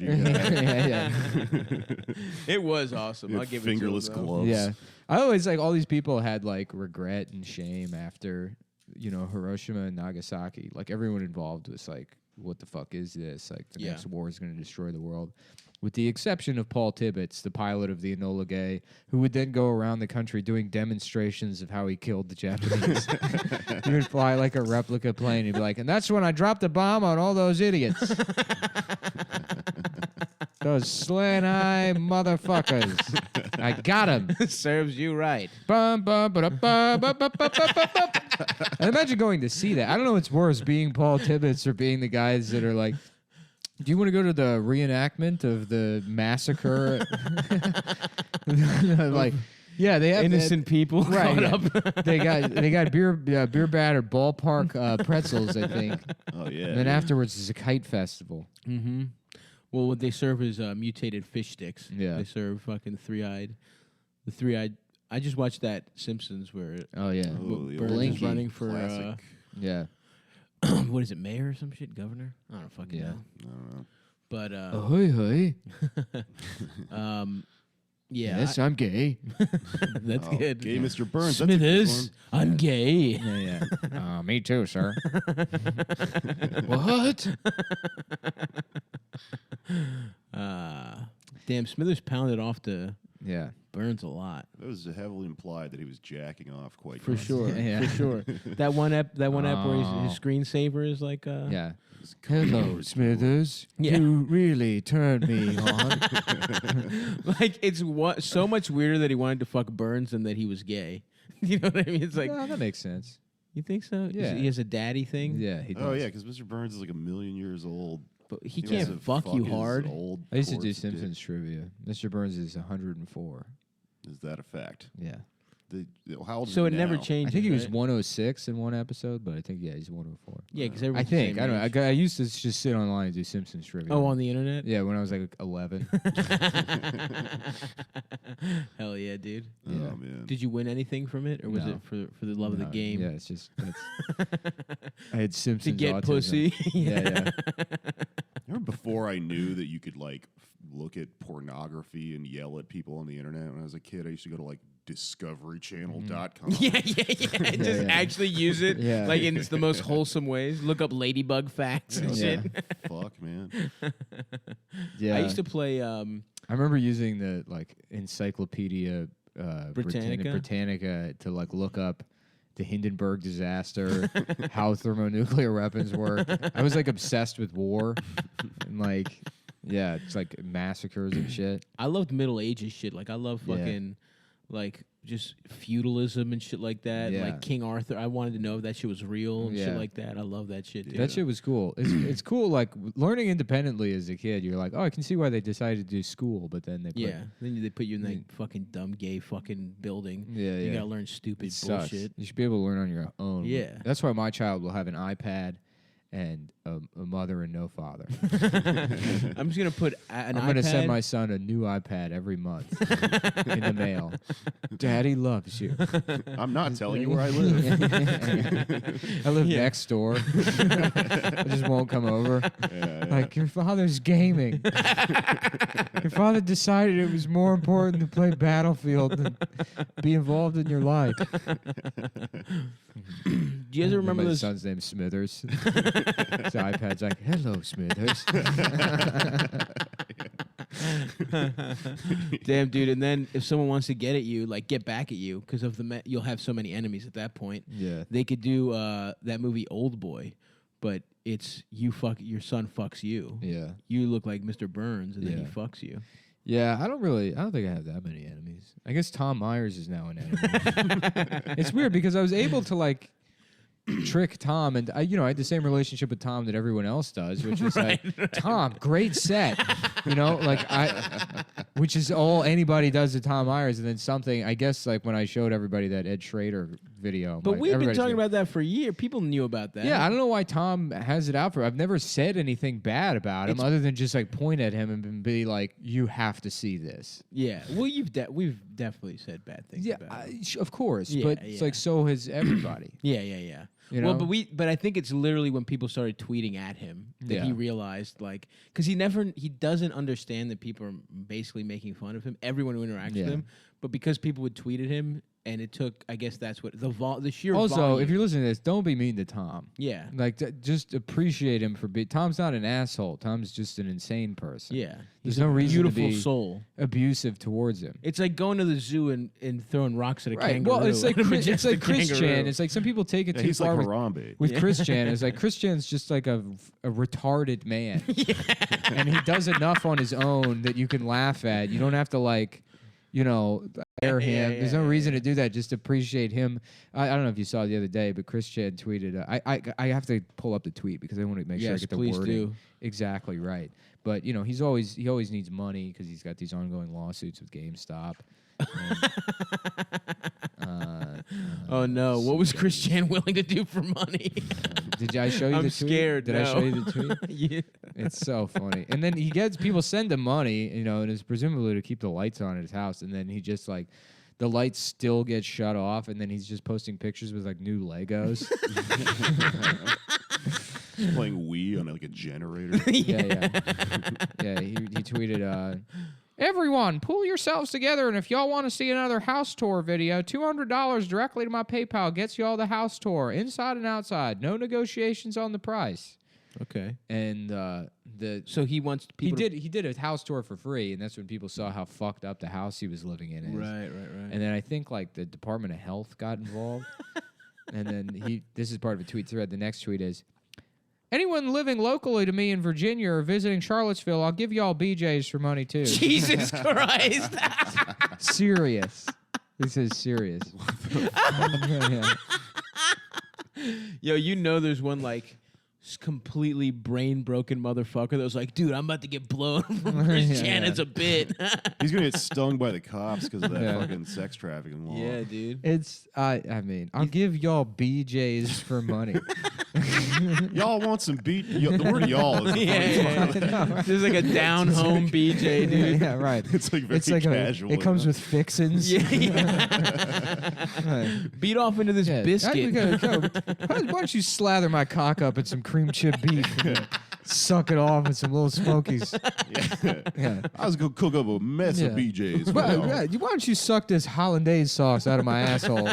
energy. It was awesome. I'll give it fingerless to him, gloves. Yeah. I always like all these people had like regret and shame after, Hiroshima and Nagasaki. Like everyone involved was like, what the fuck is this? Like the next war is going to destroy the world. With the exception of Paul Tibbets, the pilot of the Enola Gay, who would then go around the country doing demonstrations of how he killed the Japanese. He would fly like a replica plane. He'd be like, and that's when I dropped a bomb on all those idiots. Those slant-eye motherfuckers. I got him. Serves you right. Bum, bum, ba-da, ba, ba, ba, ba, ba, ba, ba. And imagine going to see that. I don't know what's worse, being Paul Tibbets or being the guys that are like, do you want to go to the reenactment of the massacre? Like, yeah, they have innocent people. Right. They got beer battered ballpark pretzels, I think. Oh yeah. And then afterwards is a kite festival. Mm-hmm. Well, what they serve is mutated fish sticks. Yeah. They serve fucking three-eyed. I just watched that Simpsons where Oh yeah. the Burns Blinky. is running for classic. Yeah. what is it, mayor or some shit, governor? I don't fucking know. I don't know. But Ahoy, hoy. yeah, Yes, I'm gay. that's good. Gay Mr. Burns. That's a good Smithers, I'm gay. Yeah. Me too, sir. What? Damn, Smithers pounded off to Yeah. Burns a lot. That was heavily implied that he was jacking off quite For constantly. sure, Yeah. for sure. That one app where his screensaver is like, Yeah. Hello, Smithers. Yeah. You really turned me on. like it's so much weirder that he wanted to fuck Burns than that he was gay. You know what I mean? It's like, No, that makes sense. you think so? Yeah. He has a daddy thing. Yeah, he does. Oh yeah, because Mr. Burns is like 1,000,000 years old. But he He can't wants to fuck you his hard. Old I used to do corpse dick. Simpsons trivia. Mr. Burns is 104. Is that a fact? Yeah. How old is So he it never now? changed. I think he was 106 in one episode, but I think, he's 104. Yeah, because I think. I don't know. I used to just sit online and do Simpsons trivia. Oh, on the internet? Yeah, when I was like 11. Hell yeah, dude. Oh Yeah. man. Did you win anything from it, or was No. it for the love of the No, game? Yeah, it's just. I had Simpsons To get autism. pussy. Yeah. Remember before I knew that you could like look at pornography and yell at people on the internet? When I was a kid, I used to go to like discoverychannel.com. Yeah. Just actually use it Yeah. like in the most wholesome ways. Look up ladybug facts and Yeah. shit. Fuck, man. Yeah. I used to play. I remember using the like Encyclopedia Britannica to like look up the Hindenburg disaster, how thermonuclear weapons work. I was like obsessed with war and like, yeah, it's like massacres and shit. I loved Middle Ages shit. Like I love Yeah. fucking like just feudalism and shit like that. Yeah. Like King Arthur. I wanted to know if that shit was real and shit Yeah. like that. I love that shit, dude. That shit was cool. It's cool, like learning independently as a kid. You're like, oh, I can see why they decided to do school, but then they put, Yeah. Then they put you in that fucking dumb gay fucking building. Yeah, You yeah. gotta learn stupid It sucks. bullshit. You should be able to learn on your own. Yeah. That's why my child will have an iPad and a mother and no father. I'm just gonna put an I'm going to iPad. send my son a new iPad every month in the mail. Daddy loves you. I'm not telling you where I live. I live next door. I just won't come over. Like, your father's gaming. Your father decided it was more important to play Battlefield than be involved in your life. Do you guys remember My those? son's name's Smithers. His iPad's like, hello, Smithers. Damn, dude. And then if someone wants to get at you, like get back at you, because of you'll have so many enemies at that point. Yeah. They could do that movie Old Boy, but it's your son fucks you. Yeah. You look like Mr. Burns, and then he Yeah. fucks you. Yeah, I don't think I have that many enemies. I guess Tom Myers is now an enemy. It's weird because I was able to like trick Tom, and I had the same relationship with Tom that everyone else does, which is like, Tom, great set, which is all anybody does to Tom Myers, and then something, I guess, like when I showed everybody that Ed Schrader video. But like, we've been everybody's talking gonna- about that for a year. People knew about that. Yeah, I don't know why Tom has it out for. I've never said anything bad about him, other than just like point at him and be like, "You have to see this." Yeah. Well, we've definitely said bad things. Yeah, about him. of course, Yeah, but it's yeah. like so has everybody. Yeah. You know? Well, but I think it's literally when people started tweeting at him that he realized, like, because he doesn't understand that people are basically making fun of him. Everyone who interacts with him, but because people would tweet at him, and it took, I guess that's what the sheer. Also, volume. if you're listening to this, don't be mean to Tom. Yeah, like just appreciate him for being. Tom's not an asshole. Tom's just an insane person. yeah, There's no reason to beautiful be soul. abusive towards him. It's like going to the zoo and throwing rocks at a Right. kangaroo. Well, it's like Chris kangaroo. Chan. It's like some people take it too He's far like with, Harambe. with Chris Chan. It's like Chris Chan's just like a retarded man, and he does enough on his own that you can laugh at. You don't have to like. Air him. There's no reason to do that. Just appreciate him. I don't know if you saw the other day, but Chris Chan tweeted. I have to pull up the tweet because I want to make sure I get the wording do. exactly right. But he always needs money because he's got these ongoing lawsuits with GameStop. Oh no! What was Chris Chan willing to do for money? Did I show you I'm the tweet? scared. Did I show you the tweet? Yeah. It's so funny. And then he gets people send him money, and it's presumably to keep the lights on at his house. And then he just like the lights still get shut off, and then he's just posting pictures with like new Legos. Playing Wii on like a generator. Yeah. He tweeted, everyone, pull yourselves together, and if y'all want to see another house tour video, $200 directly to my PayPal gets y'all the house tour, inside and outside. No negotiations on the price. Okay. And so he wants people. He did a house tour for free, and that's when people saw how fucked up the house he was living in is. Right. And then I think like the Department of Health got involved. And then this is part of a tweet thread. The next tweet is, anyone living locally to me in Virginia or visiting Charlottesville, I'll give y'all BJs for money too. Jesus Christ. Serious. This is serious. Yeah. Yo, there's one like completely brain broken motherfucker that was like, dude, I'm about to get blown from Chris Chan as a bit. He's gonna get stung by the cops because of that fucking sex trafficking law. Yeah, dude. It's I'll give y'all BJs for money. Y'all want some beat? The word y'all is the funniest part. There's like a down home BJ, dude. Yeah, right. It's like very casual. It comes with fixins. Beat off into this biscuit. Why don't you slather my cock up in some cream chip beef and suck it off with some little smokies? Yeah. I was gonna cook up a mess of BJs. Why don't you suck this hollandaise sauce out of my asshole?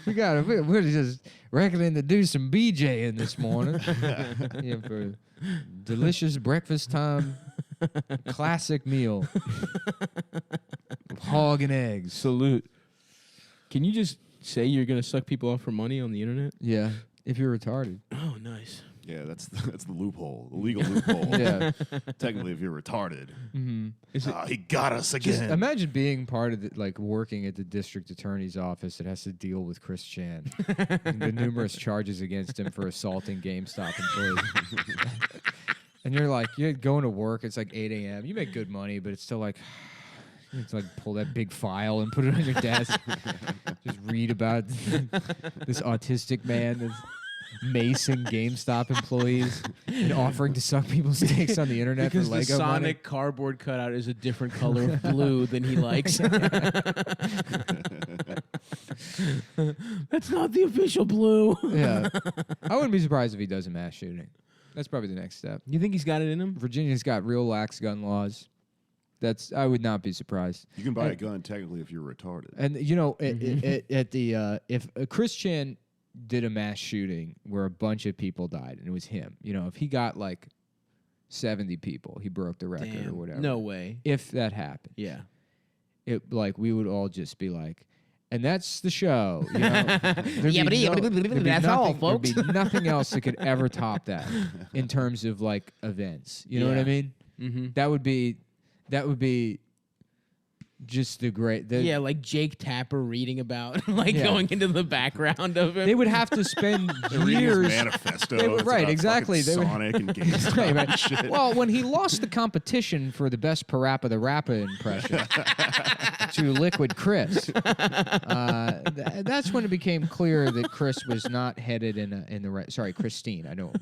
We're just reckoning to do some BJ in this morning. For delicious breakfast time, classic meal, hog and eggs. Salute. Can you just say you're gonna suck people off for money on the internet? Yeah, if you're retarded. Oh, nice. Yeah, that's the loophole, the legal loophole. Yeah. Technically, if you're retarded, Mm-hmm. He got us again. Just imagine being part of working at the district attorney's office that has to deal with Chris Chan and the numerous charges against him for assaulting GameStop employees. And you're going to work. It's like 8 a.m. You make good money, but it's still like. You have to pull that big file and put it on your desk. Just read about this autistic man that's macing GameStop employees and offering to suck people's dicks on the internet because for Lego the Sonic money. cardboard cutout is a different color of blue than he likes. That's not the official blue. Yeah, I wouldn't be surprised if he does a mass shooting. That's probably the next step. You think he's got it in him? Virginia's got real lax gun laws. I would not be surprised. You can buy a gun technically if you're retarded. And if Chris Chan did a mass shooting where a bunch of people died and it was him, if he got 70 people, he broke the record or whatever. No way. If that happened, Yeah. we would all just be like, and that's the show. That's all, folks. There'd be nothing else that could ever top that in terms of events. You know what I mean? Mm-hmm. That would be just the great. Like Jake Tapper reading about going into the background of him. They would have to spend Reading years. his manifesto. Right, It's about exactly. fucking They would- Sonic and GameStop Right, and right. shit. Well, when he lost the competition for the best Parappa the Rapper impression to Liquid Chris, that's when it became clear that Chris was not headed in the right. Sorry, Christine. I don't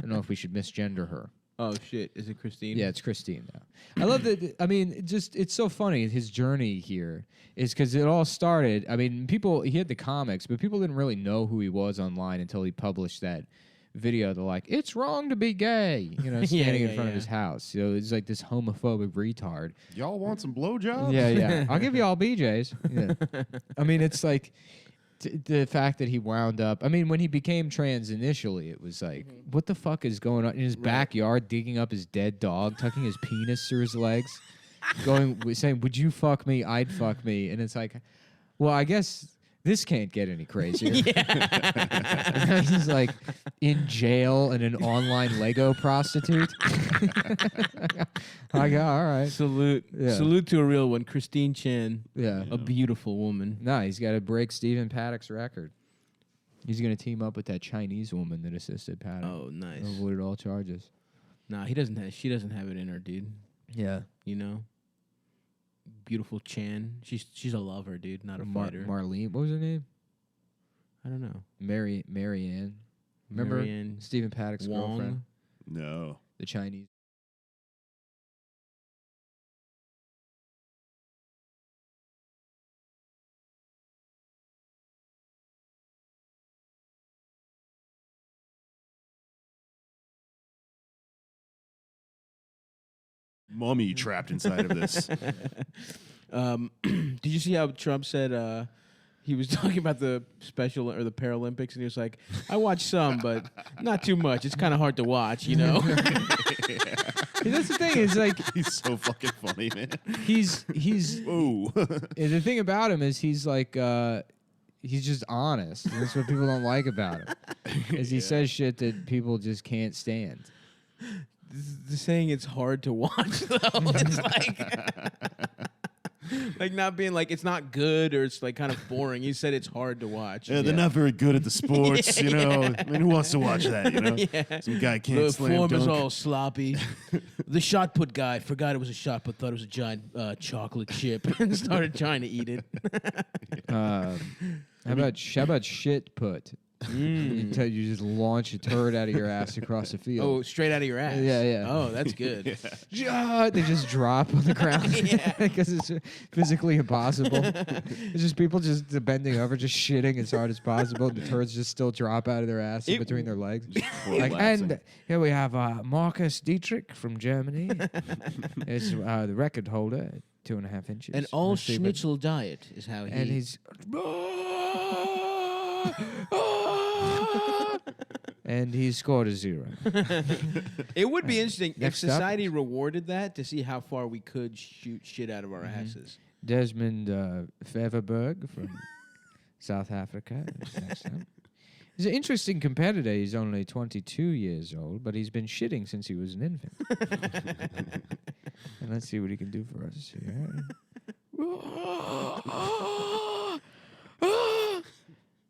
know if we should misgender her. Oh shit! Is it Christine? Yeah, it's Christine now. I love that. I mean, it's so funny. His journey here is because it all started. I mean, he had the comics, but people didn't really know who he was online until he published that video. They're like, "It's wrong to be gay," standing in front of his house. So it's like this homophobic retard. Y'all want some blowjobs? Yeah. I'll give you all BJ's. Yeah. I mean, it's like. The fact that he wound up, I mean, when he became trans initially, it was like, what the fuck is going on in his backyard, digging up his dead dog, tucking his penis through his legs, saying, would you fuck me? I'd fuck me. And it's like, well, I guess this can't get any crazier. He's like in jail and an online Lego prostitute. I go, all right. Salute to a real one, Christine Chan. Yeah. A beautiful woman. No, he's got to break Stephen Paddock's record. He's going to team up with that Chinese woman that assisted Paddock. Oh, nice. Avoided all charges. Nah, she doesn't have it in her, dude. Yeah. Beautiful Chan. She's a lover, dude, not a fighter. Marlene, what was her name? I don't know. Marianne. Remember Marianne Stephen Paddock's Wong. girlfriend? No. The Chinese. Mummy trapped inside of this. Did you see how Trump said he was talking about the special or the Paralympics, and he was like, "I watched some, but not too much. It's kind of hard to watch, See, that's the thing. Is like He's so fucking funny, man. he's Whoa. the thing about him is he's like he's just honest. And that's what people don't like about him. Is he says shit that people just can't stand. the saying it's hard to watch though. It's like not being like it's not good or it's like kind of boring. He said it's hard to watch. Yeah, they're not very good at the sports, you know. I mean, who wants to watch that, you know? Yeah. Some guy can't The slam form dunk. is all sloppy. The shot put guy forgot it was a shot put, thought it was a giant chocolate chip and started trying to eat it. How about shit put? You just launch a turd out of your ass across the field. Oh, straight out of your ass. Yeah. Oh, that's good. They just drop on the ground because it's physically impossible. It's just people just bending over, just shitting as hard as possible. And the turds just still drop out of their ass in between their legs. And here we have Marcus Dietrich from Germany. It's the record holder, 2.5 inches. An all schnitzel diet is how he. And he's. And he scored a 0. It would be interesting if Next up. society rewarded that to see how far we could shoot shit out of our asses. Desmond Faverberg from South Africa. Next up. He's an interesting competitor. He's only 22 years old, but he's been shitting since he was an infant. And let's see what he can do for us here.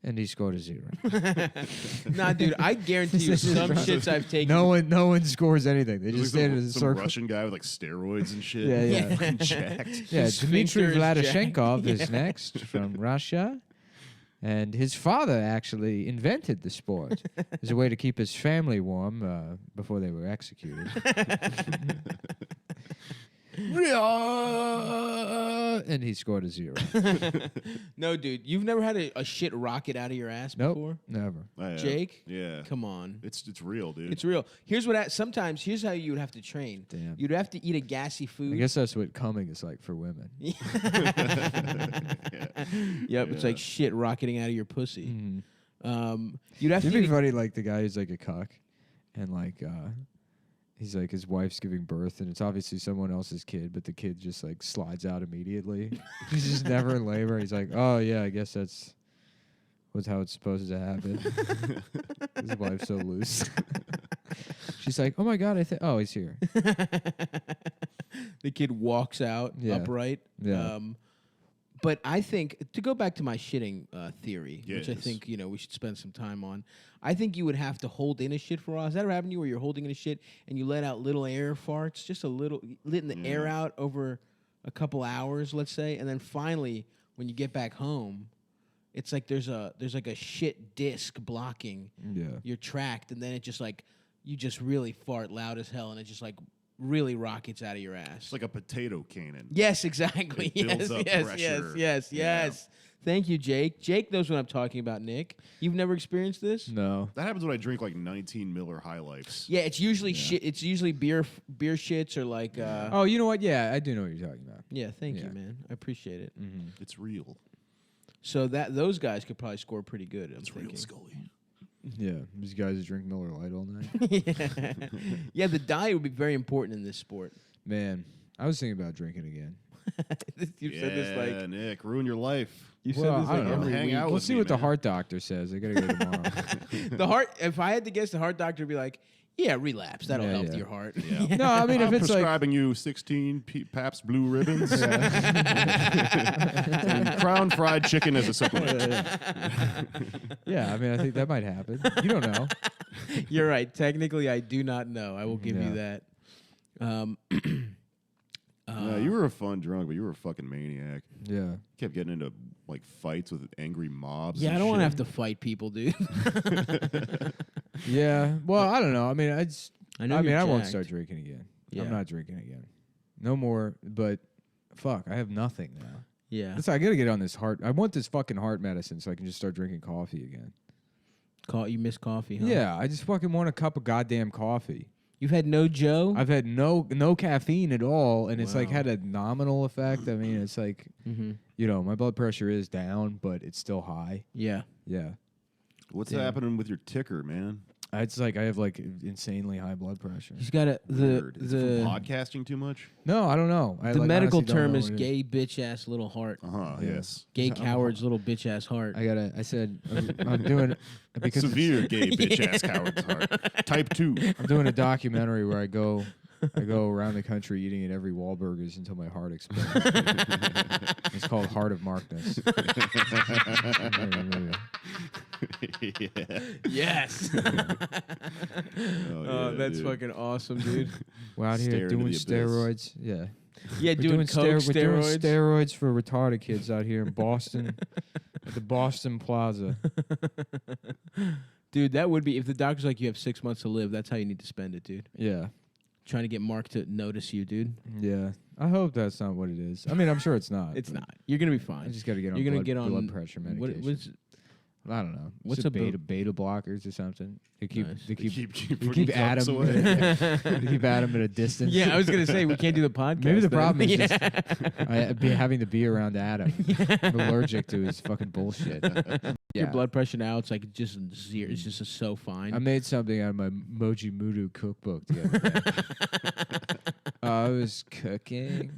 And he scored a 0. Nah, dude, I guarantee you some shits I've taken. No one scores anything. They just stand in a some circle. Russian guy with like steroids and shit. Yeah. Fucking jacked. Yeah, Sphincter Dmitry is Vladishenkov jacked. is next from Russia. And his father actually invented the sport as a way to keep his family warm before they were executed. And he scored a 0. No, dude, you've never had a shit rocket out of your ass before? Never. Jake? Yeah. Come on. It's real, dude. It's real. Here's how you would have to train. Damn. You'd have to eat a gassy food. I guess that's what coming is like for women. Yep, it's like shit rocketing out of your pussy. You'd have It'd to be eat funny, like the guy who's like a cuck, and like he's like his wife's giving birth, and it's obviously someone else's kid, but the kid just like slides out immediately. He's just never in labor. He's like, oh yeah, I guess that's how it's supposed to happen. His wife's so loose. She's like, oh my god, oh, he's here. the kid walks out upright. Yeah. But I think, to go back to my shitting theory, Yes. which I think we should spend some time on, I think you would have to hold in a shit for a while. Has that ever happened to you where you're holding in a shit and you let out little air farts, just a little, letting the air out over a couple hours, let's say, and then finally, when you get back home, it's like there's like a shit disc blocking your tract, and then it just like you just really fart loud as hell, and it just like really rockets out of your ass. It's like a potato cannon. Yes, exactly. It builds up yes, pressure. yes. Yeah. Thank you, Jake. Jake knows what I'm talking about, Nick. You've never experienced this? No. That happens when I drink like 19 Miller High Lifes. Yeah, it's usually shit. It's usually beer shits or like. Oh, you know what? Yeah, I do know what you're talking about. Yeah, thank you, Yeah. man. I appreciate it. Mm-hmm. It's real. So those guys could probably score pretty good. I'm It's thinking. real, Scully. Yeah, these guys drink Miller Lite all night. Yeah, the diet would be very important in this sport. Man, I was thinking about drinking again. You've said this like Nick, ruin your life. you Well, said this I like don't know. every Hang week. out We'll with see me, what the man. heart doctor says. I gotta go tomorrow. The heart. If I had to guess, the heart doctor would be like, "Yeah, relapse. That'll Yeah, help yeah. your heart." Yeah. No, I mean I'm if it's like prescribing you 16 Pabst Blue Ribbons and Crown Fried Chicken as a supplement. yeah, I mean I think that might happen. You don't know. You're right. Technically, I do not know. I will give you Yeah. that. No, you were a fun drunk, but you were a fucking maniac. Yeah. Kept getting into like fights with angry mobs. Yeah, and I don't want to shit. have to fight people, dude. Yeah. Well, I don't know. I mean, I I won't start drinking again. Yeah. I'm not drinking again. No more. But fuck, I have nothing now. Yeah, I gotta get on this heart. I want this fucking heart medicine so I can just start drinking coffee again. you miss coffee, huh? Yeah, I just fucking want a cup of goddamn coffee. You've had no Joe. I've had no caffeine at all, and it's like Wow. had a nominal effect. I mean, it's like Mm-hmm. my blood pressure is down, but it's still high. Yeah. Yeah, What's Damn. happening with your ticker, man? it's like I have like insanely high blood pressure. He's got Weird. Is it the from podcasting too much? No, I don't know. I the medical honestly don't term know is what it gay bitch ass little heart. Uh-huh, Yeah. yes. Gay I'm- coward's little bitch ass heart. I said I'm doing because Severe gay bitch-ass coward's heart. Type 2. I'm doing a documentary where I go around the country eating at every Wahlburgers until my heart explodes. It's called Heart of Markness. Yeah. Yes. Oh, yeah, that's dude. fucking awesome, dude. We're out here Stare into doing the abyss. steroids. Yeah. Yeah, We're doing coke we're doing steroids. steroids for retarded kids out here in Boston at the Boston Plaza. Dude, that would be if the doctor's like you have 6 months to live. That's how you need to spend it, dude. Yeah. Trying to get Mark to notice you, dude. Yeah. I hope that's not what it is. I mean, I'm sure it's not. It's but not. You're gonna be I fine. just got to get on You're gonna blood, get on blood pressure medication. what's I don't know. what's What's a a beta blockers or something? They keep Nice. they keep Keep they putting keep cups Adam away. they keep Adam at a distance. Yeah, I was gonna say we can't do the podcast. Maybe the then. problem is just Yeah. having to be around Adam. I'm allergic to his fucking bullshit. Your Yeah. blood pressure now it's like just zero. It's just so fine. I made something out of my Moji Mudu cookbook the other day. I was cooking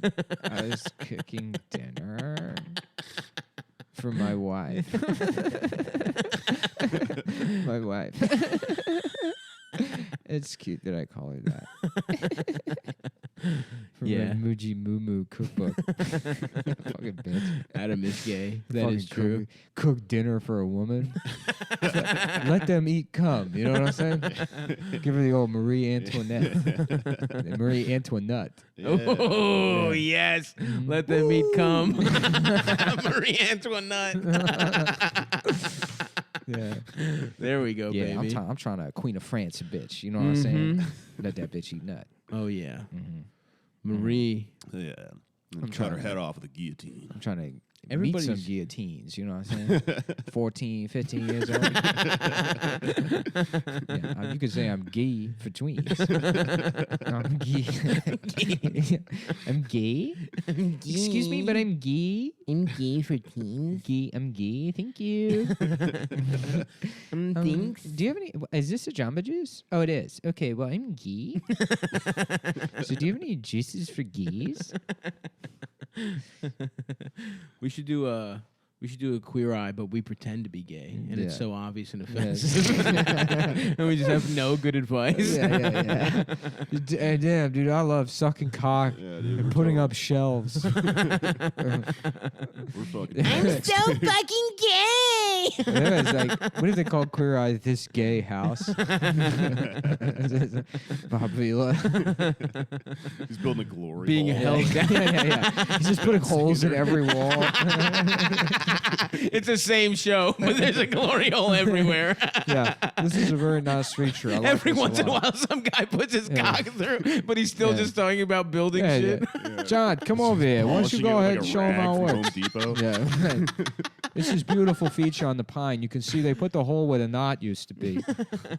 dinner for my wife. My wife. It's cute that I call her that. From Yeah. my Muji Moo cookbook. Fucking bitch. Adam is gay. That Fucking is true. Cook dinner for a woman. Let them eat cum. You know what I'm saying? Give her the old Marie Antoinette. Marie Antoinette. Oh yes, let them eat cum. Marie Antoinette. Yeah. There we go, Yeah, baby. I'm trying to Queen of France, a bitch. You know what I'm saying? Mhm. Let that bitch eat nut. Oh yeah, Mhm. Marie. Yeah. I'm I'm trying her trying- head off with a guillotine. I'm trying to meet Everybody's- some guillotines. You know what I'm saying? 14, 15 years old. Yeah, you could say I'm gay for tweens. I'm gay. I'm gay. Excuse me, but I'm gay. I'm gay for teens. Gay. I'm gay. Thank you. Thanks. Do you have any? Is this a Jamba Juice? Oh, it is. Okay. Well, I'm gay. So, do you have any juices for gays? We should do a Queer Eye, but we pretend to be gay, and it's Yeah. so obvious and Yes. offensive, and we just have no good advice. Yeah. Damn, dude, I love sucking cock Yeah, dude. and putting up shelves. We're fucking. I'm so fucking gay. gay. It's like, what if they called Queer Eye this gay house? Bob Vila. He's building a glory Being hole. held down. Yeah. He's just putting holes in every wall. It's the same show, but there's a glory hole everywhere. Yeah, this is a very nice feature. I like Every this a once in a lot. while, some guy puts his cock through, but he's still just talking about building shit. Yeah. John, come over here. Why don't you go ahead and show him our work? Home Depot. Yeah, right. This is beautiful feature on the pine. You can see they put the hole where the knot used to be,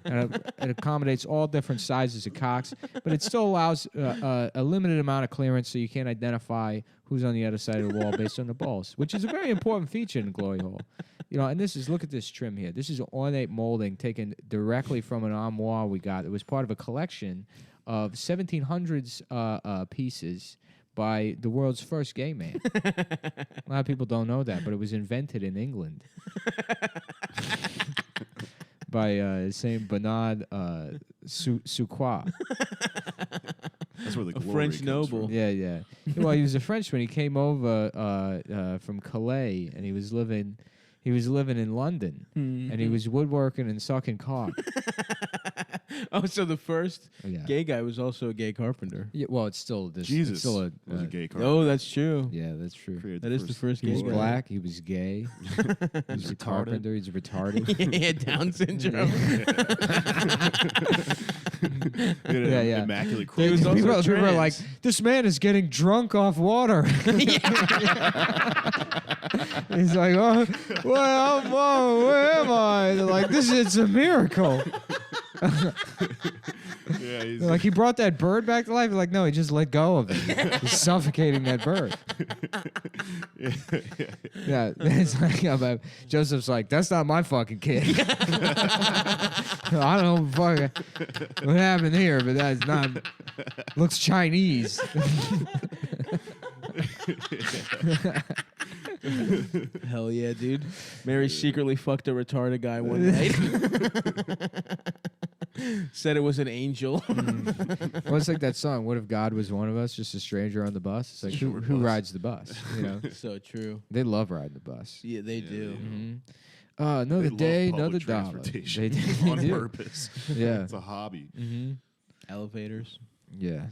and it accommodates all different sizes of cocks, but it still allows a limited amount of clearance, so you can't identify who's on the other side of the wall based on the balls, which is a very important feature in glory hole. You know, and look at this trim here. This is ornate molding taken directly from an armoire we got. It was part of a collection of 1700s pieces by the world's first gay man. A lot of people don't know that, but it was invented in England by Saint Bernard Sucroix. That's where the A glory French comes noble. from. Yeah. Well, he was a Frenchman. He came over from Calais, and he was living in London, and he was woodworking and sucking cock. Oh, so the first Yeah. gay guy was also a gay carpenter. Yeah, well, it's still this. Jesus it's still was a gay card. Oh, that's true. Yeah, that's true. Created That is the first He gay was guy. black. He was gay. He was a carpenter. He's retarded. He had Down syndrome. Yeah. Immaculate He was crotch. also People are like, trans. this man is getting drunk off water. He's like, oh, well, where am I? They're like, it's a miracle. Yeah, he's They're like, he brought that bird back to life. They're like, no, he just let go of it. He's suffocating that bird. Yeah, it's like, Joseph's like, that's not my fucking kid. I don't know what happened here, but that's not. Looks Chinese. Hell yeah, dude. Mary secretly fucked a retarded guy one night. Said it was an angel. Well, it's like that song, What If God Was One of Us, Just a Stranger on the Bus? It's like, who rides the bus? You know, So true. they love riding the bus. Yeah, they do. Another They day, love another public dollar. transportation They on do. purpose. Yeah. It's a hobby. Elevators. Yeah.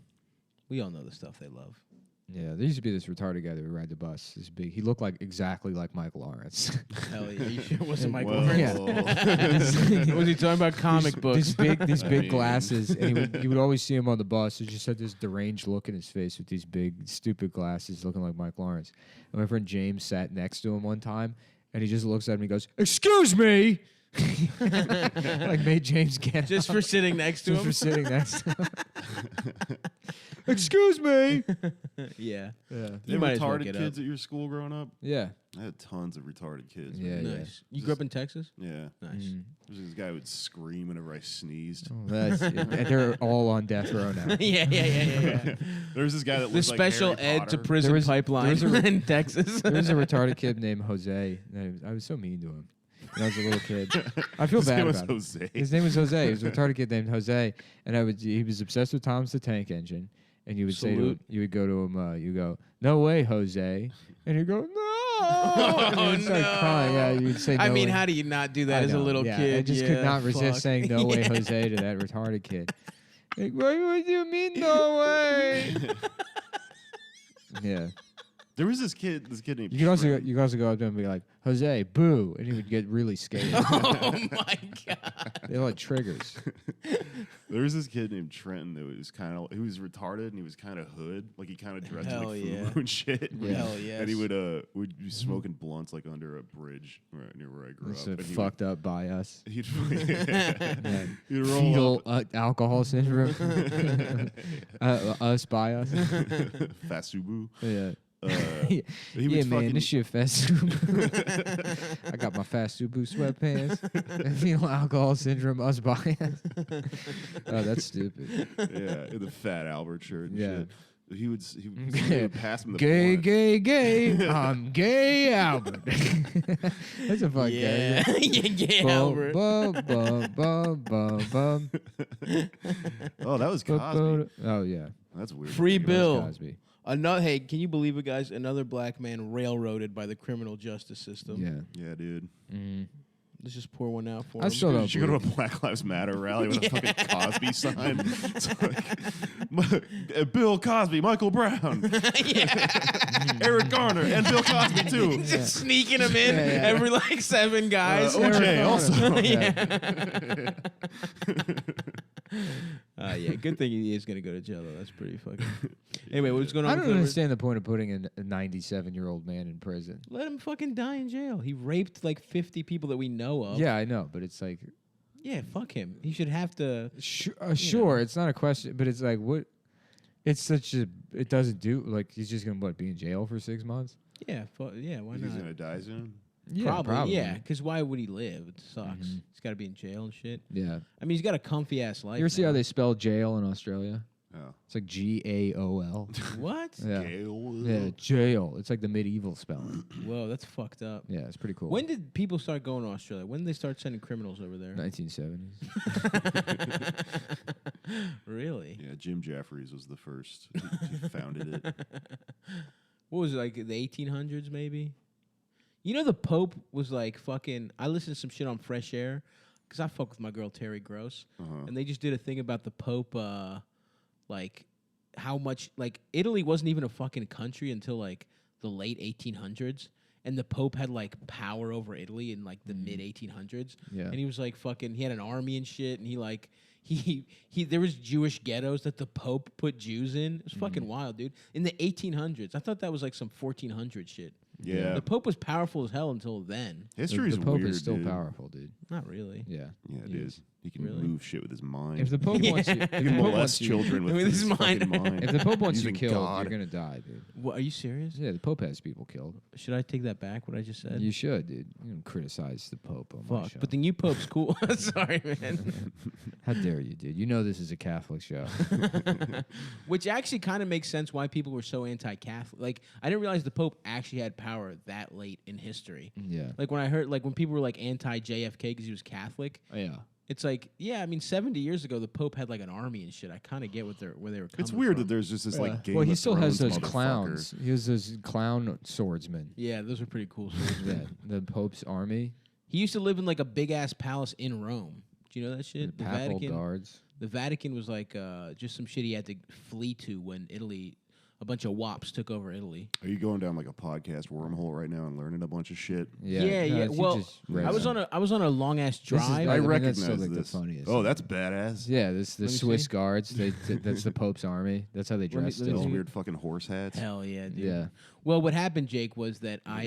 We all know the stuff they love. Yeah, there used to be this retarded guy that would ride the bus. This big. He looked like exactly like Mike Lawrence. Hell yeah. You sure it wasn't Michael Well, Lawrence? Was he talking about comic books? These big mean- glasses, and you would always see him on the bus. He just had this deranged look in his face with these big, stupid glasses, looking like Mike Lawrence. And my friend James sat next to him one time, and he just looks at him and he goes, "Excuse me," like made James get Just up. for sitting next to Just for him? sitting next to him. Excuse me. Yeah. Yeah, You might had as well retarded get kids up. at your school growing up? yeah, I had tons of retarded kids. yeah, man. yeah. Nice. You grew up in Texas? Yeah. Nice. Mm. There was this guy who would scream whenever I sneezed. Oh, they're all on death row now. Yeah. There was this guy that The looked special like Harry ed to Potter. prison There pipeline was a- in Texas. There was a retarded kid named Jose. I was so mean to him when I was a little kid. I feel His bad name was about it. Jose. His name was Jose. He was a retarded kid named Jose, and he was obsessed with Thomas the Tank Engine. And you would say to him, Salute. you would go to him, you go, "No way, Jose," and he'd go, "No," and he'd start crying. Yeah, you'd say, I "No mean, way." how do you not do that I as a know, little yeah, kid? I just could not resist fuck. saying "No way, Yeah. Jose" to that retarded kid. Like, what would you mean, no way? Yeah. There was this kid named You could also Trent. go up to him and be like, "Jose, boo," and he would get really scared. Oh my god. They're like triggers. There was this kid named Trenton that was he was retarded and he was kind of hood, like he kind of dressed Hell like yeah. FUBU and shit. Yeah. Hell yes. And he would be smoking blunts like under a bridge right near where I grew That's up. And he fucked up by us. He'd, Yeah. he'd roll Fetal up. alcohol syndrome. Us by us. Fasubu. Yeah. He Yeah, was man, fucking- this shit fast Subu. I got my fast Subu sweatpants. Fetal alcohol syndrome, us by us. Oh, that's stupid. yeah, in the Fat Albert shirt and Yeah. shit. he would pass him the gay, blunt. gay. I'm Gay Albert. That's a fun yeah. guy. Yeah, Gay Albert. Bum, bum, bum. Oh, that was Cosby. Oh yeah, That's weird. Free That was Bill. Cosby. Hey, can you believe it, guys? Another black man railroaded by the criminal justice system. Yeah. Yeah, dude. Let's just pour one out for I him. still don't. You should go to a Black Lives Matter rally with a fucking Cosby sign. It's like, Bill Cosby, Michael Brown, Eric Garner, and Bill Cosby too. Just sneaking him in every like 7 guys. OJ also. Yeah, good thing he is gonna go to jail though. That's pretty fucking. Anyway, what's going on? I don't with understand the point of putting a 97-year-old man in prison. Let him fucking die in jail. He raped like 50 people that we know of. Yeah, I know, but it's like, Yeah, fuck him. He should have to. sure, it's not a question, but it's like, what? It's such a. It doesn't do like he's just gonna be in jail for 6 months. Yeah, yeah. Why He's not? gonna die soon. Yeah, probably. Yeah, because why would he live? It sucks. He's got to be in jail and shit. Yeah. I mean, he's got a comfy ass life. You ever see how now. they spell jail in Australia? Oh. It's like GAOL. What? Yeah. Jail. Yeah, jail. It's like the medieval spelling. Whoa, that's fucked up. Yeah, it's pretty cool. When did people start going to Australia? When did they start sending criminals over there? 1970s. Really? Yeah, Jim Jeffries was the first. He founded it. What was it, like the 1800s maybe? You know the Pope was like fucking. I listened to some shit on Fresh Air because I fuck with my girl Terry Gross, and they just did a thing about the Pope, like how much like Italy wasn't even a fucking country until like the late 1800s, and the Pope had like power over Italy in like the mid 1800s. Yeah. And he was like fucking. He had an army and shit, and he like. He there was Jewish ghettos that the Pope put Jews in. It was fucking wild, dude. In the 1800s. I thought that was like some 1400 shit. Yeah. The Pope was powerful as hell until then. History's the Pope weird, is still dude. powerful, dude. Not really. Yeah. Yeah, it He is. is. He can Really? move shit with his mind. If the Pope wants you, He can molest children with his fucking mind. if the Pope wants you Using killed, God. you're gonna die, dude. What, are you serious? Yeah, the Pope has people killed. Should I take that back? What I just said? You should, dude. You don't criticize the Pope on my Fuck. show. But the new Pope's cool. Sorry, man. How dare you, dude? You know this is a Catholic show. Which actually kind of makes sense why people were so anti-Catholic. Like, I didn't realize the Pope actually had power that late in history. Yeah. Like when I heard, like when people were like anti-JFK because he was Catholic. Yeah. It's like, yeah, I mean, 70 years ago, the Pope had like an army and shit. I kind of get where they were coming It's weird from. that there's just this like Game well, he of still has Thrones those motherfucker. clowns. He has those clown swordsmen. Yeah, those are pretty cool. Yeah, the Pope's army, He used to live in like a big ass palace in Rome. Do you know that shit? the papal guards. The Vatican was like just some shit he had to flee to when Italy, a bunch of wops took over Italy. Are you going down like a podcast wormhole right now and learning a bunch of shit? Yeah. you Well, just read I was them. on a long ass is drive. I I mean, recognize that's still, like, the this. funniest Oh, thing. that's badass. Yeah, this the Let me Swiss see. guards. That's the Pope's army. That's how they Let me- dress let me Those see. still. weird fucking horse hats. Hell yeah, dude. Yeah. Well, what happened, Jake, was that I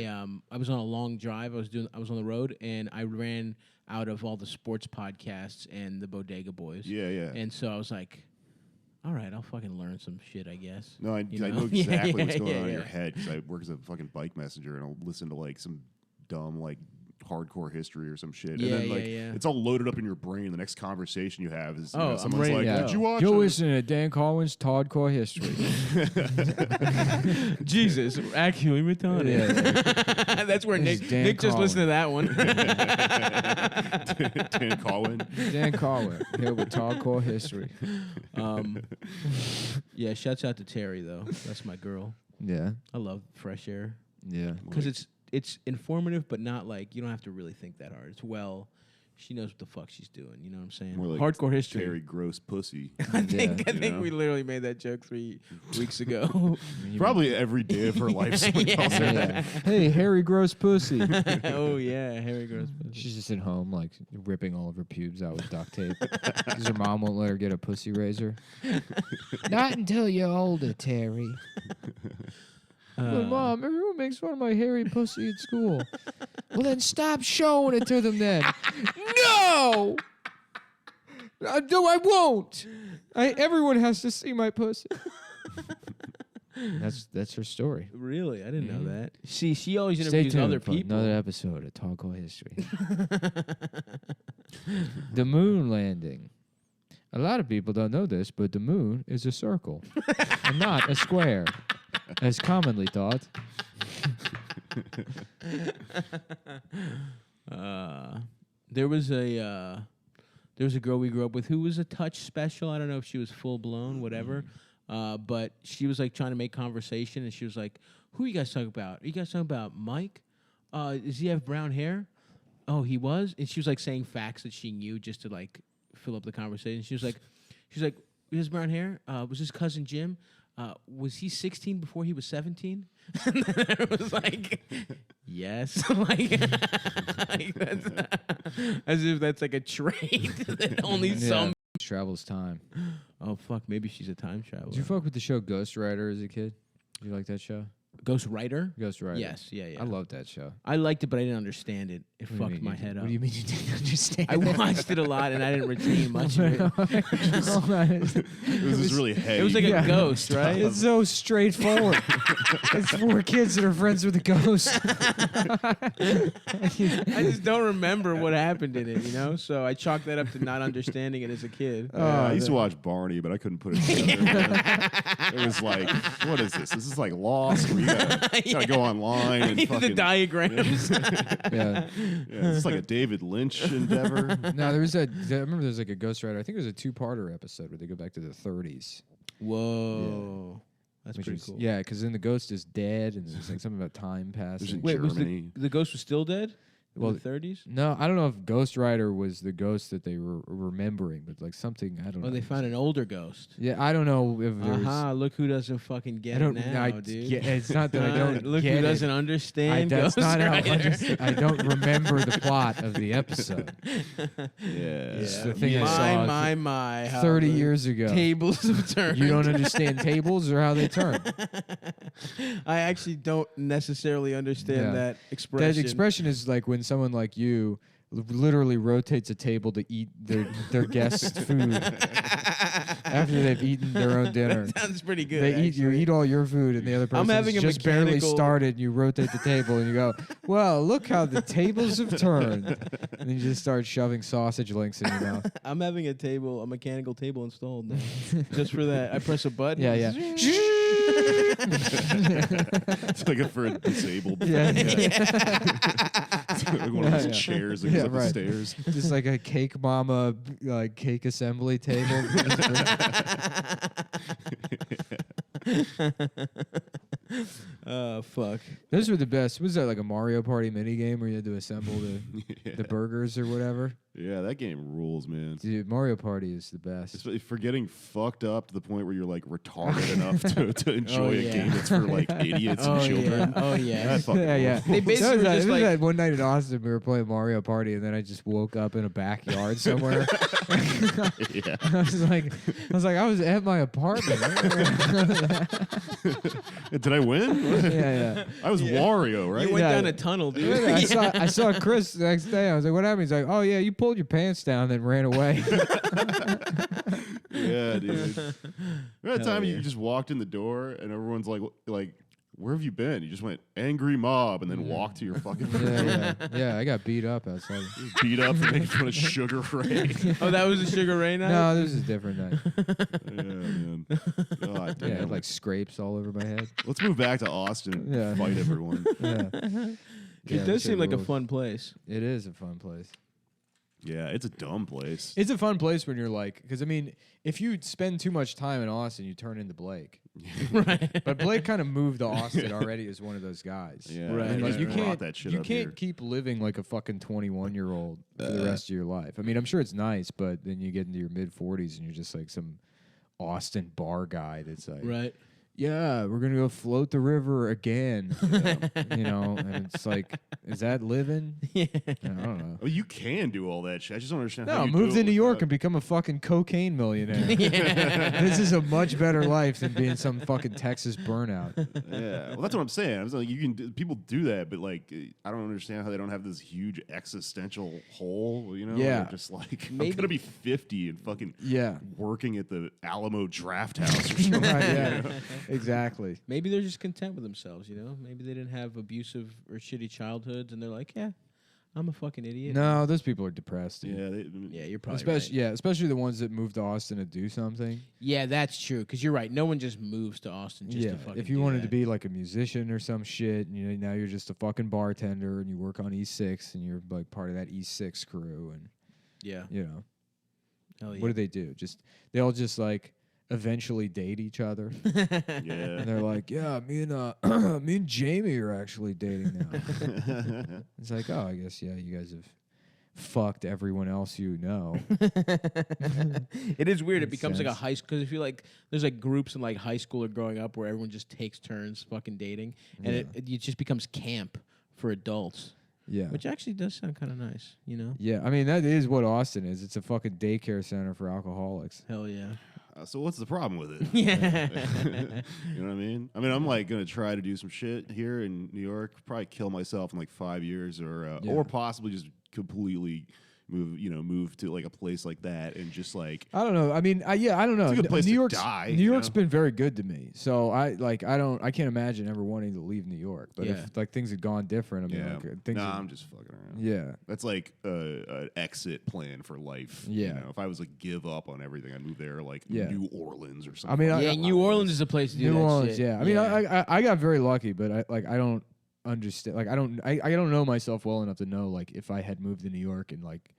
was on a long drive. I was on the road, and I ran out of all the sports podcasts and the Bodega Boys. Yeah, yeah. And so I was like, all right, I'll fucking learn some shit, I guess. No, I You know know? exactly what's Yeah, going yeah, on in yeah. your head because I work as a fucking bike messenger and I'll listen to like some dumb like hardcore history or some shit. Yeah, and then like yeah. it's all loaded up in your brain. The next conversation you have is Oh, I'm someone's ready like, to Yeah. go. "Did you watch You're it?" listening to Dan Collins' Hardcore History. Jesus, actually retarded. That's where This Nick is Dan just Collins. listened to that one. Dan Colwyn. Dan Collins here with Hardcore History. Yeah, shouts out to Terry though. That's my girl. Yeah. I love Fresh Air Yeah. because it's informative, but not like you don't have to really think that hard. It's she knows what the fuck she's doing. You know what I'm saying? More like Hardcore history. Terry Gross pussy. I think you know? we literally made that joke 3 weeks ago. Probably every day of her life someone Yeah. calls her that. Yeah. Hey, hairy gross pussy. Oh yeah, Harry gross. She's just at home, like ripping all of her pubes out with duct tape because her mom won't let her get a pussy razor. Not until you're older, Terry. But Mom, everyone makes fun of my hairy pussy at school. Well, then stop showing it to them then. No! No, I won't. Everyone has to see my pussy. That's her story. Really, I didn't know that. See, she always Stay interviews tuned other for people. another episode of Hardcore History. The moon landing. A lot of people don't know this, but the moon is a circle and not a square, as commonly thought. There was a girl we grew up with who was a touch special. I don't know if she was full blown, whatever. But she was like trying to make conversation, and she was like, "Who are you guys talking about? Are you guys talking about Mike? Does he have brown hair? Oh, he was." And she was like saying facts that she knew just to like fill up the conversation. She was like, "He has brown hair. Was his cousin Jim? Was he 16 before he was 17?" And then I was like, "Yes." like that's as if that's like a trait that only some travels time. Oh fuck, maybe she's a time traveler. Did you fuck with the show Ghost Rider as a kid? You like that show? Ghost Rider? Ghost Rider. Yes, yeah. I loved that show. I liked it, but I didn't understand it. It What do you fucked mean my head up. What do you mean you didn't understand? I watched it a lot, and I didn't retain much of it. It was just really heavy. It was like a ghost, right? It's so straightforward. It's 4 kids that are friends with a ghost. I just don't remember what happened in it, you know? So I chalked that up to not understanding it as a kid. I used to watch Barney, but I couldn't put it together. It was like, what is this? This is like Lost, where you gotta go online and The fucking diagrams. Yeah. Yeah, it's like a David Lynch endeavor. No, there was I remember there was like a Ghost Rider. I think it was a 2-parter episode where they go back to the 30s. Whoa. That's Which pretty is- cool. Yeah, because then the ghost is dead, and there's like something about time There's passing. in Wait, was Germany. the ghost was still dead? Well, In the 30s? No, I don't know if Ghost Rider was the ghost that they were remembering, but like something I don't know. Oh, they found an older ghost. Yeah, I don't know if there's. Look who doesn't fucking get I don't. it now, I, dude. yeah, it's not that I don't Look get who doesn't it. understand That's Ghost not how Rider. I don't remember the plot of the episode. Yeah. It's the thing I saw My. how 30 the years ago. Tables have turned. You don't understand tables or how they turn. I actually don't necessarily understand Yeah. that expression. That expression is like when someone like you literally rotates a table to eat their guests' food after they've eaten their own dinner. That sounds pretty good. They eat, you actually. eat all your food, and the other person's having a just barely mechanical- started. You rotate the table, and you go, "Well, look how the tables have turned." And you just start shoving sausage links in your mouth. I'm having a mechanical table installed now. Just for that. I press a button. Yeah. It's like for a disabled. Yeah. It's like one of those Yeah. chairs that Yeah, goes up right. the stairs. Just like a cake mama, like cake assembly table. Oh, fuck. Those were the best. Was that like a Mario Party mini game where you had to assemble Yeah. the burgers or whatever? Yeah, that game rules, man. Dude, Mario Party is the best. It's for getting fucked up to the point where you're like retarded enough to enjoy a yeah. game that's for like idiots and Oh, children. yeah. Oh, yeah. That fucking Yeah. rules. They basically were That just was like, that one night in Austin, we were playing Mario Party, and then I just woke up in a backyard somewhere. Yeah. I was like, I was at my apartment. Did I win? yeah. I was Wario, right? you went Yeah. down a tunnel, dude. I saw Chris the next day. I was like, "What happened?" He's like, "Oh yeah, you pulled your pants down, then ran away." Yeah, dude. Remember that Hell time yeah. you just walked in the door and everyone's like, where have you been? You just went angry mob and then walked to your fucking yeah. I got beat up outside. beat up for making fun of Sugar Ray. Oh, that was a Sugar Ray night? No, this is a different night. Yeah, man. God Yeah, I damn. had like scrapes all over my head. Let's move back to Austin and Yeah. fight everyone. Yeah, It does seem like a fun place. It is a fun place. Yeah, it's a dumb place. It's a fun place when you're like, because I mean, if you spend too much time in Austin, you turn into Blake. Right. But Blake kind of moved to Austin already as one of those guys. Yeah, Right. And like you brought can't, that shit you up can't here. keep living like a fucking 21-year-old for the rest of your life. I mean, I'm sure it's nice, but then you get into your mid 40s and you're just like some Austin bar guy that's like, Right. yeah, we're gonna go float the river again. You know, and it's like, is that living? Yeah. I don't know. Oh, you can do all that shit. I just don't understand No, how you move do to it New York and without- become a fucking cocaine millionaire. This is a much better life than being some fucking Texas burnout. Yeah, well, that's what I'm saying. I was like, people do that, but like, I don't understand how they don't have this huge existential hole. You know, Yeah. They're just like, Maybe- I'm gonna be 50 and fucking Yeah. working at the Alamo Draft House or something. Right, yeah. Exactly. Maybe they're just content with themselves, you know? Maybe they didn't have abusive or shitty childhoods, and they're like, yeah, I'm a fucking idiot. No, those people are depressed. Dude. Yeah, you're probably especially right. especially the ones that move to Austin to do something. Yeah, that's true. Because you're right. No one just moves to Austin just to fucking if you do wanted that. to be like a musician or some shit, and now you're just a fucking bartender and you work on E6 and you're like part of that E6 crew and Yeah. Hell yeah. what do? They all just like eventually date each other. And they're like, yeah, me and Jamie are actually dating now. It's like, oh, I guess you guys have fucked everyone else you know. It is weird. It Makes becomes like a sense. high school because I feel like there's like groups in like high school or growing up where everyone just takes turns fucking dating, and it just becomes camp for adults. Yeah. Which actually does sound kind of nice, Yeah, I mean, that is what Austin is. It's a fucking daycare center for alcoholics. Hell yeah. So what's the problem with it? Yeah. You know what I mean? I'm like gonna try to do some shit here in New York. Probably kill myself in like 5 years, or possibly just completely move to like a place like that and just like I don't know. I mean, I don't know. It's a good place New to York's, die, New you York's know? been very good to me. So I can't imagine ever wanting to leave New York. But if like things had gone different, I mean, like, things. I'm just fucking around. Yeah. That's like an exit plan for life. Yeah. If I was like give up on everything, I'd move there like Yeah. New Orleans or I something. mean, Yeah, New Orleans is a place to do New that Orleans. shit. Yeah. I mean, I got very lucky, but I don't understand. Like, I don't know myself well enough to know like if I had moved to New York and like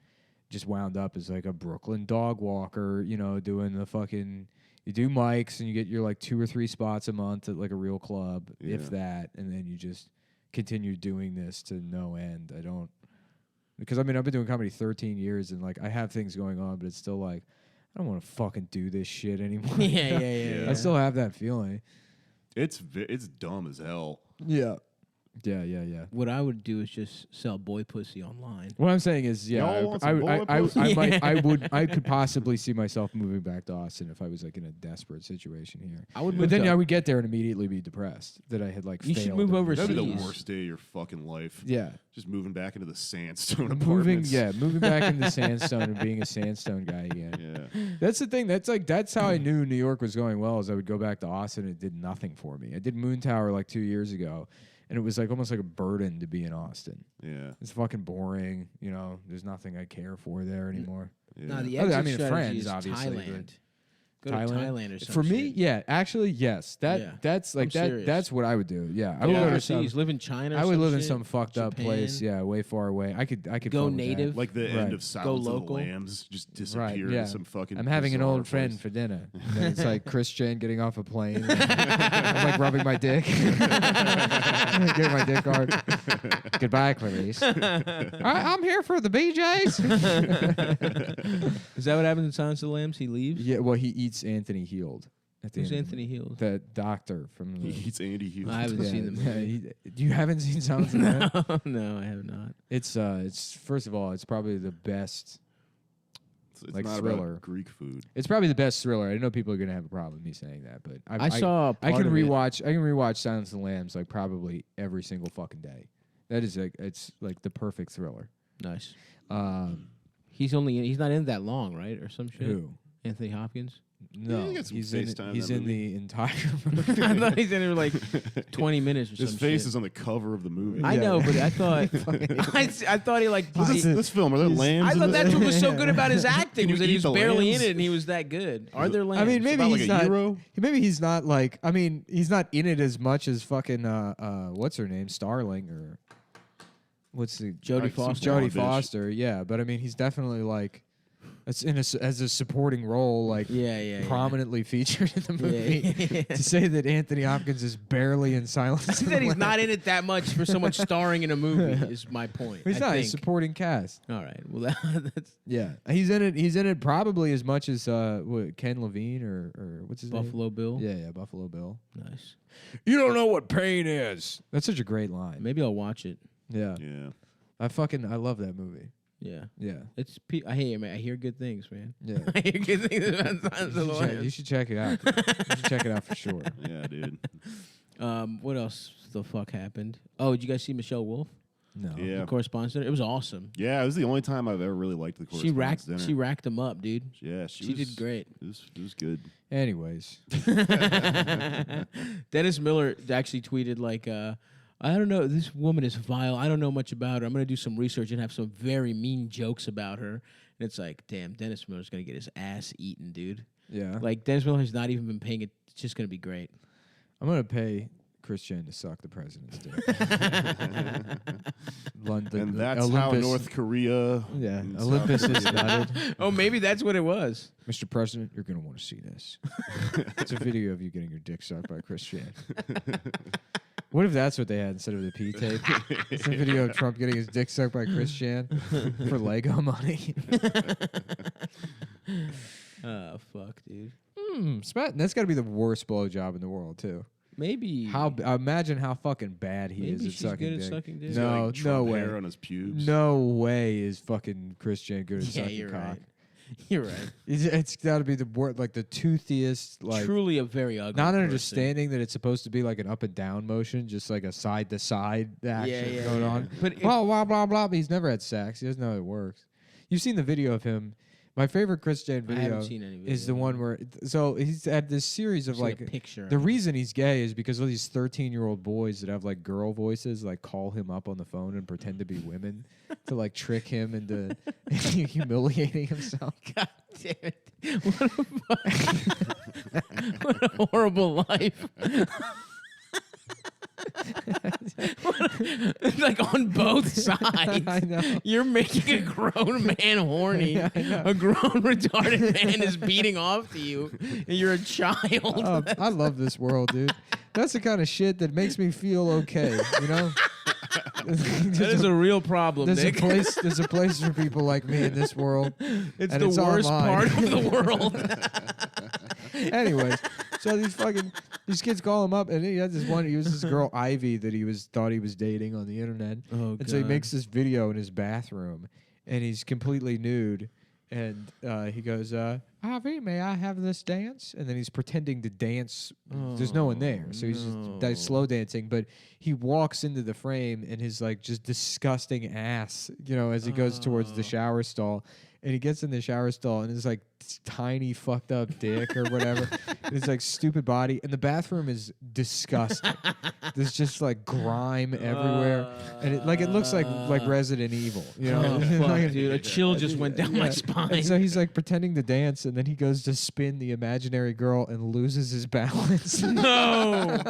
just wound up as like a Brooklyn dog walker, doing the fucking. You do mics and you get your like 2 or 3 spots a month at like a real club, if that, and then you just continue doing this to no end. Because I mean I've been doing comedy 13 years and like I have things going on, but it's still like I don't want to fucking do this shit anymore. Yeah. I still have that feeling. It's dumb as hell. Yeah. Yeah. What I would do is just sell boy pussy online. What I'm saying is, Y'all want some boy pussy? I could possibly see myself moving back to Austin if I was like in a desperate situation here. I would But move then to- I would get there and immediately be depressed that I had like You should failed move at overseas. That'd be the Jeez. worst day of your fucking life. Yeah. Just moving back into the sandstone Moving apartments. moving back into Sandstone and being a Sandstone guy again. Yeah. That's the thing. That's how I knew New York was going well. Is I would go back to Austin and it did nothing for me. I did Moon Tower like 2 years ago, and it was like almost like a burden to be in Austin. Yeah. It's fucking boring. There's nothing I care for there anymore. Yeah. No, the Other- exit I mean, strategy friends, is obviously, Thailand. Go Thailand? to Thailand or something. For me, yeah, actually, yes. Yeah. That's like I'm that. serious. That's what I would do. Yeah, I Go would go to some. overseas, live in China. Or I would some live in shit. some fucked up Japan. place. Yeah, way far away. I could Go fuck with that. native. Like the Right. end of Silence of the local. Lambs, just Right, disappear yeah. in some fucking. I'm having an bizarre old friend place. for dinner. And then it's like Christian getting off a plane. I'm like rubbing my dick. Getting my dick hard. Goodbye, Clarice. I'm here for the BJs. Is that what happens in Silence of the Lambs? He leaves. Yeah, well, he eats Anthony Heald. At the Who's end. Anthony Heald? The doctor from the. He eats Andy Hughes. I haven't seen the movie. You haven't seen Silence of the Lambs? No, I have not. It's first of all, it's probably the best. It's like not thriller. about Greek food. It's probably the best thriller. I know people are gonna have a problem with me saying that, but I saw. I part can of it. rewatch. I can rewatch Silence of the Lambs like probably every single fucking day. That is like it's like the perfect thriller. Nice. Um, He's not in that long, right, or some shit. who? Anthony Hopkins. No, he got some he's face in. time in He's that in movie. the entire movie. I thought he's in it for like 20 minutes or His some face shit. is on the cover of the movie. I Yeah. know, but I thought I thought he like. This film, are there lambs? I in thought this? that's what was so good about his acting Can was you that he eat was the barely lambs? in it and he was that good. Are there lambs? I mean, maybe about like he's a not. hero? Maybe he's not like. I mean, he's not in it as much as fucking. What's her name? Starling or what's the Jodie Some Foster. Jodie blonde bitch. Foster, yeah, but I mean, he's definitely like, it's as a supporting role, like Yeah. prominently featured in the Yeah. movie. To say that Anthony Hopkins is barely in Silence, I of think the that he's Lambs. not in it that much for someone starring in a movie is my point. He's I not. think. He's supporting cast. All right. Well, that's Yeah, he's in it. He's in it probably as much as Ken Levine or what's his Buffalo Bill. name? Yeah, Buffalo Bill. Nice. You don't know what pain is. That's such a great line. Maybe I'll watch it. Yeah, Yeah. I love that movie. Yeah. Yeah, It's. I hear good things, man. yeah. I hear good things about Silence of the You Lambs. should check it out. You should check it out for sure. Yeah, dude. What else the fuck happened? Oh, did you guys see Michelle Wolf? No. Yeah. The Correspondence Dinner? It was awesome. Yeah, it was the only time I've ever really liked the She Correspondence Dinner. racked them up, dude. Yeah, She did great. It was good. Anyways, Dennis Miller actually tweeted like, I don't know. This woman is vile. I don't know much about her. I'm gonna do some research and have some very mean jokes about her. And it's like, damn, Dennis Miller's gonna get his ass eaten, dude. Yeah. Like Dennis Miller has not even been paying it. It's just gonna be great. I'm gonna pay Christian to suck the president's dick. London, And that's Olympus, how North Korea. Yeah, and Olympus South is Korea- nutted. Oh, maybe that's what it was. Mr. President, you're gonna want to see this. It's a video of you getting your dick sucked by Christian. What if that's what they had instead of the P tape? It's a video of Trump getting his dick sucked by Christian for Lego money. Oh fuck, dude. That's got to be the worst blowjob in the world too. Maybe. Imagine how fucking bad he Maybe is at she's sucking good dick. at sucking dick. He's got, No, like, no Trump way. hair on his pubes. No way is fucking Christian good at Yeah, sucking you're cock. right. You're right. It's got to be the word, like the toothiest, like Truly a very ugly. not person. understanding that it's supposed to be like an up and down motion, just like a side to side action going on. But Blah blah blah blah. But he's never had sex. He doesn't know how it works. You've seen the video of him. My favorite Christian I video haven't seen any video. is the one where he's had this series of I've seen like a picture. the of it. reason he's gay is because all these 13-year-old boys that have like girl voices like call him up on the phone and pretend to be women to like trick him into humiliating himself. God damn it! What a horrible life. Like on both sides. I know. You're making a grown man horny. Yeah, I know. A grown retarded man is beating off to you, and you're a child. I love this world, dude. That's the kind of shit that makes me feel okay, you know? That is a real problem, There's Nick. there's a place for people like me in this world. It's and the it's worst online. part of the world. Anyways, so these kids call him up, and he was this girl Ivy that thought he was dating on the internet. Oh, and so he makes this video in his bathroom, and he's completely nude, and he goes, Ivy, may I have this dance? And then he's pretending to dance. There's no one there, so he's just slow dancing, but he walks into the frame and his like just disgusting ass, as he goes towards the shower stall. And he gets in the shower stall and it's like tiny fucked up dick or whatever. It's like stupid body. And the bathroom is disgusting. There's just like grime everywhere. And it looks like Resident Evil. Oh, fuck, Like, dude. A chill just went down my spine. and so he's like pretending to dance, and then he goes to spin the imaginary girl and loses his balance. No.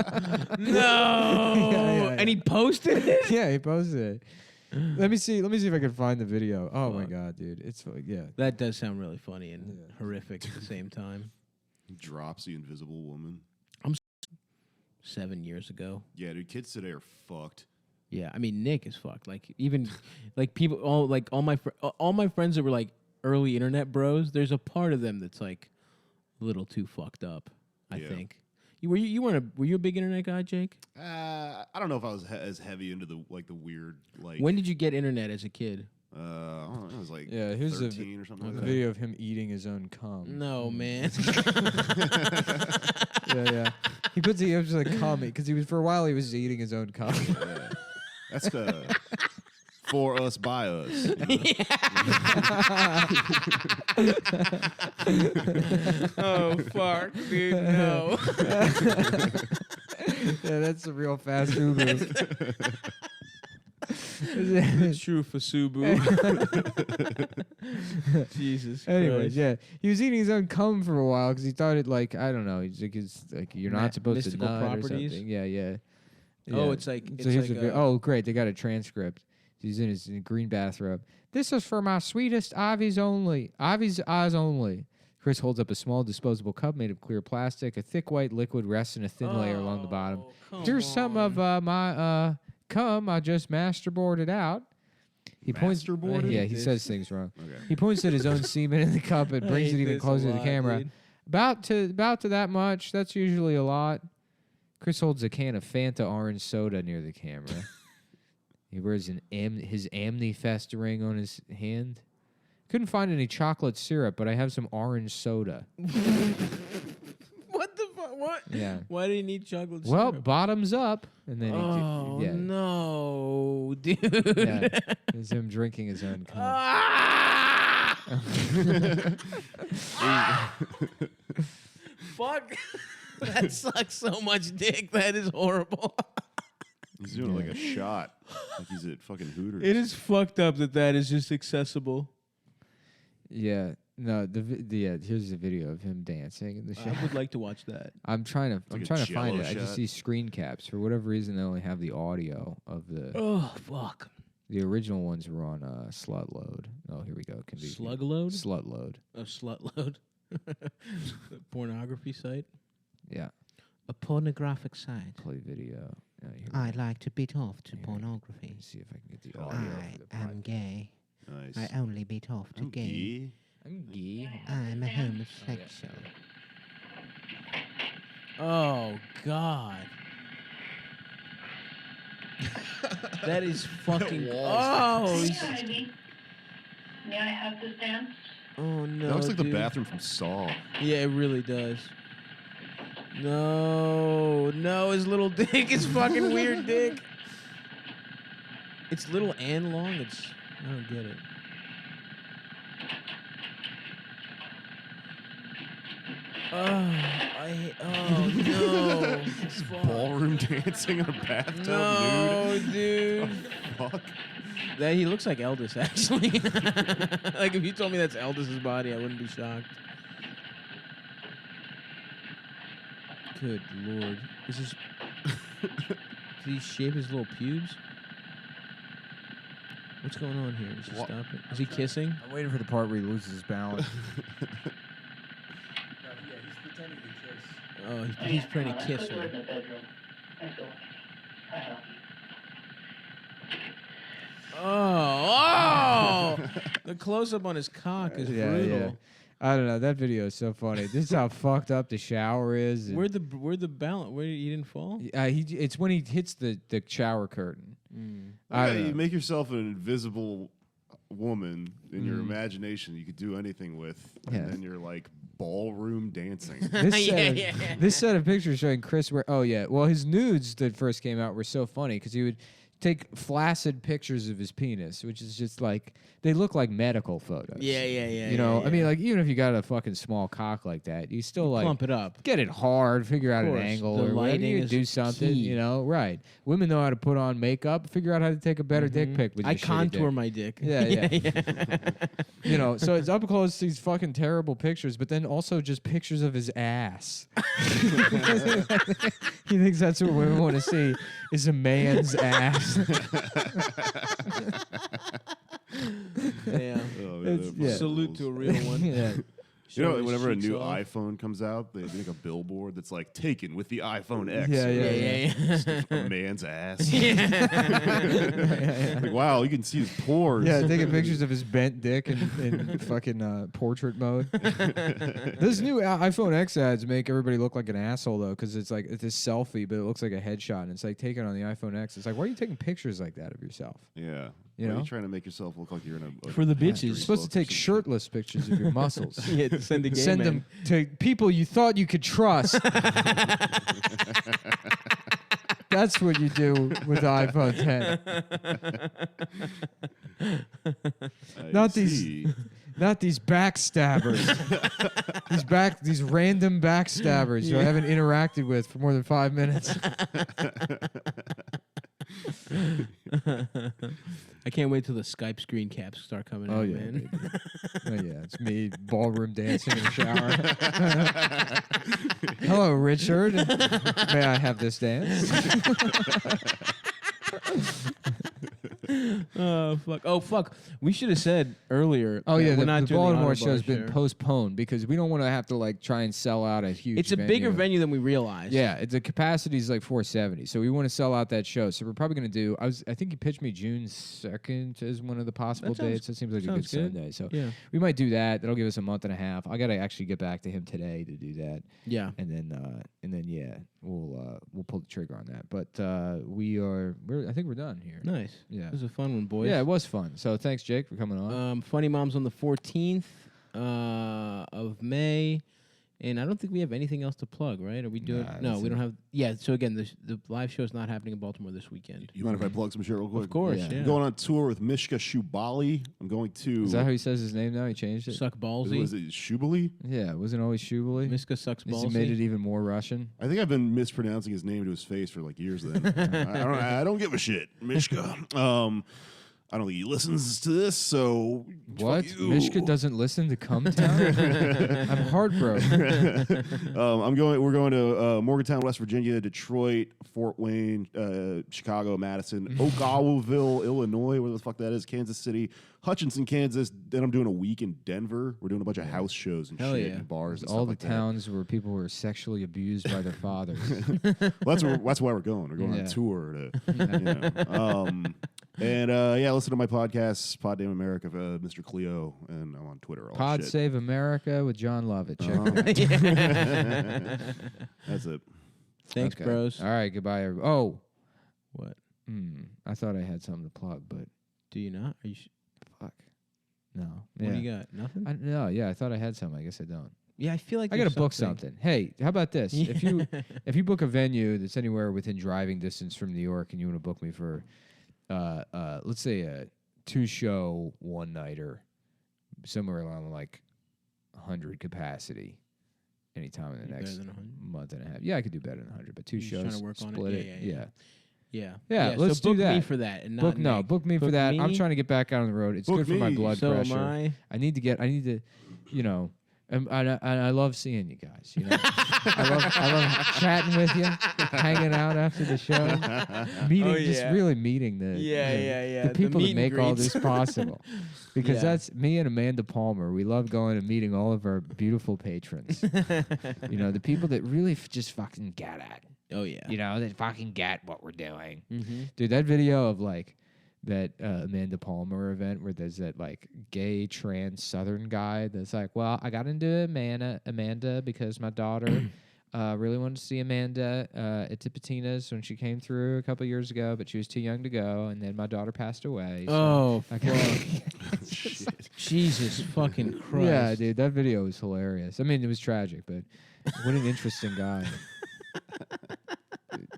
Yeah. And he posted it? Yeah, he posted it. Let me see if I can find the video. Oh my god, dude. It's That does sound really funny and horrific at the same time. He drops the invisible woman. 7 years ago. Yeah, dude, kids today are fucked. Yeah, I mean Nick is fucked. Like even like people all my friends that were like early internet bros, there's a part of them that's like a little too fucked up, I think. Were you a big internet guy, Jake? I don't know if I was as heavy into the weird like. When did you get internet as a kid? I don't know, it was like here's 13 or something a like that. video of him eating his own cum. No, man. Yeah. He was like cum because for a while he was eating his own cum. Yeah. That's for us by us. Oh fuck, dude, no. Yeah, that's a real fast Uber. True for Subu. Jesus. Anyways, Christ. yeah, he was eating his own cum for a while because he thought it like I don't know. He's like you're not supposed to mystical nut properties? or something. Yeah. Oh, it's like So here's oh great, they got a transcript. He's in his green bathrobe. This is for my sweetest Ivy's eyes only. Chris holds up a small disposable cup made of clear plastic. A thick white liquid rests in a thin layer along the bottom. Here's some of my cum I just masterboarded out. He points. Masterboarded? Yeah, he says things wrong. Okay. He points at his own semen in the cup and brings it even closer to the camera. Dude. About to that much. That's usually a lot. Chris holds a can of Fanta orange soda near the camera. He wears his Amnifest ring on his hand. Couldn't find any chocolate syrup, but I have some orange soda. What the fuck? What? Yeah. Why do you need chocolate Well, syrup? bottoms up, and then No, dude. yeah, it's him drinking his own cum. Ah! Fuck. That sucks so much dick. That is horrible. He's doing like a shot, like he's at fucking Hooters. It is fucked up that is just accessible. Yeah. No, here's a video of him dancing in the shower. I would like to watch that. I'm trying to find it. shot. I just see screen caps. For whatever reason, they only have the audio of the. Oh fuck! The original ones were on Slut Load. Oh, here we go. Slug Load. Slut Load. Oh, Slut Load. Pornography site. Yeah. A pornographic site. Play video. I like to beat off to pornography. Let's see if I can get the audio. I am gay. Nice. I only beat off to gay. I'm gay. I'm a homosexual. Oh God. That is fucking. Oh. May I have this dance? Oh no. That looks like dude. the bathroom from Saw. Yeah, it really does. No, his little dick is fucking weird dick. It's little and long. I don't get it. Oh no. Ballroom dancing in a bathtub, No, dude. Oh, fuck. That he looks like Eldis actually. Like if you told me that's Eldis's body, I wouldn't be shocked. Good lord. Is this did he shave his little pubes? What's going on here? Is he stopping? Is he kissing? I'm waiting for the part where he loses his balance. Oh, he's trying to kiss her. Oh! The close-up on his cock is brutal. Yeah. I don't know. That video is so funny. This is how fucked up the shower is. Where'd the balance? Where he didn't fall? It's when he hits the shower curtain. Yeah, you make yourself an invisible woman in your imagination you could do anything with, and then you're like ballroom dancing. This set of pictures showing Chris well, his nudes that first came out were so funny because he would take flaccid pictures of his penis, which is just like they look like medical photos. Yeah. You know, I mean, like even if you got a fucking small cock like that, you still like plump it up. Get it hard, figure out an angle, The or whatever. lighting You is do something, key. you know, right? Women know how to put on makeup. Figure out how to take a better dick pic with your I shitty contour dick. my dick. Yeah. You know, so it's up close these fucking terrible pictures, but then also just pictures of his ass. He thinks that's what women want to see is a man's ass. Yeah. Salute to a real one. Yeah. You know, whenever a new iPhone comes out, they make a billboard that's like taken with the iPhone X. Yeah. A man's ass. Like, wow, you can see his pores. Yeah, taking pictures of his bent dick in fucking portrait mode. This new iPhone X ads make everybody look like an asshole though, because it's like it's a selfie, but it looks like a headshot, and it's like taken on the iPhone X. It's like, why are you taking pictures like that of yourself? Yeah. You know? Are you trying to make yourself look like you're in a For the bitches. You're supposed to take shirtless pictures of your muscles. Yeah, to send a gay Send man. them to people you thought you could trust. That's what you do with the iPhone 10. Not these backstabbers. these random backstabbers who I haven't interacted with for more than 5 minutes. I can't wait till the Skype screen caps start coming out, man. It's me ballroom dancing in the shower. Hello, Richard. May I have this dance? Oh fuck! We should have said earlier. Oh yeah, we're not the doing Baltimore the show has Autobar been postponed because we don't want to have to like try and sell out a huge. It's a bigger venue than we realized. Yeah, the capacity is like 470, so we want to sell out that show. So we're probably going to do. I think you pitched me June 2nd as one of the possible dates. It seems like a good Sunday. So we might do that. That'll give us a month and a half. I got to actually get back to him today to do that. Yeah, and then we'll pull the trigger on that. But I think we're done here. Nice. Yeah, it was a fun one, boys. Yeah, it was fun. So thanks, Jake, for coming on. Funny Moms on the 14th of May, And I don't think we have anything else to plug, right? Are we doing? No, we don't have. Yeah. So again, the live show is not happening in Baltimore this weekend. You mind if I plug some shit real quick? Of course. Yeah. I'm going on tour with Mishka Shubali. I'm going to. Is that how he says his name now? He changed it. Suck ballsy. Was it Shubali? Yeah, it wasn't always Shubali. Miska sucks ballsy. He made it even more Russian. I think I've been mispronouncing his name to his face for like years. Then I don't give a shit, Mishka. I don't think he listens to this, so what? Mishka doesn't listen to Come Town? I'm heartbroken. We're going to Morgantown, West Virginia, Detroit, Fort Wayne, Chicago, Madison, Oakaville, Illinois, where the fuck that is, Kansas City, Hutchinson, Kansas. Then I'm doing a week in Denver. We're doing a bunch of house shows and shit and bars and all stuff the like towns where people were sexually abused by their fathers. Well, that's why we're going. We're going on tour to, listen to my podcast, Pod Damn America, Mr. Cleo, and I'm on Twitter. Pod shit. Save America with John Lovett. Check it out. That's it. Thanks, bros. All right, goodbye. Oh, what? I thought I had something to plug, but do you not? Are you? Fuck. No. What do you got? Nothing. I thought I had something. I guess I don't. Yeah, I feel like I got to book something. Hey, how about this? If you book a venue that's anywhere within driving distance from New York, and you want to book me for, let's say a 2-show one-nighter, somewhere around like 100 capacity, anytime in the next month and a half. Yeah, I could do better than 100, but 2 shows. Trying to work on split it. Yeah. Let's so book do that. Me for that, and not book me for that. Me? I'm trying to get back out on the road. It's good for my blood so pressure. Am I need to, and I love seeing you guys. I love chatting with you, hanging out after the show, just really meeting the people that make all this possible. Because that's me and Amanda Palmer. We love going and meeting all of our beautiful patrons. The people that really just fucking get it. Oh yeah. They fucking get what we're doing. Mm-hmm. Dude, that video of like that Amanda Palmer event where there's that like gay trans Southern guy that's like, well, I got into Amanda because my daughter really wanted to see Amanda at Tipitina's when she came through a couple years ago, but she was too young to go, and then my daughter passed away. So Jesus fucking Christ. Yeah, dude, that video was hilarious. I mean, it was tragic, but what an interesting guy.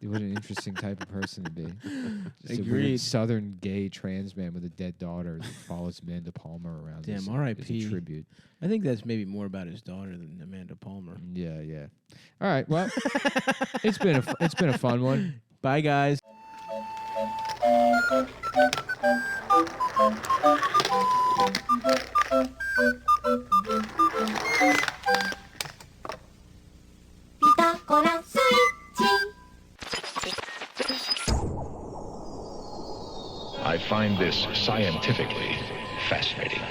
What an interesting type of person to be. Just a weird Southern gay trans man with a dead daughter that follows Amanda Palmer around. Damn, R.I.P. As a tribute. I think that's maybe more about his daughter than Amanda Palmer. Yeah. All right, well, it's been a fun one. Bye, guys. I find this scientifically fascinating.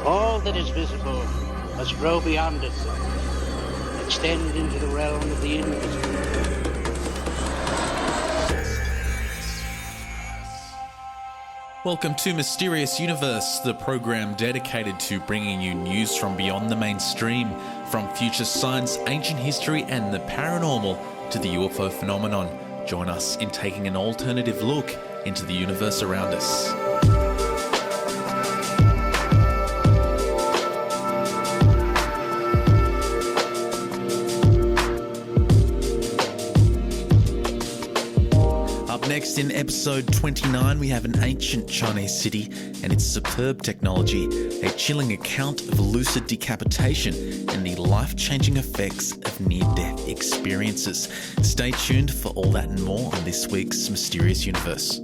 All that is visible must grow beyond us, extend into the realm of the invisible. Welcome to Mysterious Universe, the program dedicated to bringing you news from beyond the mainstream, from future science, ancient history, and the paranormal to the UFO phenomenon. Join us in taking an alternative look into the universe around us. Up next in episode 29, we have an ancient Chinese city and its superb technology, a chilling account of lucid decapitation, and the life-changing effects of near-death experiences. Stay tuned for all that and more on this week's Mysterious Universe.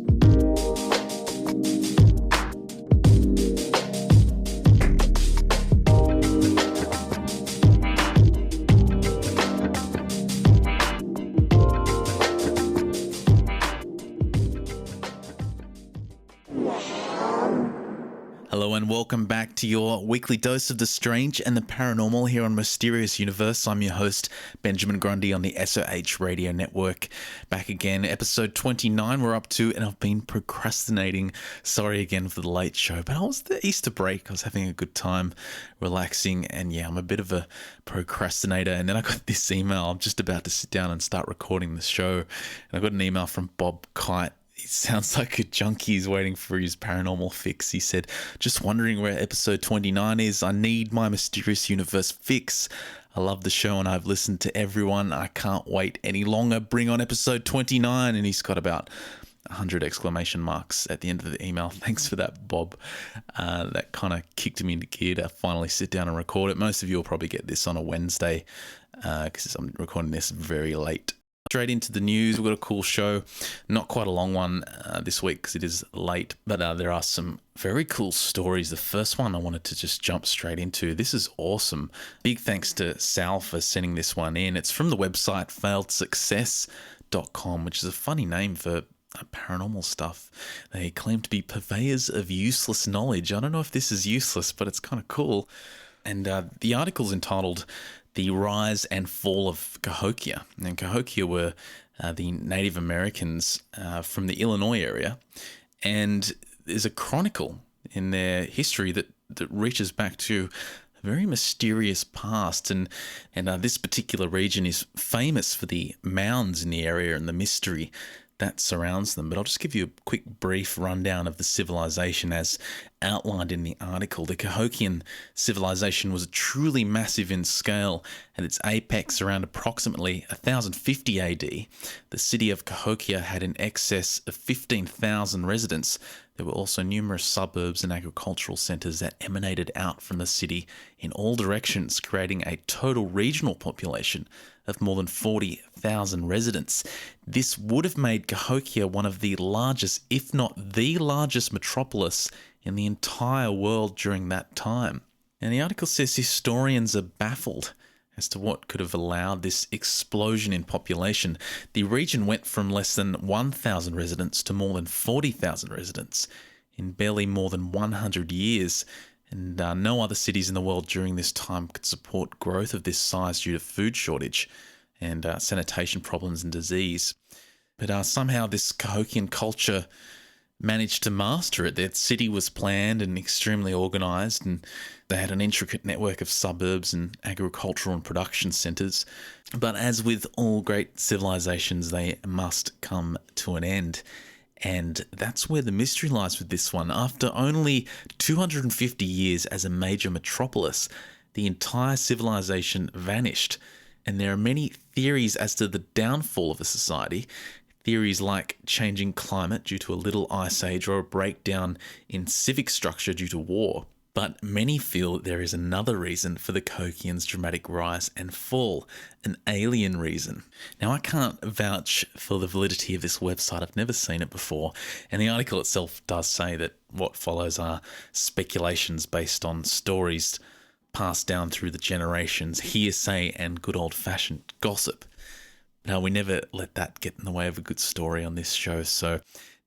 Hello and welcome back to your weekly dose of the strange and the paranormal here on Mysterious Universe. I'm your host, Benjamin Grundy on the SOH Radio Network. Back again, episode 29 we're up to, and I've been procrastinating. Sorry again for the late show, but I was the Easter break. I was having a good time, relaxing, and yeah, I'm a bit of a procrastinator. And then I got this email. I'm just about to sit down and start recording the show, and I got an email from Bob Kite. He sounds like a junkie's waiting for his paranormal fix. He said, just wondering where episode 29 is. I need my Mysterious Universe fix. I love the show and I've listened to everyone. I can't wait any longer. Bring on episode 29. And he's got about 100 exclamation marks at the end of the email. Thanks for that, Bob. That kind of kicked me into gear to finally sit down and record it. Most of you will probably get this on a Wednesday because I'm recording this very late. Straight into the news. We've got a cool show. Not quite a long one this week because it is late, but there are some very cool stories. The first one I wanted to just jump straight into. This is awesome. Big thanks to Sal for sending this one in. It's from the website failedsuccess.com, which is a funny name for paranormal stuff. They claim to be purveyors of useless knowledge. I don't know if this is useless, but it's kind of cool. And the article's entitled The Rise and Fall of Cahokia. And Cahokia were the Native Americans from the Illinois area. And there's a chronicle in their history that reaches back to a very mysterious past. And this particular region is famous for the mounds in the area and the mystery that surrounds them. But I'll just give you a quick brief rundown of the civilization as outlined in the article. The Cahokian civilization was truly massive in scale. At its apex around approximately 1050 AD, the city of Cahokia had in excess of 15,000 residents. There were also numerous suburbs and agricultural centres that emanated out from the city in all directions, creating a total regional population of more than 40,000 residents. This would have made Cahokia one of the largest, if not the largest metropolis in the entire world during that time. And the article says historians are baffled as to what could have allowed this explosion in population. The region went from less than 1,000 residents to more than 40,000 residents in barely more than 100 years. And no other cities in the world during this time could support growth of this size due to food shortage and sanitation problems and disease. But somehow this Cahokian culture managed to master it. Their city was planned and extremely organised, and they had an intricate network of suburbs and agricultural and production centres. But as with all great civilizations, they must come to an end. And that's where the mystery lies with this one. After only 250 years as a major metropolis, the entire civilization vanished. And there are many theories as to the downfall of a society. Theories like changing climate due to a little ice age or a breakdown in civic structure due to war. But many feel that there is another reason for the Cahokians' dramatic rise and fall, an alien reason. Now, I can't vouch for the validity of this website. I've never seen it before. And the article itself does say that what follows are speculations based on stories passed down through the generations, hearsay and good old-fashioned gossip. Now, we never let that get in the way of a good story on this show, so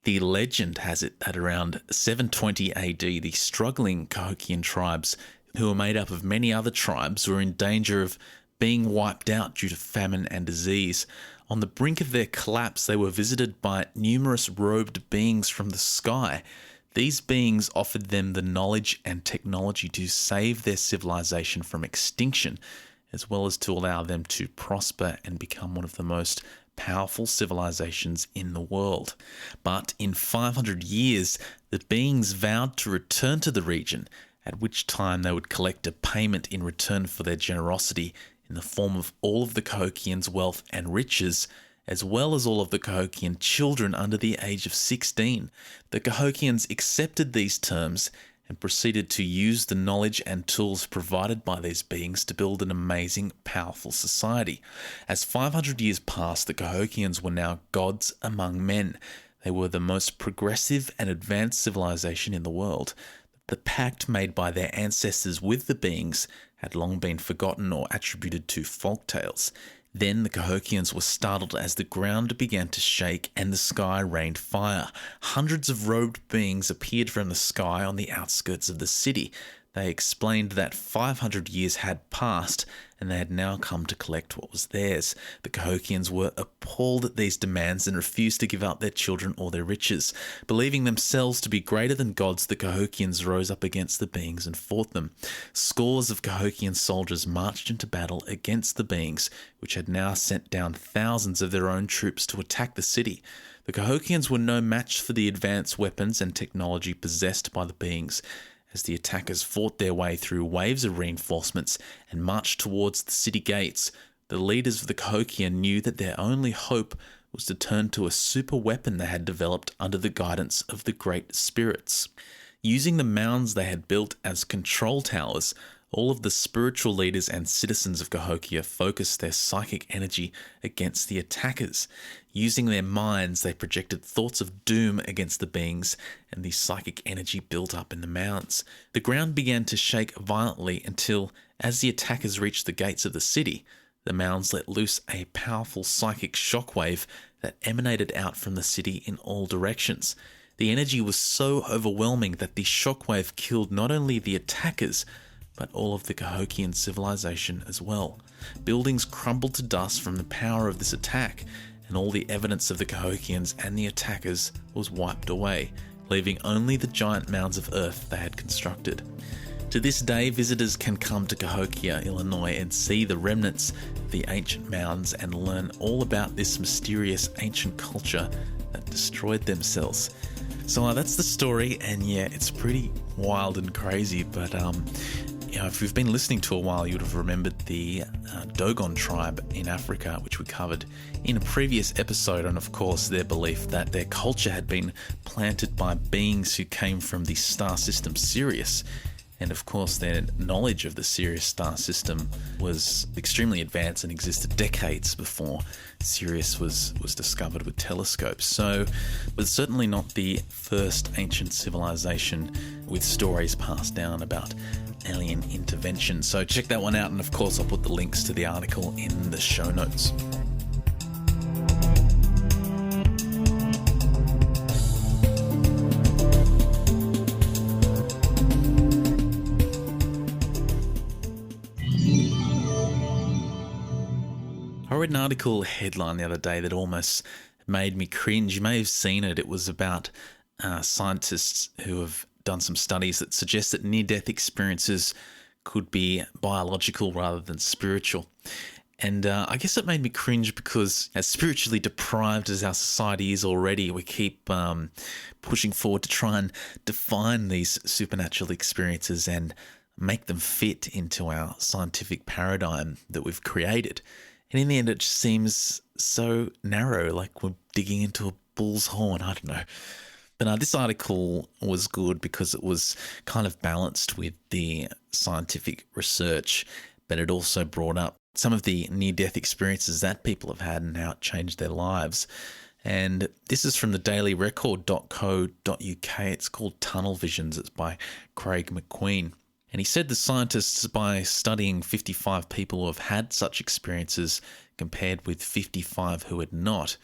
the legend has it that around 720 AD, the struggling Cahokian tribes, who were made up of many other tribes, were in danger of being wiped out due to famine and disease. On the brink of their collapse, they were visited by numerous robed beings from the sky. These beings offered them the knowledge and technology to save their civilization from extinction, as well as to allow them to prosper and become one of the most powerful civilizations in the world. But in 500 years, the beings vowed to return to the region, at which time they would collect a payment in return for their generosity in the form of all of the Cahokians' wealth and riches, as well as all of the Cahokian children under the age of 16. The Cahokians accepted these terms and proceeded to use the knowledge and tools provided by these beings to build an amazing, powerful society. As 500 years passed, the Cahokians were now gods among men. They were the most progressive and advanced civilization in the world. The pact made by their ancestors with the beings had long been forgotten or attributed to folktales. Then the Cahokians were startled as the ground began to shake and the sky rained fire. Hundreds of robed beings appeared from the sky on the outskirts of the city. They explained that 500 years had passed and they had now come to collect what was theirs. The Cahokians were appalled at these demands and refused to give up their children or their riches. Believing themselves to be greater than gods, the Cahokians rose up against the beings and fought them. Scores of Cahokian soldiers marched into battle against the beings, which had now sent down thousands of their own troops to attack the city. The Cahokians were no match for the advanced weapons and technology possessed by the beings. As the attackers fought their way through waves of reinforcements and marched towards the city gates, the leaders of the Cahokia knew that their only hope was to turn to a super weapon they had developed under the guidance of the Great Spirits. Using the mounds they had built as control towers, all of the spiritual leaders and citizens of Cahokia focused their psychic energy against the attackers. Using their minds, they projected thoughts of doom against the beings, and the psychic energy built up in the mounds. The ground began to shake violently until, as the attackers reached the gates of the city, the mounds let loose a powerful psychic shockwave that emanated out from the city in all directions. The energy was so overwhelming that the shockwave killed not only the attackers, but all of the Cahokian civilization as well. Buildings crumbled to dust from the power of this attack, and all the evidence of the Cahokians and the attackers was wiped away, leaving only the giant mounds of earth they had constructed. To this day, visitors can come to Cahokia, Illinois, and see the remnants of the ancient mounds and learn all about this mysterious ancient culture that destroyed themselves. So that's the story, and yeah, it's pretty wild and crazy, but if you've been listening to a while, you would have remembered the Dogon tribe in Africa, which we covered in a previous episode, and of course their belief that their culture had been planted by beings who came from the star system Sirius. And of course their knowledge of the Sirius star system was extremely advanced and existed decades before Sirius was discovered with telescopes. So, but certainly not the first ancient civilization with stories passed down about alien intervention. So check that one out, and of course I'll put the links to the article in the show notes. I read an article headline the other day that almost made me cringe. You may have seen it. It was about scientists who have done some studies that suggest that near-death experiences could be biological rather than spiritual. And I guess it made me cringe because as spiritually deprived as our society is already, we keep pushing forward to try and define these supernatural experiences and make them fit into our scientific paradigm that we've created. And in the end, it just seems so narrow, like we're digging into a bull's horn. I don't know. But this article was good because it was kind of balanced with the scientific research, but it also brought up some of the near-death experiences that people have had and how it changed their lives. And this is from the dailyrecord.co.uk. It's called Tunnel Visions. It's by Craig McQueen. And he said the scientists, by studying 55 people who have had such experiences compared with 55 who had not,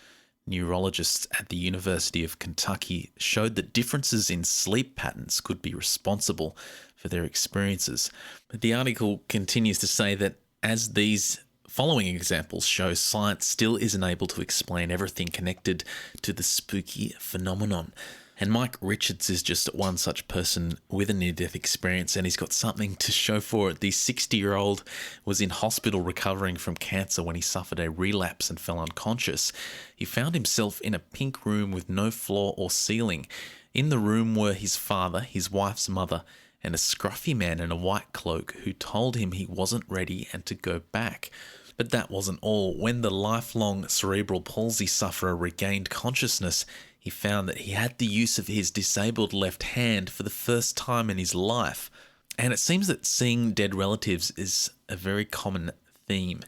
neurologists at the University of Kentucky showed that differences in sleep patterns could be responsible for their experiences. But the article continues to say that as these following examples show, science still isn't able to explain everything connected to the spooky phenomenon. And Mike Richards is just one such person with a near-death experience, and he's got something to show for it. The 60-year-old was in hospital recovering from cancer when he suffered a relapse and fell unconscious. He found himself in a pink room with no floor or ceiling. In the room were his father, his wife's mother, and a scruffy man in a white cloak who told him he wasn't ready and to go back. But that wasn't all. When the lifelong cerebral palsy sufferer regained consciousness, he found that he had the use of his disabled left hand for the first time in his life. And it seems that seeing dead relatives is a very common theme.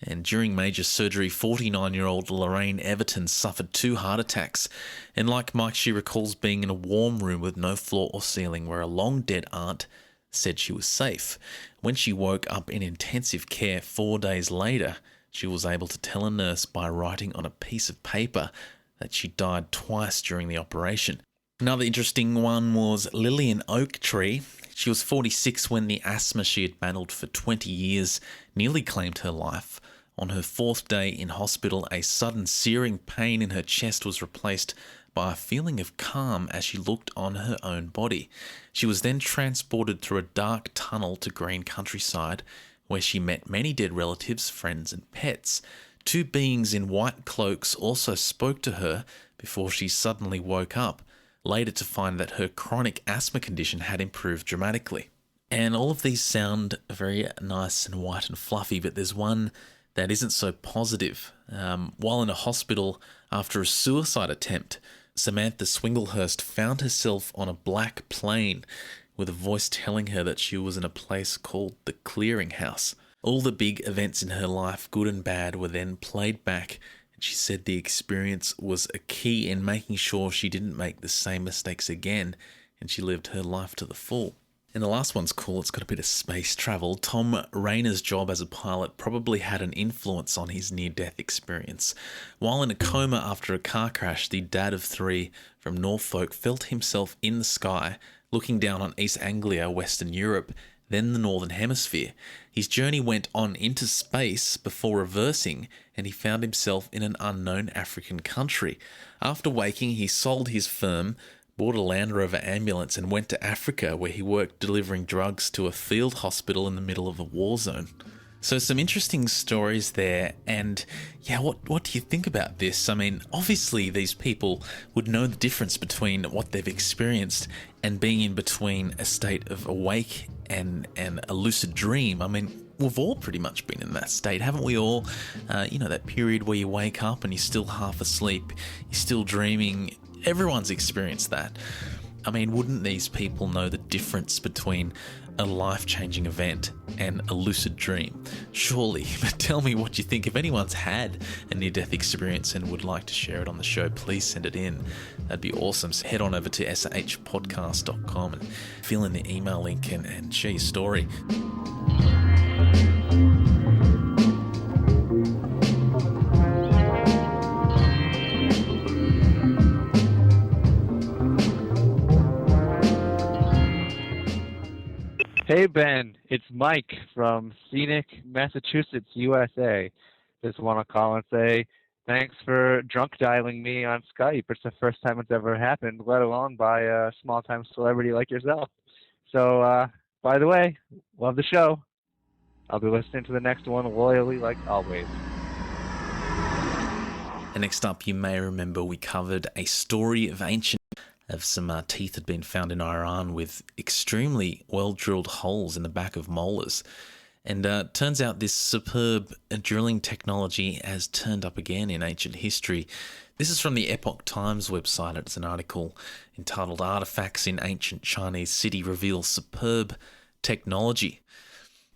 And during major surgery, 49-year-old Lorraine Everton suffered 2 heart attacks. And like Mike, she recalls being in a warm room with no floor or ceiling where a long-dead aunt said she was safe. When she woke up in intensive care 4 days later, she was able to tell a nurse by writing on a piece of paper that she died twice during the operation. Another interesting one was Lillian Oaktree. She was 46 when the asthma she had battled for 20 years nearly claimed her life. On her 4th day in hospital, a sudden searing pain in her chest was replaced by a feeling of calm as she looked on her own body. She was then transported through a dark tunnel to green countryside, where she met many dead relatives, friends and pets. 2 beings in white cloaks also spoke to her before she suddenly woke up, later to find that her chronic asthma condition had improved dramatically. And all of these sound very nice and white and fluffy, but there's one that isn't so positive. While in a hospital after a suicide attempt, Samantha Swinglehurst found herself on a black plane with a voice telling her that she was in a place called the Clearinghouse. All the big events in her life, good and bad, were then played back, and she said the experience was a key in making sure she didn't make the same mistakes again, and she lived her life to the full. And the last one's cool. It's got a bit of space travel. Tom Rayner's job as a pilot probably had an influence on his near-death experience. While in a coma after a car crash, the dad of 3 from Norfolk felt himself in the sky, looking down on East Anglia, Western Europe, then the Northern Hemisphere. His journey went on into space before reversing, and he found himself in an unknown African country. After waking, he sold his firm, bought a Land Rover ambulance and went to Africa, where he worked delivering drugs to a field hospital in the middle of a war zone. So some interesting stories there, and yeah, what do you think about this? I mean, obviously these people would know the difference between what they've experienced and being in between a state of awake and a lucid dream. I mean, we've all pretty much been in that state, haven't we all? That period where you wake up and you're still half asleep, you're still dreaming. Everyone's experienced that. I mean, wouldn't these people know the difference between a life-changing event and a lucid dream? Surely. But tell me what you think. If anyone's had a near-death experience and would like to share it on the show, please send it in. That'd be awesome. So head on over to sahpodcast.com and fill in the email link and share your story. Hey Ben, it's Mike from scenic Massachusetts, USA. Just want to call and say thanks for drunk dialing me on Skype. It's the first time it's ever happened, let alone by a small-time celebrity like yourself. So, by the way, love the show. I'll be listening to the next one loyally like always. And next up, you may remember we covered a story of some teeth had been found in Iran with extremely well-drilled holes in the back of molars. And turns out this superb drilling technology has turned up again in ancient history. This is from the Epoch Times website. It's an article entitled Artifacts in Ancient Chinese City Reveal Superb Technology.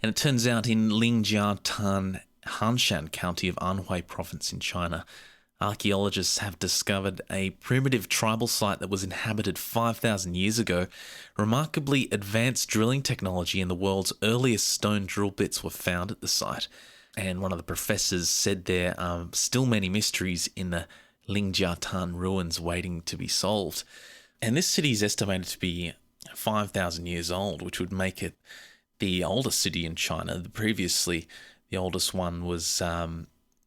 And it turns out in Lingjiaotan, Hanshan County of Anhui Province in China, archaeologists have discovered a primitive tribal site that was inhabited 5,000 years ago. Remarkably advanced drilling technology and the world's earliest stone drill bits were found at the site. And one of the professors said there are still many mysteries in the Lingjiaotan ruins waiting to be solved. And this city is estimated to be 5,000 years old, which would make it the oldest city in China. Previously, the oldest one was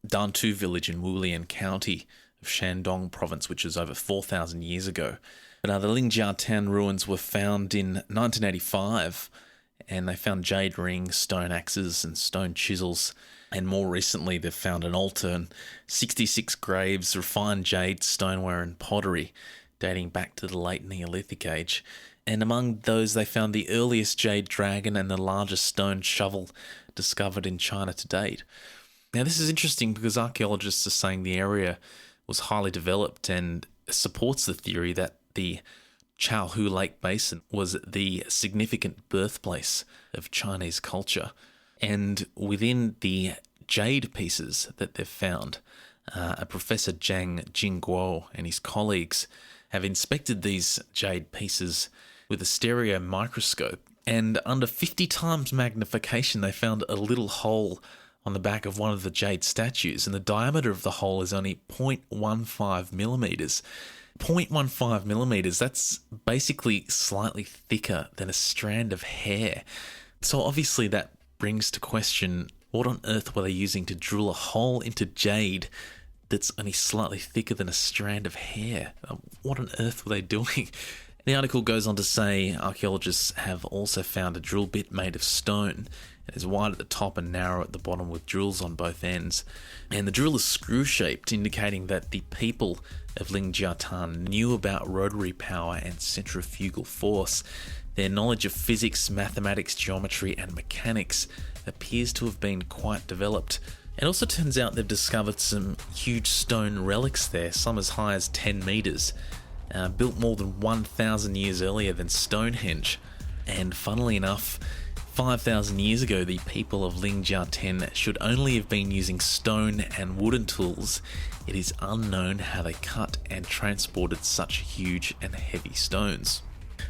Dantu village in Wulian County of Shandong province, which was over 4,000 years ago. But the Lingjiaotan ruins were found in 1985, and they found jade rings, stone axes, and stone chisels. And more recently, they've found an altar and 66 graves, refined jade, stoneware, and pottery dating back to the late Neolithic age. And among those, they found the earliest jade dragon and the largest stone shovel discovered in China to date. Now, this is interesting because archaeologists are saying the area was highly developed and supports the theory that the Chaohu Lake Basin was the significant birthplace of Chinese culture. And within the jade pieces that they've found, a Professor Zhang Jingguo and his colleagues have inspected these jade pieces with a stereo microscope. And under 50 times magnification, they found a little hole on the back of one of the jade statues, and the diameter of the hole is only 0.15 millimeters. 0.15 millimeters, that's basically slightly thicker than a strand of hair. So obviously that brings to question, what on earth were they using to drill a hole into jade that's only slightly thicker than a strand of hair? What on earth were they doing? The article goes on to say archaeologists have also found a drill bit made of stone. It is wide at the top and narrow at the bottom with drills on both ends. And the drill is screw-shaped, indicating that the people of Lingjiatan knew about rotary power and centrifugal force. Their knowledge of physics, mathematics, geometry and mechanics appears to have been quite developed. It also turns out they've discovered some huge stone relics there, some as high as 10 metres, built more than 1,000 years earlier than Stonehenge. And funnily enough, 5,000 years ago, the people of Lingjiaten should only have been using stone and wooden tools. It is unknown how they cut and transported such huge and heavy stones.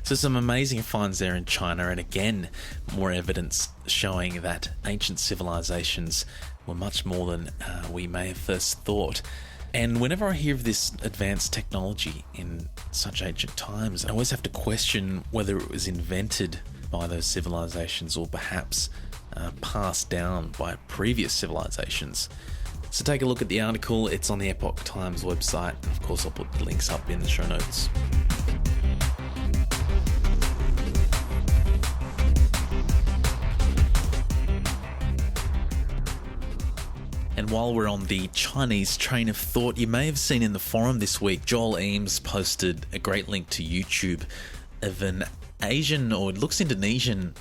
So some amazing finds there in China, and again, more evidence showing that ancient civilizations were much more than we may have first thought. And whenever I hear of this advanced technology in such ancient times, I always have to question whether it was invented by those civilizations or perhaps passed down by previous civilizations. So take a look at the article. It's on the Epoch Times website. Of course, I'll put the links up in the show notes. And while we're on the Chinese train of thought, you may have seen in the forum this week, Joel Eames posted a great link to YouTube of an Asian, or it looks Indonesian,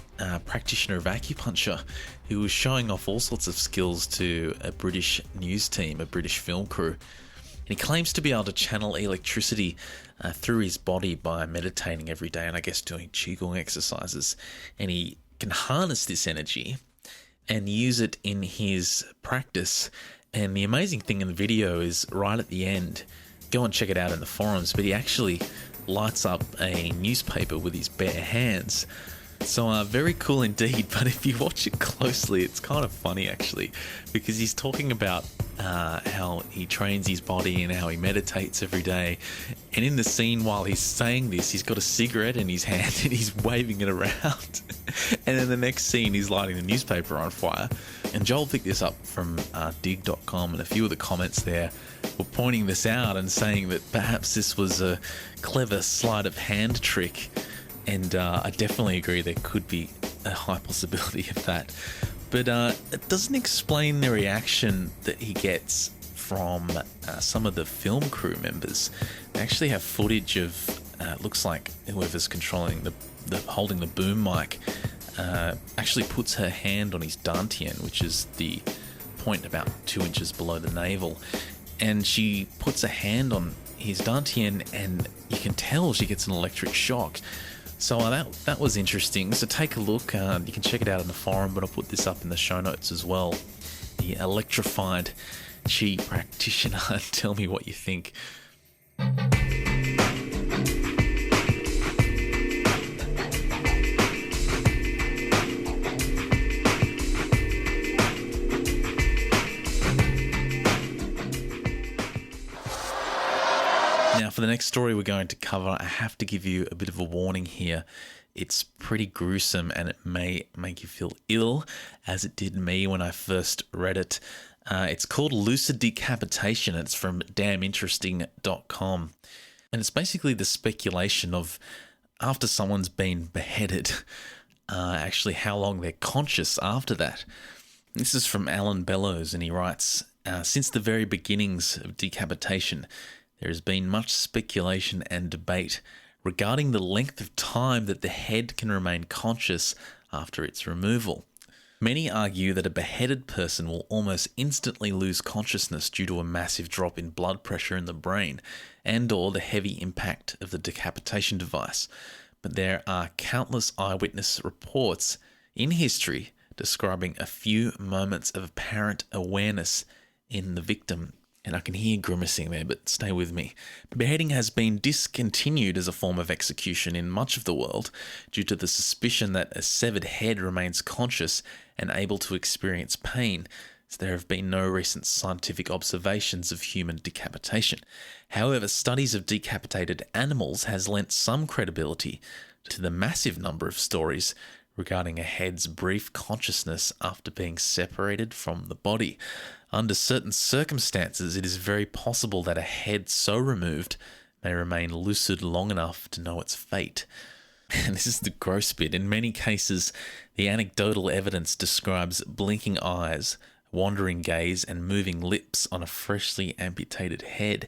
practitioner of acupuncture who was showing off all sorts of skills to a British news team, a British film crew. And he claims to be able to channel electricity through his body by meditating every day and I guess doing Qigong exercises. And he can harness this energy and use it in his practice. And the amazing thing in the video is right at the end, go and check it out in the forums, but he actually lights up a newspaper with his bare hands. So very cool indeed, but if you watch it closely, it's kind of funny actually, because he's talking about how he trains his body and how he meditates every day. And in the scene while he's saying this, he's got a cigarette in his hand and he's waving it around. And in the next scene, he's lighting the newspaper on fire. And Joel picked this up from dig.com, and a few of the comments there were pointing this out and saying that perhaps this was a clever sleight of hand trick. And I definitely agree there could be a high possibility of that. But it doesn't explain the reaction that he gets from some of the film crew members. They actually have footage of, looks like whoever's controlling holding the boom mic actually puts her hand on his dantian, which is the point about 2 inches below the navel. And she puts a hand on his dantian and you can tell she gets an electric shock. So that was interesting. So take a look. You can check it out in the forum, but I'll put this up in the show notes as well. The electrified Qi practitioner. Tell me what you think. Now, for the next story we're going to cover, I have to give you a bit of a warning here. It's pretty gruesome and it may make you feel ill, as it did me when I first read it. It's called Lucid Decapitation. It's from damninteresting.com. And it's basically the speculation of, after someone's been beheaded, actually how long they're conscious after that. This is from Alan Bellows, and he writes, since the very beginnings of decapitation, there has been much speculation and debate regarding the length of time that the head can remain conscious after its removal. Many argue that a beheaded person will almost instantly lose consciousness due to a massive drop in blood pressure in the brain and/or the heavy impact of the decapitation device. But there are countless eyewitness reports in history describing a few moments of apparent awareness in the victim. And I can hear grimacing there, but stay with me. Beheading has been discontinued as a form of execution in much of the world due to the suspicion that a severed head remains conscious and able to experience pain. as there have been no recent scientific observations of human decapitation. However, studies of decapitated animals has lent some credibility to the massive number of stories regarding a head's brief consciousness after being separated from the body. Under certain circumstances, it is very possible that a head so removed may remain lucid long enough to know its fate. And this is the gross bit. In many cases, the anecdotal evidence describes blinking eyes, wandering gaze, and moving lips on a freshly amputated head.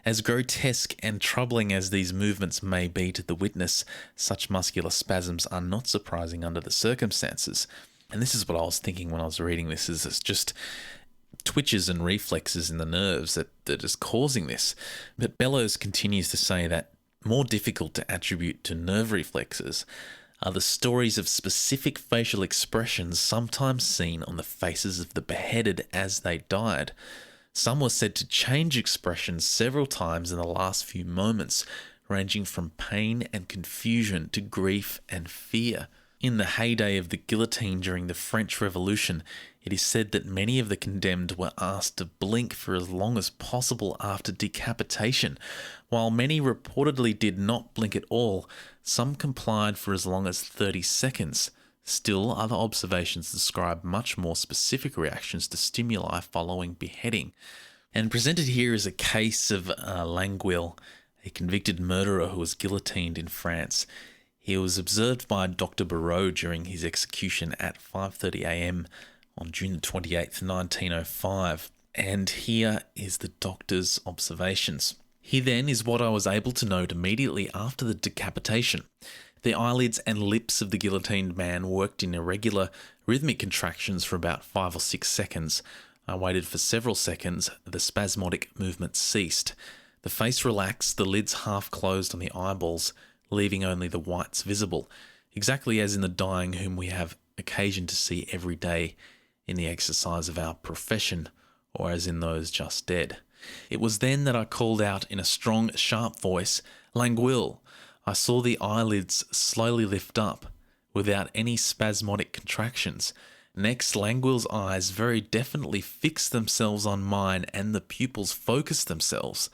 As grotesque and troubling as these movements may be to the witness, such muscular spasms are not surprising under the circumstances. And this is what I was thinking when I was reading this, is it's just twitches and reflexes in the nerves that are just causing this. But Bellows continues to say that more difficult to attribute to nerve reflexes are the stories of specific facial expressions sometimes seen on the faces of the beheaded as they died. Some were said to change expressions several times in the last few moments, ranging from pain and confusion to grief and fear. In the heyday of the guillotine during the French Revolution, it is said that many of the condemned were asked to blink for as long as possible after decapitation. While many reportedly did not blink at all, some complied for as long as 30 seconds. Still, other observations describe much more specific reactions to stimuli following beheading. And presented here is a case of Languille, a convicted murderer who was guillotined in France. He was observed by Dr. Barreau during his execution at 5:30 a.m. on June 28, 1905. And here is the doctor's observations. He then is what I was able to note immediately after the decapitation. The eyelids and lips of the guillotined man worked in irregular, rhythmic contractions for about 5 or 6 seconds. I waited for several seconds. The spasmodic movement ceased. The face relaxed, the lids half closed on the eyeballs, leaving only the whites visible, exactly as in the dying whom we have occasion to see every day in the exercise of our profession, or as in those just dead. It was then that I called out in a strong, sharp voice, "Languille!" I saw the eyelids slowly lift up, without any spasmodic contractions. Next, Languille's eyes very definitely fixed themselves on mine, and the pupils focused themselves.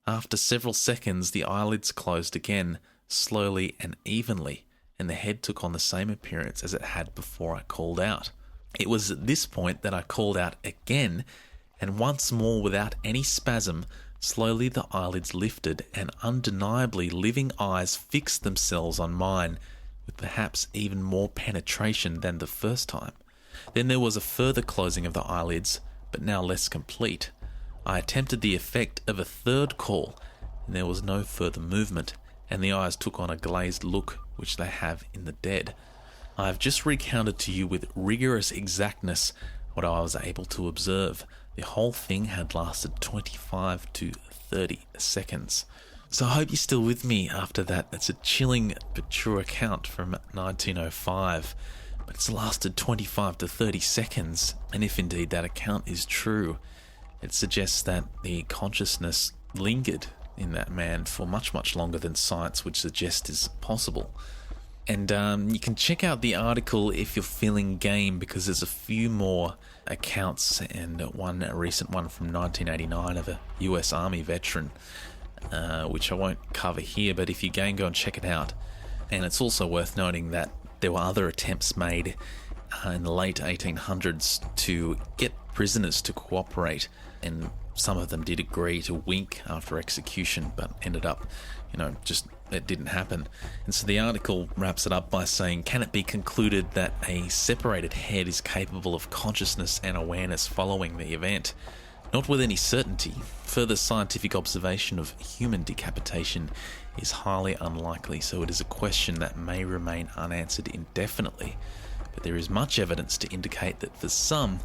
After several seconds, the eyelids closed again, slowly and evenly, and the head took on the same appearance as it had before I called out. It was at this point that I called out again, and once more, without any spasm, slowly the eyelids lifted, and undeniably living eyes fixed themselves on mine, with perhaps even more penetration than the first time. Then there was a further closing of the eyelids, but now less complete. I attempted the effect of a third call, and there was no further movement, and the eyes took on a glazed look which they have in the dead. I have just recounted to you with rigorous exactness what I was able to observe. The whole thing had lasted 25 to 30 seconds. So I hope you're still with me after that. That's a chilling but true account from 1905. But it's lasted 25 to 30 seconds, and if indeed that account is true, it suggests that the consciousness lingered in that man for much, much longer than science would suggest is possible. And you can check out the article if you're feeling game, because there's a few more accounts, and a recent one from 1989 of a US Army veteran, which I won't cover here, but if you go and check it out. And it's also worth noting that there were other attempts made in the late 1800s to get prisoners to cooperate, and some of them did agree to wink after execution, but ended up, it didn't happen. And so the article wraps it up by saying, can it be concluded that a separated head is capable of consciousness and awareness following the event? Not with any certainty. Further scientific observation of human decapitation is highly unlikely, so it is a question that may remain unanswered indefinitely. But there is much evidence to indicate that for some,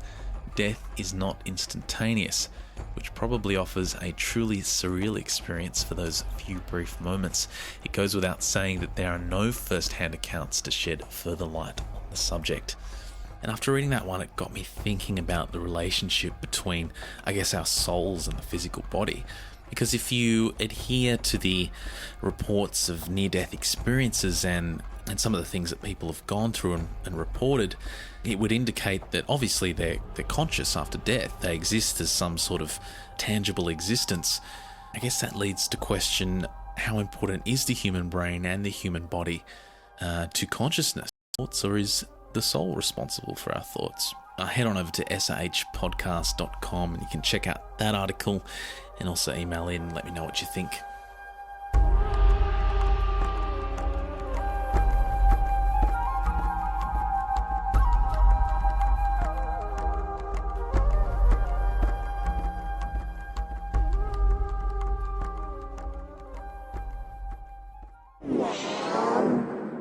death is not instantaneous, which probably offers a truly surreal experience for those few brief moments. It goes without saying that there are no first-hand accounts to shed further light on the subject. And after reading that one, it got me thinking about the relationship between, our souls and the physical body. Because if you adhere to the reports of near-death experiences and some of the things that people have gone through and reported, it would indicate that obviously they're conscious after death. They exist as some sort of tangible existence. I guess that leads to question, how important is the human brain and the human body to consciousness? Or is the soul responsible for our thoughts? Head on over to sahpodcast.com and you can check out that article and also email in and let me know what you think.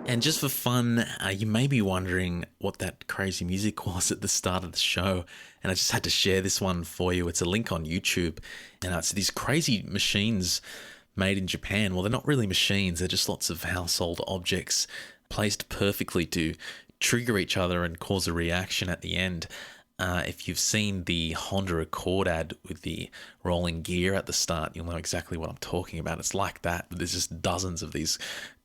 And just for fun, you may be wondering what that crazy music was at the start of the show, and I just had to share this one for you. It's a link on YouTube, and it's these crazy machines made in Japan. Well, they're not really machines, they're just lots of household objects placed perfectly to trigger each other and cause a reaction at the end. If you've seen the Honda Accord ad with the rolling gear at the start, you'll know exactly what I'm talking about. It's like that, but there's just dozens of these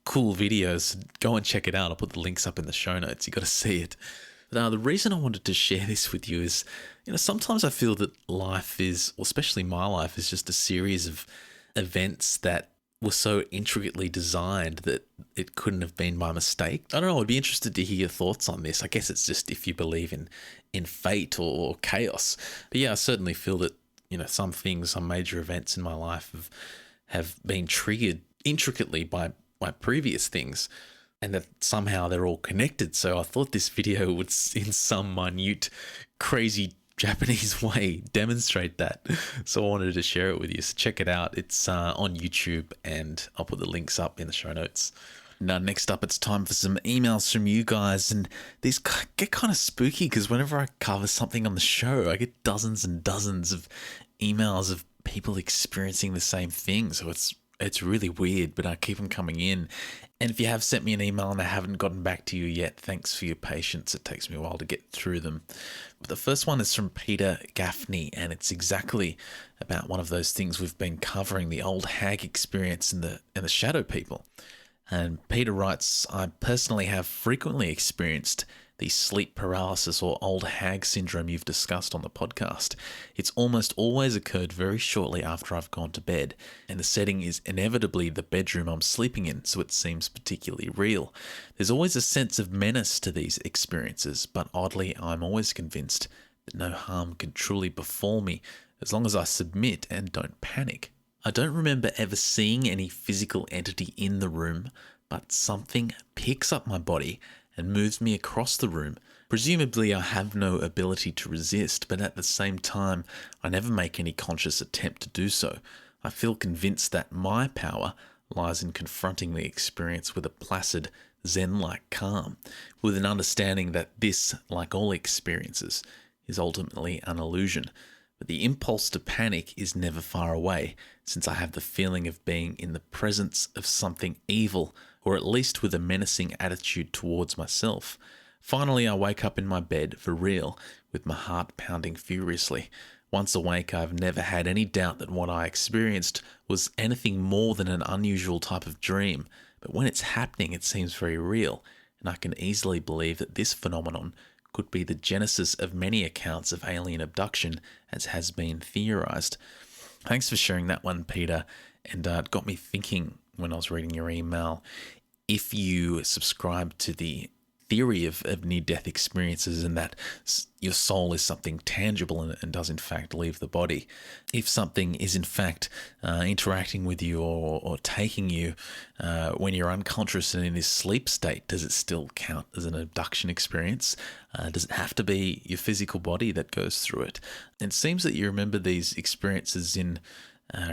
cool videos. Go and check it out. I'll put the links up in the show notes. You got to see it. Now, the reason I wanted to share this with you is, sometimes I feel that life is, well, especially my life, is just a series of events that were so intricately designed that it couldn't have been by mistake. I don't know. I'd be interested to hear your thoughts on this. I guess it's just if you believe in fate or chaos. But yeah, I certainly feel that, some things, some major events in my life have been triggered intricately by previous things, and that somehow they're all connected. So I thought this video would, in some minute, crazy Japanese way, demonstrate that. So I wanted to share it with you. So check it out. It's on YouTube, and I'll put the links up in the show notes. Now, next up, it's time for some emails from you guys, and these get kind of spooky because whenever I cover something on the show, I get dozens and dozens of emails of people experiencing the same thing. So it's really weird, but I keep them coming in. And if you have sent me an email and I haven't gotten back to you yet, thanks for your patience. It takes me a while to get through them. But the first one is from Peter Gaffney, and it's exactly about one of those things we've been covering, the old hag experience and the shadow people. And Peter writes, I personally have frequently experienced the sleep paralysis or old hag syndrome you've discussed on the podcast. It's almost always occurred very shortly after I've gone to bed, and the setting is inevitably the bedroom I'm sleeping in, so it seems particularly real. There's always a sense of menace to these experiences, but oddly, I'm always convinced that no harm can truly befall me as long as I submit and don't panic. I don't remember ever seeing any physical entity in the room, but something picks up my body and moves me across the room. Presumably I have no ability to resist, but at the same time, I never make any conscious attempt to do so. I feel convinced that my power lies in confronting the experience with a placid, Zen-like calm, with an understanding that this, like all experiences, is ultimately an illusion. But the impulse to panic is never far away, since I have the feeling of being in the presence of something evil, or at least with a menacing attitude towards myself. Finally, I wake up in my bed for real, with my heart pounding furiously. Once awake, I've never had any doubt that what I experienced was anything more than an unusual type of dream, but when it's happening, it seems very real, and I can easily believe that this phenomenon could be the genesis of many accounts of alien abduction, as has been theorized. Thanks for sharing that one, Peter, and it got me thinking when I was reading your email. If you subscribe to the theory of near-death experiences and that your soul is something tangible and does in fact leave the body, if something is in fact interacting with you or taking you when you're unconscious and in this sleep state, does it still count as an abduction experience? Does it have to be your physical body that goes through it? It seems that you remember these experiences in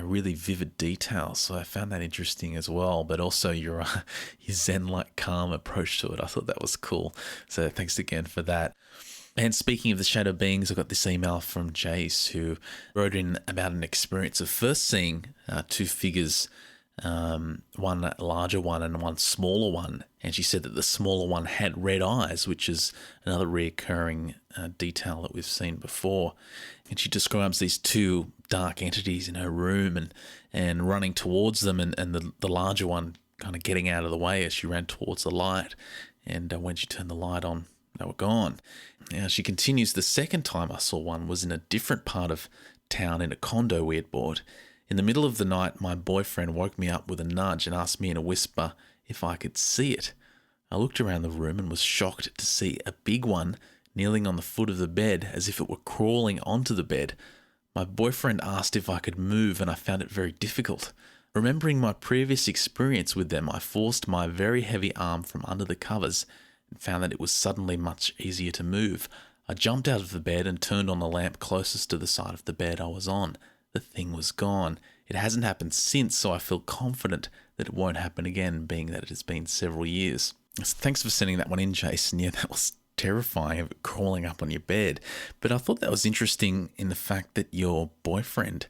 really vivid detail, so I found that interesting as well, but also your Zen-like calm approach to it. I thought that was cool, so thanks again for that. And speaking of the shadow beings, I got this email from Jace, who wrote in about an experience of first seeing two figures, one larger one and one smaller one, and she said that the smaller one had red eyes, which is another reoccurring detail that we've seen before. And she describes these two dark entities in her room and running towards them, and the larger one kind of getting out of the way as she ran towards the light. And when she turned the light on, they were gone. Now she continues, the second time I saw one was in a different part of town in a condo we had bought. In the middle of the night, my boyfriend woke me up with a nudge and asked me in a whisper if I could see it. I looked around the room and was shocked to see a big one kneeling on the foot of the bed as if it were crawling onto the bed. My boyfriend asked if I could move, and I found it very difficult. Remembering my previous experience with them, I forced my very heavy arm from under the covers and found that it was suddenly much easier to move. I jumped out of the bed and turned on the lamp closest to the side of the bed I was on. The thing was gone. It hasn't happened since, so I feel confident that it won't happen again, being that it has been several years. Thanks for sending that one in, Jason. Yeah, that was terrifying, of crawling up on your bed. But I thought that was interesting in the fact that your boyfriend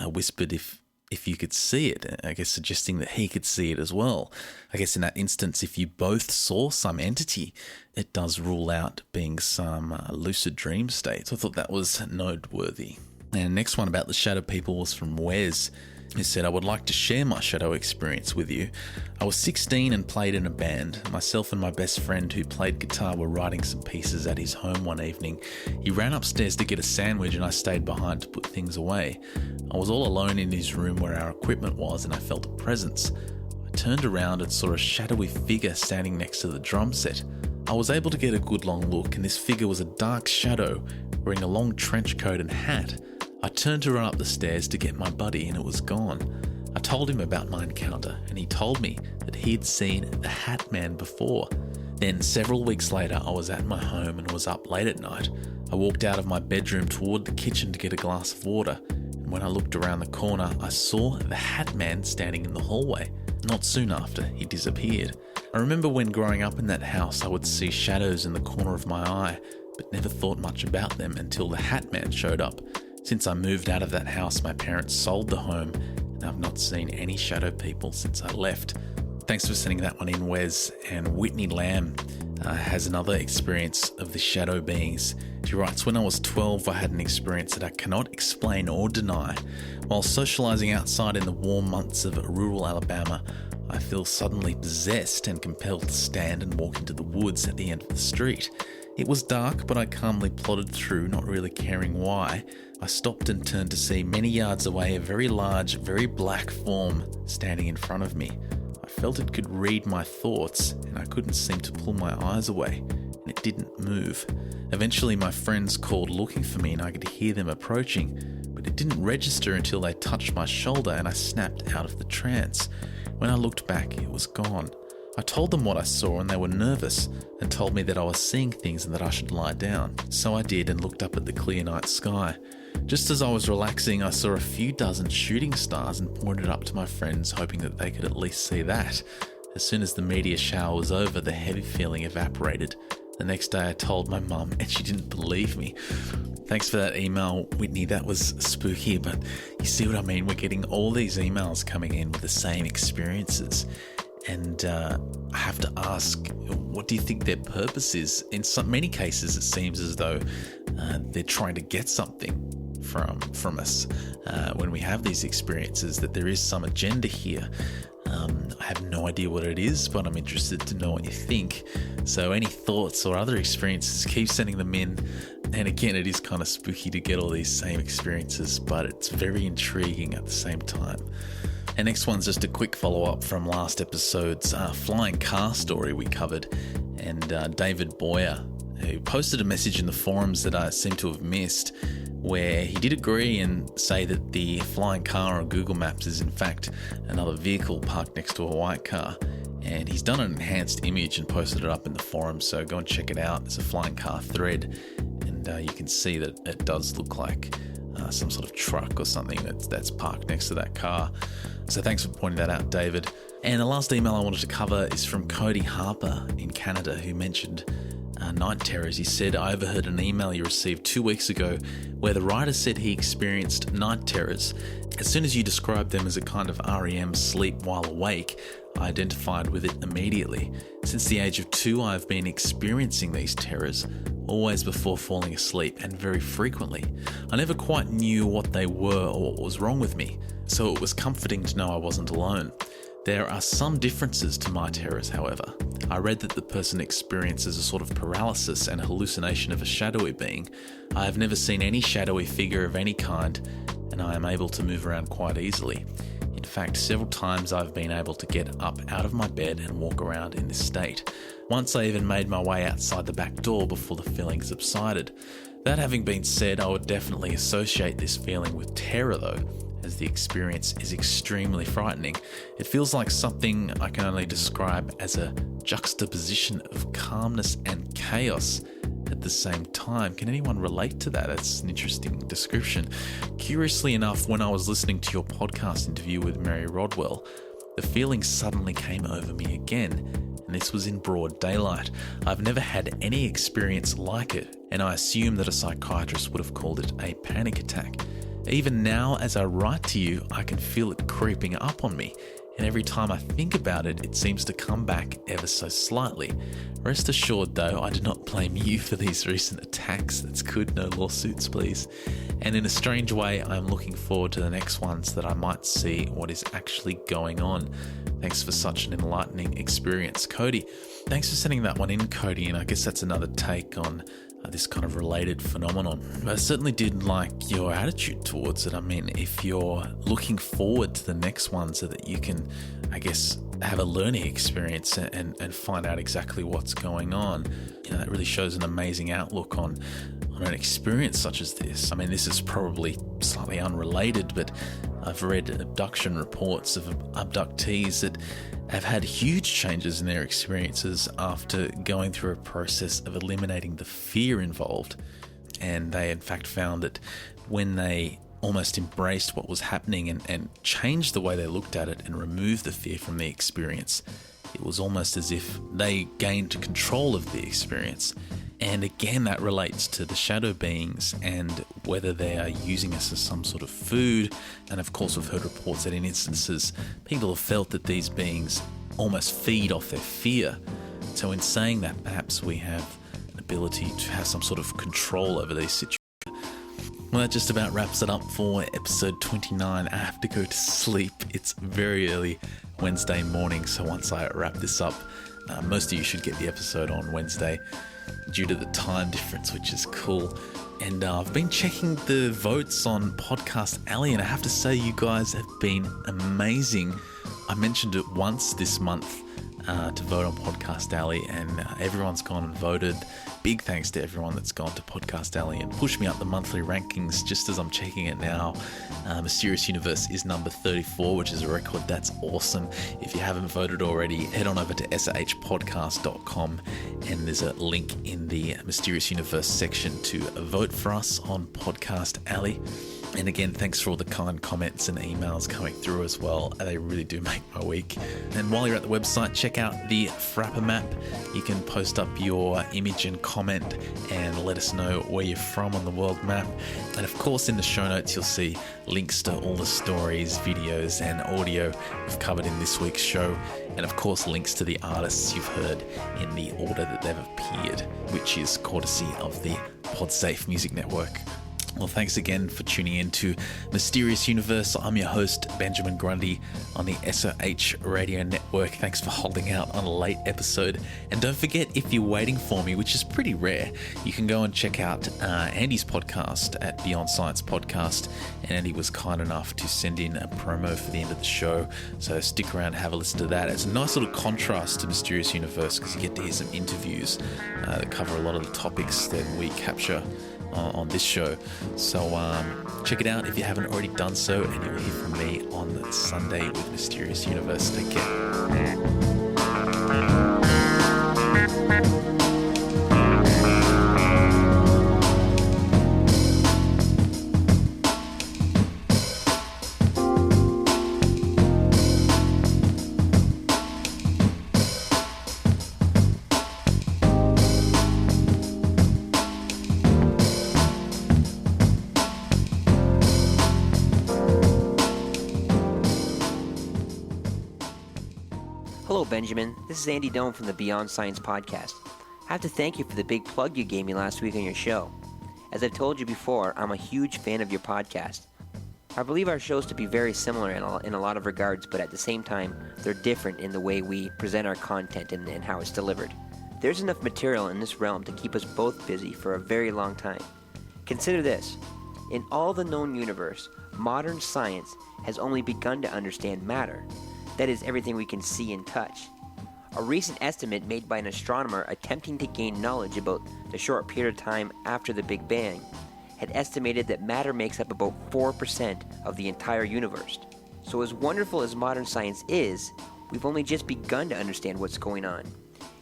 whispered if you could see it, I guess suggesting that he could see it as well. I guess in that instance, if you both saw some entity, it does rule out being some lucid dream state. So I thought that was noteworthy. And next one about the shadow people was from Wes, who said, I would like to share my shadow experience with you. I was 16 and played in a band. Myself and my best friend who played guitar were writing some pieces at his home one evening. He ran upstairs to get a sandwich and I stayed behind to put things away. I was all alone in his room where our equipment was and I felt a presence. I turned around and saw a shadowy figure standing next to the drum set. I was able to get a good long look, and this figure was a dark shadow wearing a long trench coat and hat. I turned to run up the stairs to get my buddy and it was gone. I told him about my encounter and he told me that he had seen the Hat Man before. Then several weeks later I was at my home and was up late at night. I walked out of my bedroom toward the kitchen to get a glass of water, and when I looked around the corner I saw the Hat Man standing in the hallway. Not soon after, he disappeared. I remember when growing up in that house I would see shadows in the corner of my eye, but never thought much about them until the Hat Man showed up. Since I moved out of that house, my parents sold the home, and I've not seen any shadow people since I left. Thanks for sending that one in, Wes. And Whitney Lamb has another experience of the shadow beings. She writes, when I was 12, I had an experience that I cannot explain or deny. While socializing outside in the warm months of rural Alabama, I feel suddenly possessed and compelled to stand and walk into the woods at the end of the street. It was dark, but I calmly plodded through, not really caring why. I stopped and turned to see many yards away a very large, very black form standing in front of me. I felt it could read my thoughts, and I couldn't seem to pull my eyes away, and it didn't move. Eventually my friends called looking for me and I could hear them approaching, but it didn't register until they touched my shoulder and I snapped out of the trance. When I looked back, it was gone. I told them what I saw and they were nervous and told me that I was seeing things and that I should lie down. So I did and looked up at the clear night sky. Just as I was relaxing, I saw a few dozen shooting stars and pointed up to my friends, hoping that they could at least see that. As soon as the meteor shower was over, the heavy feeling evaporated. The next day I told my mum and she didn't believe me. Thanks for that email, Whitney. That was spooky, but you see what I mean? We're getting all these emails coming in with the same experiences. And I have to ask, what do you think their purpose is? In many cases, it seems as though they're trying to get something from us when we have these experiences, that there is some agenda here. I have no idea what it is, but I'm interested to know what you think. So any thoughts or other experiences, keep sending them in. And again, it is kind of spooky to get all these same experiences, but it's very intriguing at the same time. And next one's just a quick follow-up from last episode's flying car story we covered. And David Boyer, who posted a message in the forums that I seem to have missed, where he did agree and say that the flying car on Google Maps is in fact another vehicle parked next to a white car. And he's done an enhanced image and posted it up in the forum, so go and check it out. There's a flying car thread, and you can see that it does look like some sort of truck or something that's parked next to that car. So thanks for pointing that out, David. And the last email I wanted to cover is from Cody Harper in Canada, who mentioned night terrors. He said, I overheard an email you received 2 weeks ago where the writer said he experienced night terrors. As soon as you described them as a kind of REM sleep while awake, I identified with it immediately. Since the age of 2, I've been experiencing these terrors, always before falling asleep and very frequently. I never quite knew what they were or what was wrong with me, so it was comforting to know I wasn't alone. There are some differences to my terrors, however. I read that the person experiences a sort of paralysis and hallucination of a shadowy being. I have never seen any shadowy figure of any kind, and I am able to move around quite easily. In fact, several times I've been able to get up out of my bed and walk around in this state. Once I even made my way outside the back door before the feeling subsided. That having been said, I would definitely associate this feeling with terror though, as the experience is extremely frightening. It feels like something I can only describe as a juxtaposition of calmness and chaos at the same time. Can anyone relate to that? That's an interesting description. Curiously enough, when I was listening to your podcast interview with Mary Rodwell, the feeling suddenly came over me again, and this was in broad daylight. I've never had any experience like it, and I assume that a psychiatrist would have called it a panic attack. Even now, as I write to you, I can feel it creeping up on me, and every time I think about it, it seems to come back ever so slightly. Rest assured though, I do not blame you for these recent attacks. That's good, no lawsuits please. And in a strange way, I'm looking forward to the next ones that I might see what is actually going on. Thanks for such an enlightening experience, Cody. Thanks for sending that one in, Cody, and I guess that's another take on this kind of related phenomenon. I certainly did like your attitude towards it. I mean, if you're looking forward to the next one so that you can, I guess, have a learning experience and find out exactly what's going on, you know, that really shows an amazing outlook on an experience such as this. I mean, this is probably slightly unrelated, but I've read abduction reports of abductees that have had huge changes in their experiences after going through a process of eliminating the fear involved. And they in fact found that when they almost embraced what was happening and changed the way they looked at it and removed the fear from the experience, it was almost as if they gained control of the experience. And again, that relates to the shadow beings and whether they are using us as some sort of food. And of course, we've heard reports that in instances, people have felt that these beings almost feed off their fear. So in saying that, perhaps we have an ability to have some sort of control over these situations. Well, that just about wraps it up for episode 29. I have to go to sleep. It's very early Wednesday morning, so once I wrap this up, most of you should get the episode on Wednesday due to the time difference, which is cool. And I've been checking the votes on Podcast Alley, and I have to say you guys have been amazing. I mentioned it once this month to vote on Podcast Alley, and everyone's gone and voted. Big thanks to everyone that's gone to Podcast Alley and pushed me up the monthly rankings. Just as I'm checking it now, Mysterious Universe is number 34, which is a record. That's awesome. If you haven't voted already, head on over to sahpodcast.com, and there's a link in the Mysterious Universe section to vote for us on Podcast Alley. And again, thanks for all the kind comments and emails coming through as well. They really do make my week. And while you're at the website, check out the Frapper map. You can post up your image and comment and let us know where you're from on the world map. And of course, in the show notes, you'll see links to all the stories, videos, and audio we've covered in this week's show. And of course, links to the artists you've heard in the order that they've appeared, which is courtesy of the PodSafe Music Network. Well, thanks again for tuning in to Mysterious Universe. I'm your host, Benjamin Grundy, on the SOH Radio Network. Thanks for holding out on a late episode. And don't forget, if you're waiting for me, which is pretty rare, you can go and check out Andy's podcast at Beyond Science Podcast. And Andy was kind enough to send in a promo for the end of the show. So stick around and have a listen to that. It's a nice little contrast to Mysterious Universe because you get to hear some interviews that cover a lot of the topics that we capture on this show. So check it out if you haven't already done so, and you will hear from me on Sunday with Mysterious Universe. Take care. Hello, Benjamin. This is Andy Doan from the Beyond Science podcast. I have to thank you for the big plug you gave me last week on your show. As I've told you before, I'm a huge fan of your podcast. I believe our shows to be very similar in a lot of regards, but at the same time, they're different in the way we present our content and how it's delivered. There's enough material in this realm to keep us both busy for a very long time. Consider this. In all the known universe, modern science has only begun to understand matter. That is, everything we can see and touch. A recent estimate made by an astronomer attempting to gain knowledge about the short period of time after the Big Bang had estimated that matter makes up about 4% of the entire universe. So as wonderful as modern science is, we've only just begun to understand what's going on.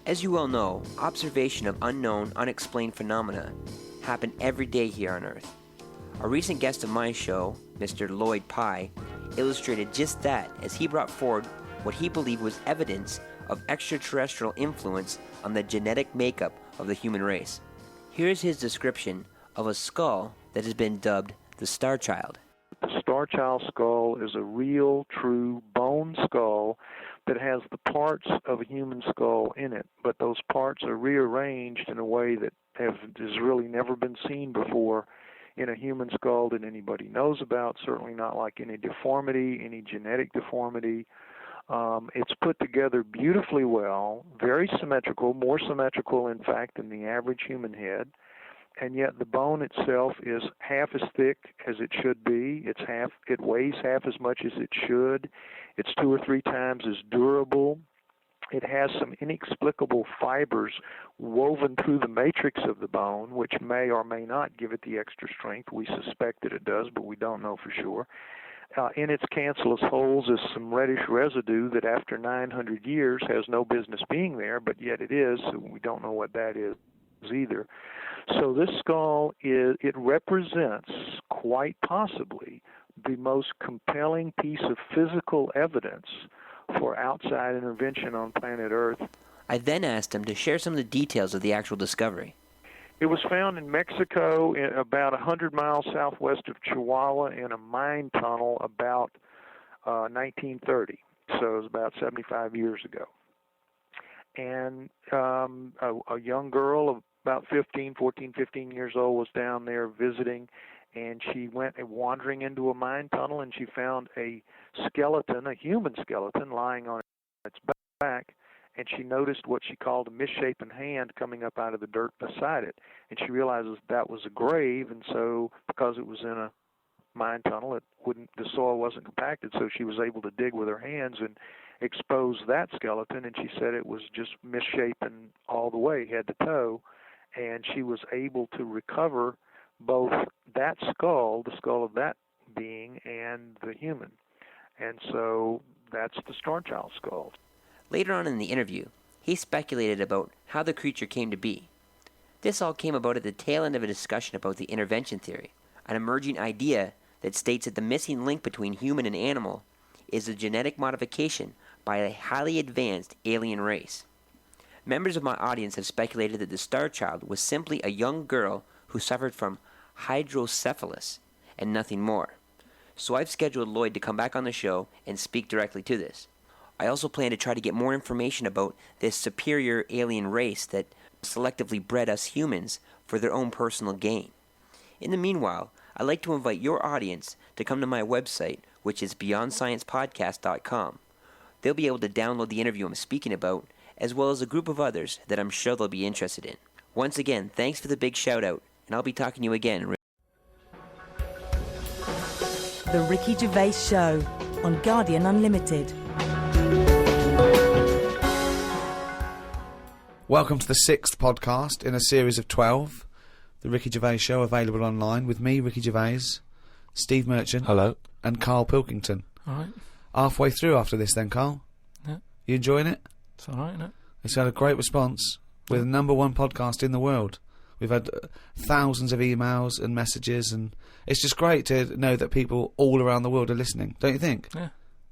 As you well know, observation of unknown, unexplained phenomena happen every day here on Earth. A recent guest of my show, Mr. Lloyd Pye, illustrated just that as he brought forward what he believed was evidence of extraterrestrial influence on the genetic makeup of the human race. Here's his description of a skull that has been dubbed the Star Child. The Star Child skull is a real, true bone skull that has the parts of a human skull in it, but those parts are rearranged in a way that has really never been seen before in a human skull that anybody knows about, certainly not like any deformity, any genetic deformity. It's put together beautifully well, very symmetrical, more symmetrical, in fact, than the average human head, and yet the bone itself is half as thick as it should be. It weighs half as much as it should. It's 2 or 3 times as durable. It has some inexplicable fibers woven through the matrix of the bone, which may or may not give it the extra strength. We suspect that it does, but we don't know for sure. In its cancellous holes is some reddish residue that after 900 years has no business being there, but yet it is, so we don't know what that is either. So this skull, it represents quite possibly the most compelling piece of physical evidence for outside intervention on planet Earth. I then asked him to share some of the details of the actual discovery. It was found in Mexico, about 100 miles southwest of Chihuahua, in a mine tunnel about 1930. So it was about 75 years ago. And a young girl of about 14, 15 years old was down there visiting, and she went wandering into a mine tunnel, and she found a skeleton, a human skeleton, lying on its back, and she noticed what she called a misshapen hand coming up out of the dirt beside it, and she realizes that was a grave, and so because it was in a mine tunnel, the soil wasn't compacted, so she was able to dig with her hands and expose that skeleton, and she said it was just misshapen all the way, head to toe, and she was able to recover both that skull, the skull of that being, and the human. And so that's the Star Child skull. Later on in the interview, he speculated about how the creature came to be. This all came about at the tail end of a discussion about the intervention theory, an emerging idea that states that the missing link between human and animal is a genetic modification by a highly advanced alien race. Members of my audience have speculated that the Star Child was simply a young girl who suffered from hydrocephalus and nothing more. So I've scheduled Lloyd to come back on the show and speak directly to this. I also plan to try to get more information about this superior alien race that selectively bred us humans for their own personal gain. In the meanwhile, I'd like to invite your audience to come to my website, which is BeyondSciencePodcast.com. They'll be able to download the interview I'm speaking about, as well as a group of others that I'm sure they'll be interested in. Once again, thanks for the big shout out, and I'll be talking to you again. The Ricky Gervais Show on Guardian Unlimited. Welcome to the 6th podcast in a series of 12. The Ricky Gervais Show, available online with me, Ricky Gervais, Steve Merchant. Hello. And Carl Pilkington. All right. Halfway through after this then, Carl. Yeah. You enjoying it? It's all right, isn't it? It's had a great response. We're the #1 podcast in the world. We've had thousands of emails and messages, and it's just great to know that people all around the world are listening, don't you think? Yeah.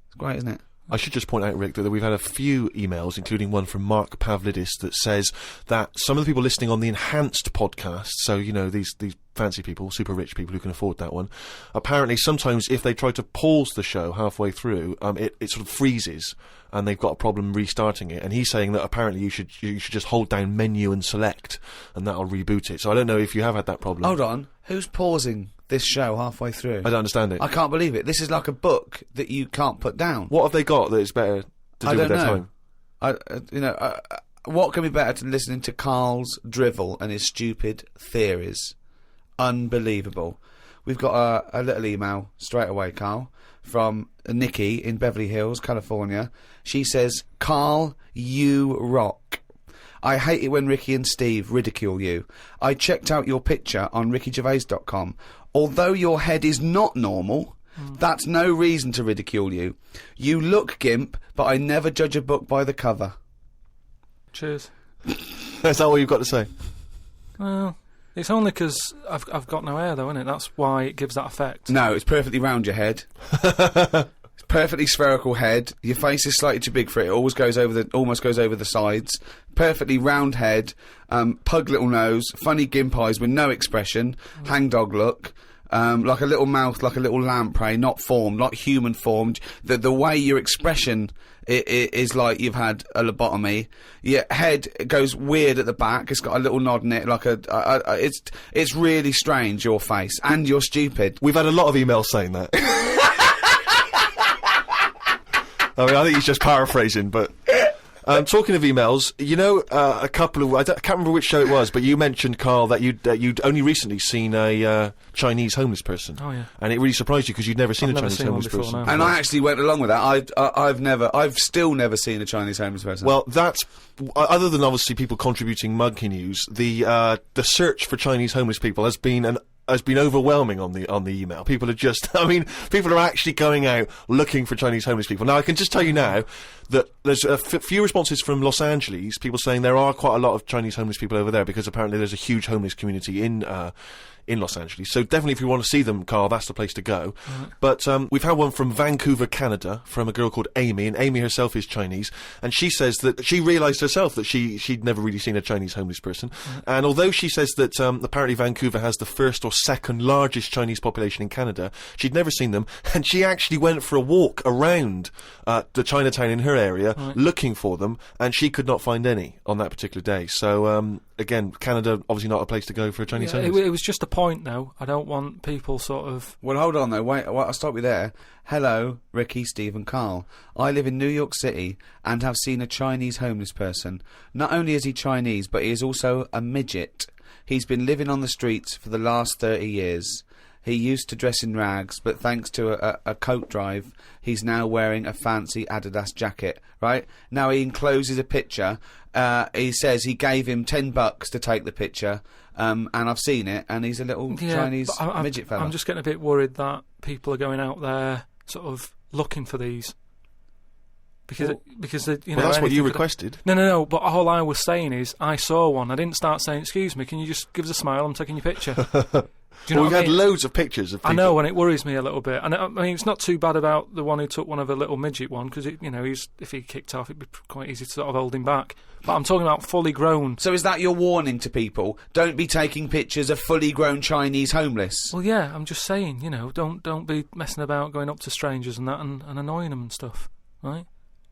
It's great, isn't it? I should just point out, Rick, that we've had a few emails, including one from Mark Pavlidis, that says that some of the people listening on the enhanced podcast, so, you know, these fancy people, super rich people who can afford that one, apparently sometimes if they try to pause the show halfway through, it sort of freezes and they've got a problem restarting it. And he's saying that apparently you should just hold down menu and select, and that'll reboot it. So I don't know if you have had that problem. Hold on, who's pausing this show halfway through? I don't understand it. I can't believe it. This is like a book that you can't put down. What have they got that is better to do with their time? What can be better than listening to Carl's drivel and his stupid theories? Unbelievable. We've got a little email straight away, Carl, from Nikki in Beverly Hills, California. She says, Carl, you rock. I hate it when Ricky and Steve ridicule you. I checked out your picture on rickygervais.com. Although your head is not normal, that's no reason to ridicule you. You look gimp, but I never judge a book by the cover. Cheers. Is that all you've got to say? Well, it's only because I've got no hair, though, isn't it? That's why it gives that effect. No, it's perfectly round your head. It's perfectly spherical head. Your face is slightly too big for it. It almost goes over the sides. Perfectly round head. Pug little nose. Funny gimp eyes with no expression. Hangdog look. Like a little mouth, like a little lamprey, not formed, not human formed. The way your expression is like you've had a lobotomy. Your head goes weird at the back. It's got a little nod in it, like it's really strange, your face, and you're stupid. We've had a lot of emails saying that. I mean, I think he's just paraphrasing, but... talking of emails, you know, a couple of... I can't remember which show it was, but you mentioned, Carl, that you'd only recently seen a Chinese homeless person. Oh, yeah. And it really surprised you because you'd never seen a Chinese homeless person. And I actually went along with that. I've still never seen a Chinese homeless person. Well, that's... Other than obviously people contributing Monkey News, the search for Chinese homeless people has been overwhelming on the email. People are just, people are actually going out looking for Chinese homeless people. Now, I can just tell you now that there's a few responses from Los Angeles, people saying there are quite a lot of Chinese homeless people over there because apparently there's a huge homeless community in Los Angeles. So definitely if you want to see them, Carl, that's the place to go. But we've had one from Vancouver, Canada, from a girl called Amy, and Amy herself is Chinese, and she says that she realised herself that she'd never really seen a Chinese homeless person. And although she says that apparently Vancouver has the first or second largest Chinese population in Canada, she'd never seen them, and she actually went for a walk around the Chinatown in her area looking for them, and she could not find any on that particular day. So again, Canada, obviously not a place to go for a Chinese homeless. It was just a point, though. I don't want people sort of... Well, hold on, though. Wait, I'll stop you there. Hello, Ricky, Steve and Carl. I live in New York City and have seen a Chinese homeless person. Not only is he Chinese, but he is also a midget. He's been living on the streets for the last 30 years. He used to dress in rags, but thanks to a coat drive, he's now wearing a fancy Adidas jacket, right? Now he encloses a picture. He says he gave him $10 to take the picture, and I've seen it, and he's a little Chinese midget fella. I'm just getting a bit worried that people are going out there sort of looking for these. Because you know, that's what you requested. No. But all I was saying is, I saw one. I didn't start saying, "Excuse me, can you just give us a smile? I'm taking your picture." Do you know we've had loads of pictures of people. I know, and it worries me a little bit. And I mean, it's not too bad about the one who took one of a little midget one, because if he kicked off, it'd be quite easy to sort of hold him back. But I'm talking about fully grown. So is that your warning to people? Don't be taking pictures of fully grown Chinese homeless. Well, yeah, I'm just saying, don't be messing about going up to strangers and that and annoying them and stuff, right?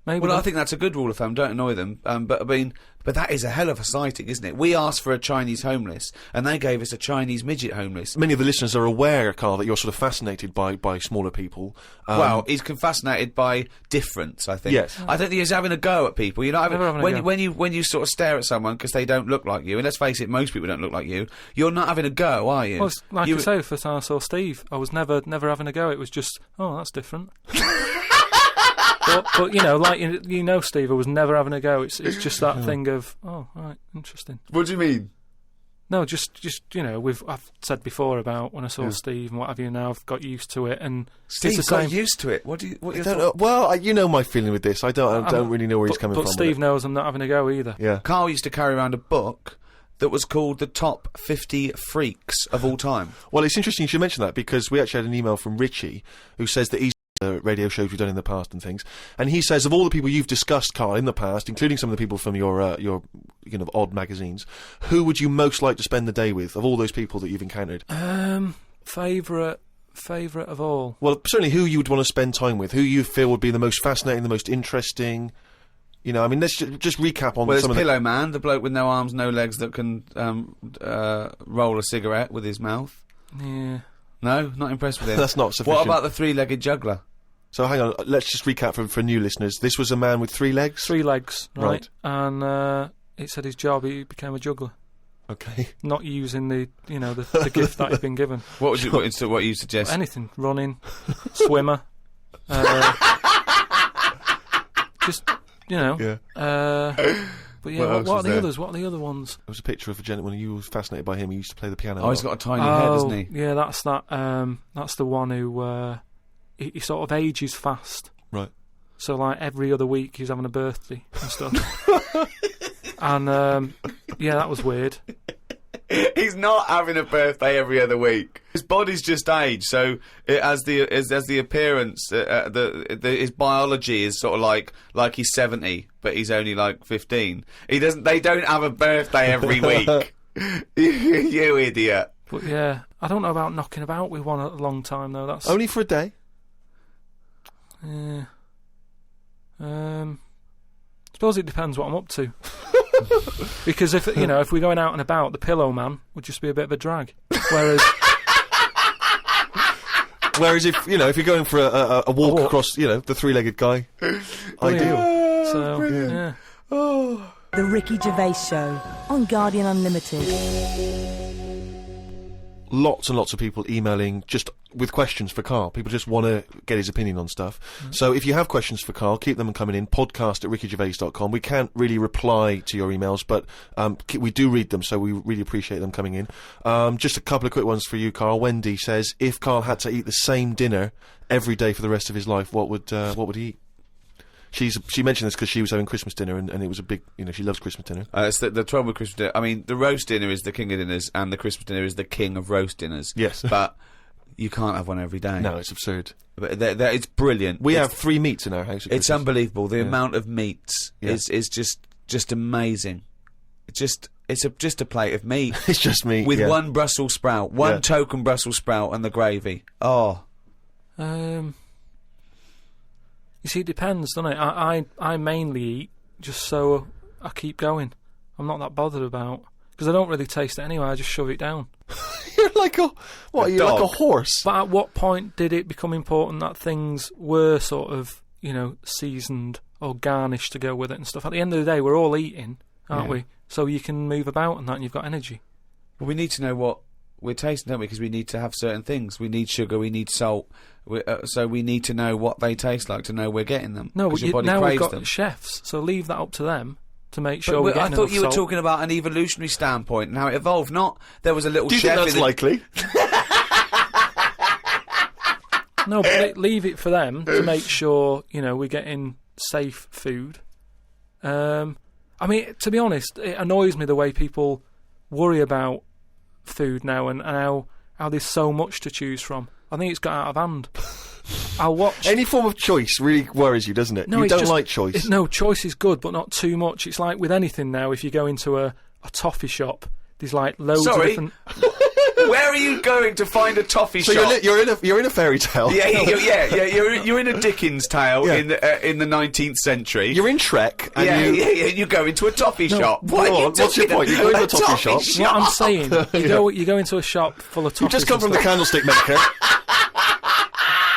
Maybe I think that's a good rule of thumb. Don't annoy them. But that is a hell of a sighting, isn't it? We asked for a Chinese homeless, and they gave us a Chinese midget homeless. Many of the listeners are aware, Carl, that you're sort of fascinated by smaller people. Well, he's fascinated by difference, I think. Yes. I don't think he's having a go at people. You're not when you sort of stare at someone because they don't look like you, and let's face it, most people don't look like you. You're not having a go, are you? Well, like I say, first time I saw Steve, I was never having a go. It was just, oh, that's different. But Steve, I was never having a go. It's just that thing of, oh, right, interesting. What do you mean? No, just I've said before about when I saw Steve and what have you. Now I've got used to it, and Steve it's the got same. used to it. What you know? Well, you know my feeling with this. I don't really know where he's coming from. But Steve knows I'm not having a go either. Yeah. Carl used to carry around a book that was called the Top 50 Freaks of All Time. Well, it's interesting you should mention that because we actually had an email from Richie who says that he's radio shows we've done in the past and things. And he says, of all the people you've discussed, Carl, in the past, including some of the people from your kind of odd magazines, who would you most like to spend the day with, of all those people that you've encountered? Favourite of all? Well, certainly who you would want to spend time with, who you feel would be the most fascinating, the most interesting. You know, I mean, let's just recap on some of the... Pillow Man, the bloke with no arms, no legs that can roll a cigarette with his mouth. Yeah. No, not impressed with him. That's not sufficient. What about the three-legged juggler? So hang on, let's just recap for new listeners. This was a man with 3 legs? 3 legs, right. And it said his job, he became a juggler. Okay. Not using the gift that he'd been given. What you suggest? Anything. Running, swimmer. Just, Yeah. But yeah, what are the others? What are the other ones? There was a picture of a gentleman, you were fascinated by him, he used to play the piano. Oh, he's got a tiny head, hasn't he? Yeah, that's the one who, he sort of ages fast. Right. So, like, every other week he's having a birthday and stuff. And, yeah, that was weird. He's not having a birthday every other week. His body's just aged, so it has the appearance. His biology is sort of like he's 70, but he's only like 15. They don't have a birthday every week. You idiot. But yeah, I don't know about knocking about with one at a long time though. That's only for a day. Yeah. Suppose it depends what I'm up to. Because if we're going out and about, the Pillow Man would just be a bit of a drag. Whereas if you're going for a walk across, the 3-legged guy, ideal. So yeah. The Ricky Gervais Show on Guardian Unlimited. Lots and lots of people emailing just with questions for Carl. People just want to get his opinion on stuff. So if you have questions for Carl, keep them coming in. podcast@rickygervais.com. We can't really reply to your emails, but we do read them, so we really appreciate them coming in. Just a couple of quick ones for you, Carl. Wendy says, if Carl had to eat the same dinner every day for the rest of his life, what would he eat? She mentioned this because she was having Christmas dinner and it was a big, she loves Christmas dinner. It's the trouble with Christmas dinner. I mean, the roast dinner is the king of dinners and the Christmas dinner is the king of roast dinners. Yes. But you can't have one every day. No, it's absurd. But it's brilliant. We have 3 meats in our house. It's unbelievable. The amount of meats is just amazing. It's just a plate of meat. It's just meat. With one Brussels sprout, one token Brussels sprout and the gravy. Oh. You see, it depends, doesn't it? I mainly eat just so I keep going. I'm not that bothered about... Because I don't really taste it anyway, I just shove it down. You're like a... What, you're like a horse? But at what point did it become important that things were sort of, seasoned or garnished to go with it and stuff? At the end of the day, we're all eating, aren't we? So you can move about and that and you've got energy. Well, we need to know what we're tasting, don't we? Because we need to have certain things. We need sugar, we need salt... so we need to know what they taste like to know we're getting them. No, but your body now we've craves got them. chefs, so leave that up to them to make sure we're getting I thought you were salt. talking about an evolutionary standpoint and how it evolved. Not there was a little Do you chef. think that's likely? No, but leave it for them to make sure we're getting safe food. I mean, to be honest, it annoys me the way people worry about food now and how there's so much to choose from. I think it's got out of hand. I'll watch... Any form of choice really worries you, doesn't it? No, you don't like choice. No, choice is good, but not too much. It's like with anything now, if you go into a toffee shop, there's like loads of different... Where are you going to find a toffee shop? You're in a fairy tale. Yeah. You're in a Dickens tale in the 19th century. You're in Shrek. And you go into a toffee shop. What's your point? You go into a toffee shop. What I'm saying, you go into a shop full of toffees. You've just come from the candlestick maker.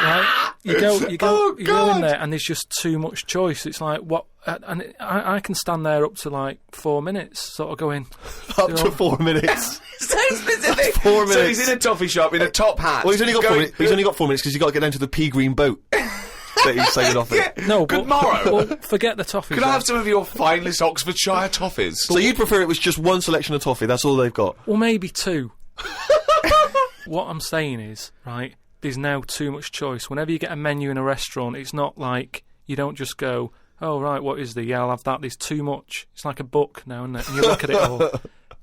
Right? You go in there and there's just too much choice. It's like, what? And I can stand there up to like 4 minutes, sort of going... Up to 4 minutes? So specific. 4 minutes. So he's in a toffee shop in a top hat. Well, he's only got 4 minutes. He's only got 4 minutes because you've got to get down to the pea green boat that he's sailing off in. No, good morrow. Well, forget the toffees. Can I have some of your finest Oxfordshire toffees? So you'd prefer it was just one selection of toffee, that's all they've got? Well, maybe 2. What I'm saying is, right, there's now too much choice. Whenever you get a menu in a restaurant, it's not like you don't just go, oh, right, what is there? Yeah, I'll have that. There's too much. It's like a book now, isn't it? And you look at it all.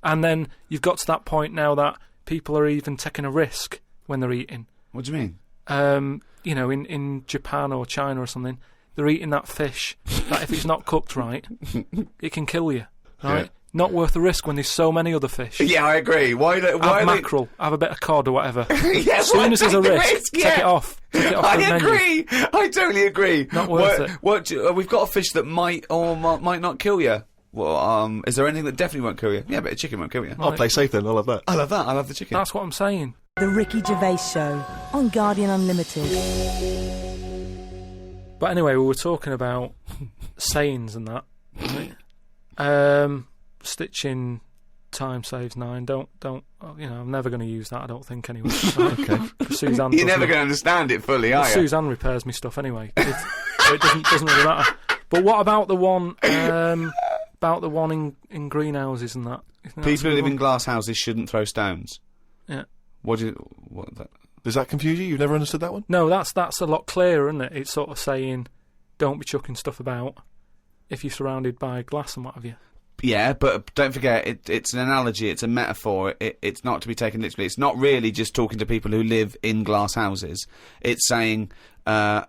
And then you've got to that point now that people are even taking a risk when they're eating. What do you mean? in Japan or China or something, they're eating that fish that if it's not cooked right, it can kill you, right? Yeah. Not worth the risk when there's so many other fish. Yeah, I agree. Why have mackerel, have a bit of cod or whatever. Yeah, as soon as there's a risk, take it off. Take it off I the agree. Menu. I totally agree. Not worth it. We've got a fish that might or might not kill you. Well, is there anything that definitely won't kill you? Yeah, but a chicken won't kill you. I'll play safe then. I love that. I love that. I love the chicken. That's what I'm saying. The Ricky Gervais Show on Guardian Unlimited. But anyway, we were talking about sayings and that. Right? Stitching time saves 9. Don't. I'm never going to use that. I don't think anyway. Okay. Suzanne. You're never going to understand it fully, are you? Suzanne repairs me stuff anyway. It doesn't really matter. But what about the one? About the one in greenhouses and that? People who live in glass houses shouldn't throw stones. Yeah. What? Does that confuse you? You've never understood that one? No, that's a lot clearer, isn't it? It's sort of saying, don't be chucking stuff about if you're surrounded by glass and what have you. Yeah, but don't forget, it's an analogy, it's a metaphor, it's not to be taken literally. It's not really just talking to people who live in glass houses. It's saying... hang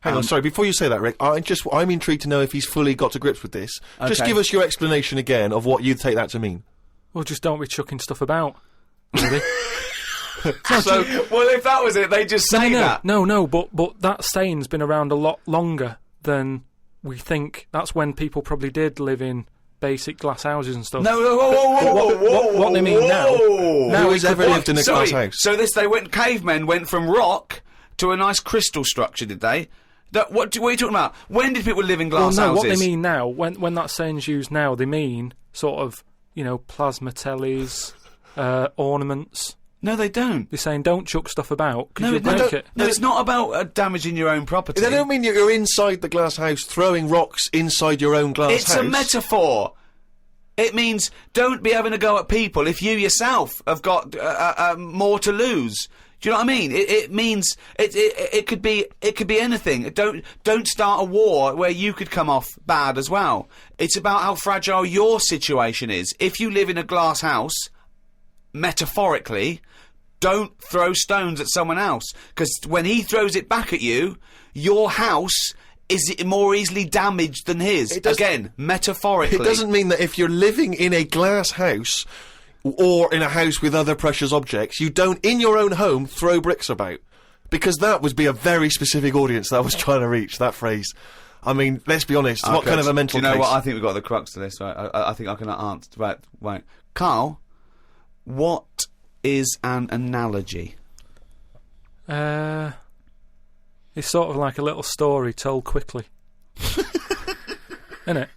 on, sorry, before you say that, Rick, I'm intrigued to know if he's fully got to grips with this. Okay. Just give us your explanation again of what you'd take that to mean. Well, just don't be chucking stuff about, really. So, well, if that was it, they just say that. No, but that saying's been around a lot longer than we think. That's when people probably did live in basic glass houses and stuff. No, what they mean now. Who has ever lived in a glass house? So cavemen went from rock to a nice crystal structure, did they? What are you talking about? When did people live in glass houses? What they mean now, when that saying's used now, they mean sort of, plasma tellies, ornaments. No, they don't. They're saying don't chuck stuff about because you'll break it. No, it's not about damaging your own property. They don't mean you're inside the glass house throwing rocks inside your own glass house. It's a metaphor. It means don't be having a go at people if you yourself have got more to lose. Do you know what I mean? It means it could be anything. Don't start a war where you could come off bad as well. It's about how fragile your situation is. If you live in a glass house, metaphorically, don't throw stones at someone else, because when he throws it back at you, your house is more easily damaged than his. Again, metaphorically. It doesn't mean that if you're living in a glass house or in a house with other precious objects, you don't, in your own home, throw bricks about. Because that would be a very specific audience that I was trying to reach, that phrase. I mean, let's be honest, what kind of a mental case? Do you know what? I think we've got the crux to this, right? I think I can answer. Right. Carl, what is an analogy? It's sort of like a little story told quickly. Isn't it?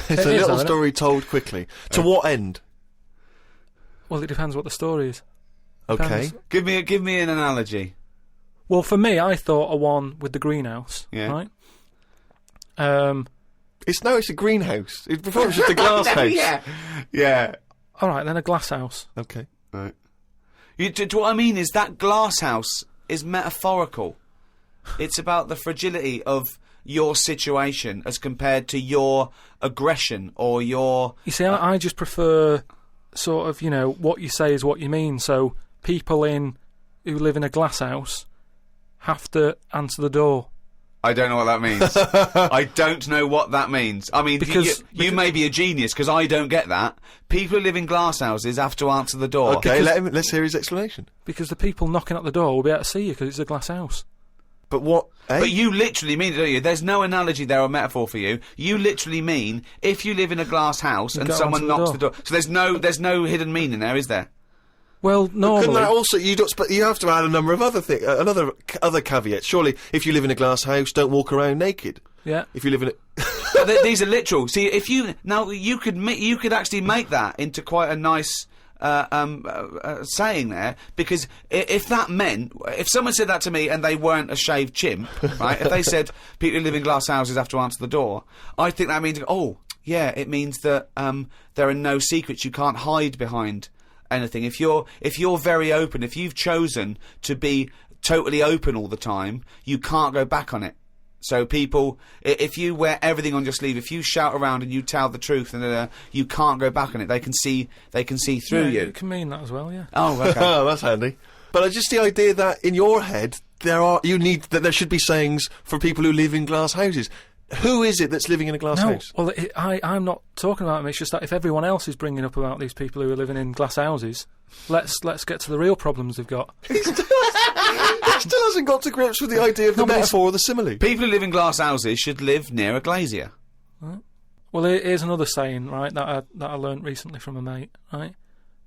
It's a little story told quickly. To what end? Well, it depends what the story is. Okay. Give me an analogy. Well, for me, I thought a one with the greenhouse. Yeah. Right? It's a greenhouse. Before it was just a glass house. Yeah. All right, then a glass house. Okay. Right. What I mean is that glass house is metaphorical. It's about the fragility of your situation as compared to your aggression or your... You see, I just prefer sort of, what you say is what you mean. So people who live in a glass house have to answer the door. I don't know what that means. I don't know what that means. I mean, because you may be a genius, because I don't get that. People who live in glass houses have to answer the door. Okay, let's hear his explanation. Because the people knocking at the door will be able to see you because it's a glass house. But what... But you literally mean it, don't you? There's no analogy there or metaphor for you. You literally mean if you live in a glass house and someone knocks the door. So there's no hidden meaning there, is there? Well, normally... Couldn't that also... You have to add a number of other things, other caveats. Surely, if you live in a glass house, don't walk around naked. Yeah. If you live in a... These are literal. See, if you... Now, you could actually make that into quite a nice... saying there, because if that meant, if someone said that to me and they weren't a shaved chimp, right? If they said people who live in glass houses have to answer the door, I think that means, it means that there are no secrets. You can't hide behind anything. If you're very open, if you've chosen to be totally open all the time, you can't go back on it. So people, if you wear everything on your sleeve, if you shout around and you tell the truth, and you can't go back on it. They can see through you. It can mean that as well, yeah. Oh, okay. Oh, that's handy. But just the idea that in your head there should be sayings for people who live in glass houses. Who is it that's living in a glass house? Well, I'm not talking about them. It's just that if everyone else is bringing up about these people who are living in glass houses, let's get to the real problems they've got. He still hasn't got to grips with the idea of the metaphor or the simile. People who live in glass houses should live near a glazier. Right. Well, here's another saying, right, that I learnt recently from a mate, right?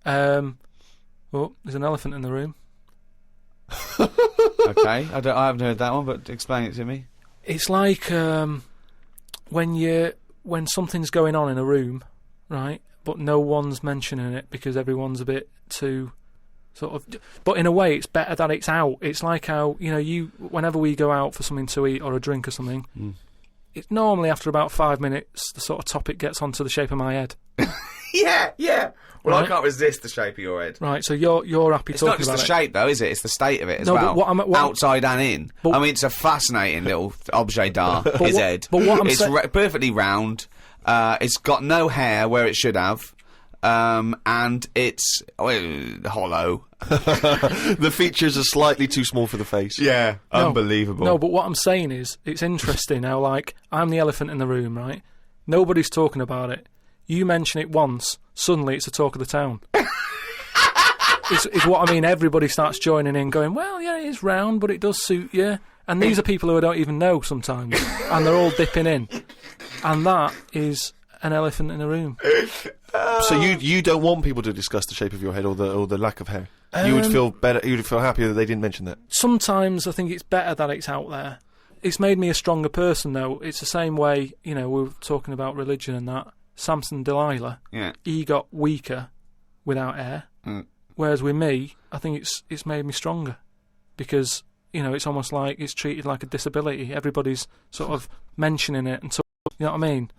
Well, there's an elephant in the room. Okay, I haven't heard that one, but explain it to me. It's like when something's going on in a room, right, but no one's mentioning it because everyone's a bit too sort of. But in a way, it's better that it's out. It's like how whenever we go out for something to eat or a drink or something, it's normally after about 5 minutes the sort of topic gets onto the shape of my head. Yeah. Well, Right. I can't resist the shape of your head. Right, so you're happy It's talking not just about the it. shape, though, is it? It's the state of it as No, well. but what outside and in. I mean, it's a fascinating little objet d'art, his head. But what I'm it's perfectly round. It's got no hair where it should have. And it's hollow. The features are slightly too small for the face. Yeah, unbelievable. No, but what I'm saying is, it's interesting how, like, I'm the elephant in the room, right? Nobody's talking about it. You mention it once, suddenly it's the talk of the town. It's what I mean. Everybody starts joining in, going, well, yeah, it is round, but it does suit you. And these are people who I don't even know sometimes, and they're all dipping in. And that is an elephant in the room. So you don't want people to discuss the shape of your head or the lack of hair? You would feel better. You would feel happier that they didn't mention that. Sometimes I think it's better that it's out there. It's made me a stronger person, though. It's the same way, we were talking about religion and that. Samson Delilah, he got weaker without hair. Whereas with me, I think it's made me stronger. Because, it's almost like it's treated like a disability. Everybody's sort of mentioning it, and you know what I mean?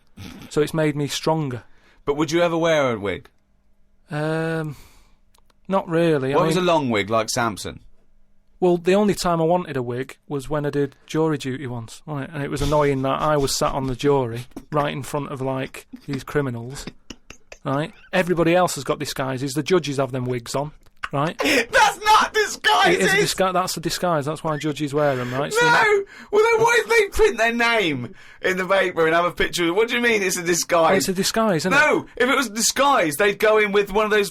So it's made me stronger. But would you ever wear a wig? Not really. What was a long wig like Samson? Well, the only time I wanted a wig was when I did jury duty once, wasn't it? And it was annoying that I was sat on the jury right in front of, like, these criminals, right? Everybody else has got disguises. The judges have them wigs on, right? That's not disguises! It is that's a disguise. That's why judges wear them, right? No! Well, then what if they print their name in the paper and have a picture? What do you mean it's a disguise? It's a disguise, isn't it? No! If it was a disguise, they'd go in with one of those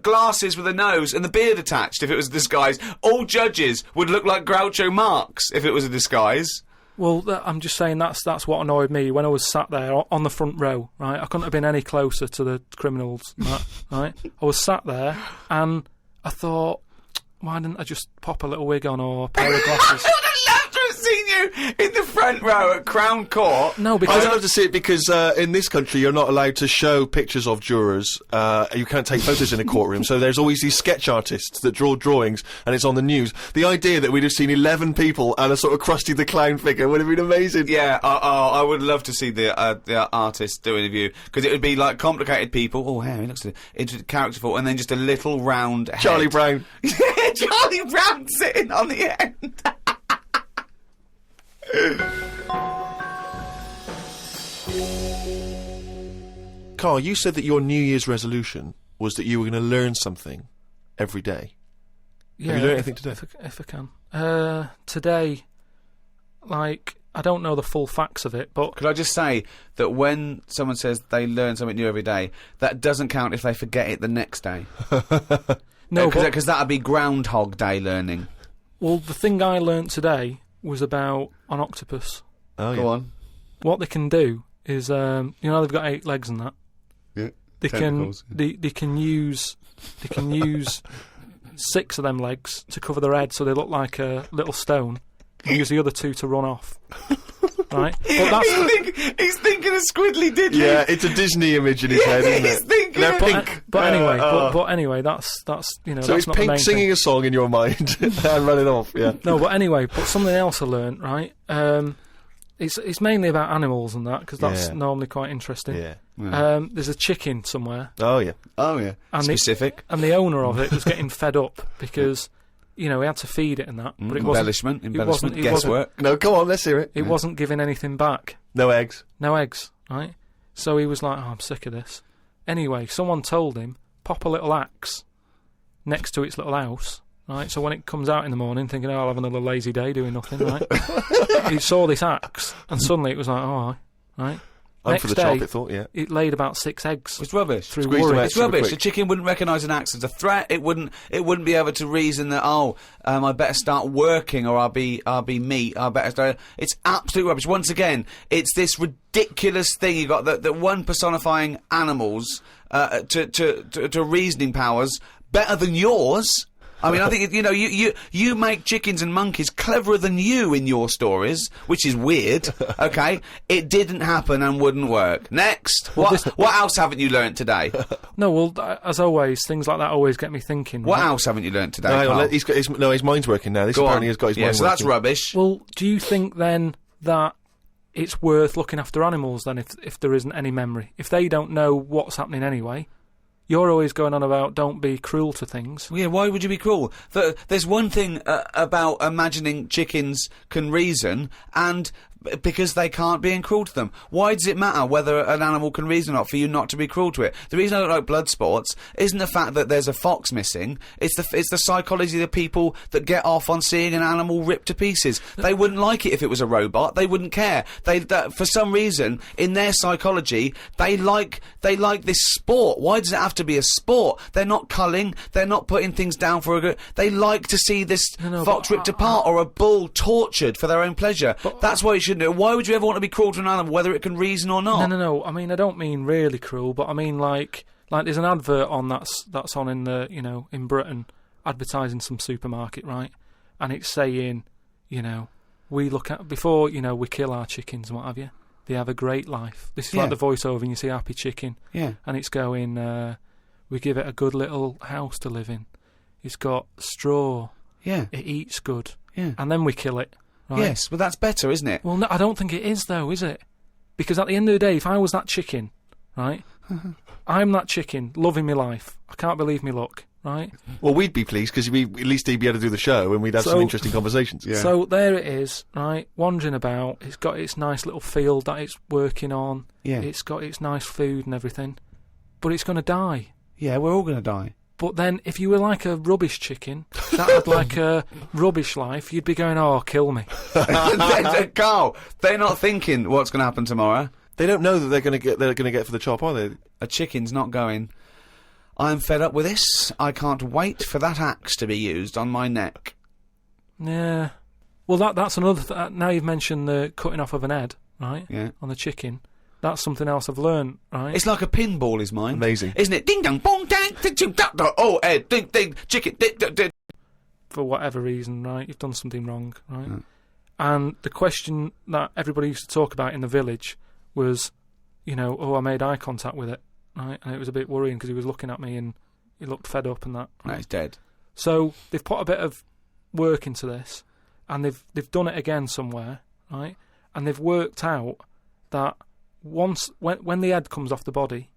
glasses with a nose and the beard attached if it was a disguise. All judges would look like Groucho Marx if it was a disguise. Well, I'm just saying that's what annoyed me when I was sat there on the front row, right? I couldn't have been any closer to the criminals than that, right? I was sat there and I thought, why didn't I just pop a little wig on or a pair of glasses? I would have loved to have seen you in the front row at Crown Court. No, because I'd love to see it because in this country you're not allowed to show pictures of jurors. You can't take photos in a courtroom, so there's always these sketch artists that draw drawings, and it's on the news. The idea that we'd have seen 11 people and a sort of Krusty the Clown figure would have been amazing. Yeah, I would love to see the artist do an interview, because it would be like complicated people. Oh, hey, he looks characterful, and then just a little round head. Charlie Brown. Charlie Brown sitting on the end. Carl, you said that your New Year's resolution was that you were going to learn something every day. Yeah, have you learned anything today? If I can. Today, like, I don't know the full facts of it, but... Could I just say that when someone says they learn something new every day, that doesn't count if they forget it the next day. No, because that would be Groundhog Day learning. Well, the thing I learnt today was about an octopus. Oh, Go on. What they can do is, they've got 8 legs and that. Yeah. They Tentacles. can use 6 of them legs to cover their head, so they look like a little stone. And use the other 2 to run off. Right? But that's he's thinking of Squiddly Diddly. Yeah, it's a Disney image in his head, isn't it? He's thinking They're of pink. But anyway, that's So that's it's not the Pink main singing thing. a song in your mind and running off, yeah. No, but anyway, but something else I learnt, right? It's mainly about animals and that, because that's normally quite interesting. Yeah. There's a chicken somewhere. Oh, yeah. And specific. And the owner of it was getting fed up because, he had to feed it and that. But it embellishment, wasn't, guesswork. No, come on, let's hear it. It wasn't giving anything back. No eggs. No eggs, right? So he was like, I'm sick of this. Anyway, someone told him, pop a little axe next to its little house, right? So when it comes out in the morning, thinking, oh, I'll have another lazy day doing nothing, right? He saw this axe, and suddenly it was like, oh, right? I'm for the chocolate thought, yeah. It laid about 6 eggs. It's rubbish. Through worry. It's rubbish. The chicken wouldn't recognise an axe as a threat. It wouldn't be able to reason that, I better start working, or I'll be meat. I better start. It's absolute rubbish. Once again, it's this ridiculous thing you got that one personifying animals to reasoning powers better than yours. I mean, I think, you make chickens and monkeys cleverer than you in your stories, which is weird, okay? It didn't happen and wouldn't work. Next! What else haven't you learnt today? No, well, as always, things like that always get me thinking. What else haven't you learnt today, No, hang on, his mind's working now. This apparently has got his mind working. So that's rubbish. Well, do you think, then, that it's worth looking after animals, then, if there isn't any memory? If they don't know what's happening anyway... You're always going on about don't be cruel to things. Yeah, why would you be cruel? There's one thing about imagining chickens can reason, and because they can't, being cruel to them. Why does it matter whether an animal can reason or not for you not to be cruel to it? The reason I don't like blood sports isn't the fact that there's a fox missing. It's the psychology of the people that get off on seeing an animal ripped to pieces. They wouldn't like it if it was a robot. They wouldn't care. For some reason, in their psychology, they like this sport. Why does it have to be a sport? They're not culling. They're not putting things down for a good... They like to see this fox ripped apart or a bull tortured for their own pleasure. That's why it shouldn't do. Why would you ever want to be cruel to an animal, whether it can reason or not? No. I mean, I don't mean really cruel, but I mean like there's an advert on that's on in the in Britain, advertising some supermarket, right? And it's saying, we look at before we kill our chickens and what have you. They have a great life. This is like the voiceover, and you see a happy chicken. Yeah. And it's going, we give it a good little house to live in. It's got straw. Yeah. It eats good. Yeah. And then we kill it. Right? Yes, but that's better, isn't it? Well, no, I don't think it is, though, is it? Because at the end of the day, if I was that chicken, right, I'm that chicken, loving my life. I can't believe me luck, right? Well, we'd be pleased, because at least he'd be able to do the show, and we'd have some interesting conversations. Yeah. So there it is, right, wandering about. It's got its nice little field that it's working on. Yeah. It's got its nice food and everything. But it's going to die. Yeah, we're all going to die. But then, if you were like a rubbish chicken that had like a rubbish life, you'd be going, "Oh, kill me." Carl, they're not thinking what's going to happen tomorrow. They don't know that they're going to get for the chop, are they? A chicken's not going, I'm fed up with this. I can't wait for that axe to be used on my neck. Yeah. Well, that's another. Now you've mentioned the cutting off of an head, right? Yeah. On the chicken. That's something else I've learned, right? It's like a pinball, is mine. Amazing. Isn't it? Ding dong, bong, dang, ding, ding, ding, ding, oh, Ed, ding, ding, chicken, ding, ding, ding. For whatever reason, right? You've done something wrong, right? And the question that everybody used to talk about in the village was, I made eye contact with it, right? And it was a bit worrying because he was looking at me and he looked fed up and that. Right? No, he's dead. So they've put a bit of work into this, and they've done it again somewhere, right? And they've worked out that when the head comes off the body,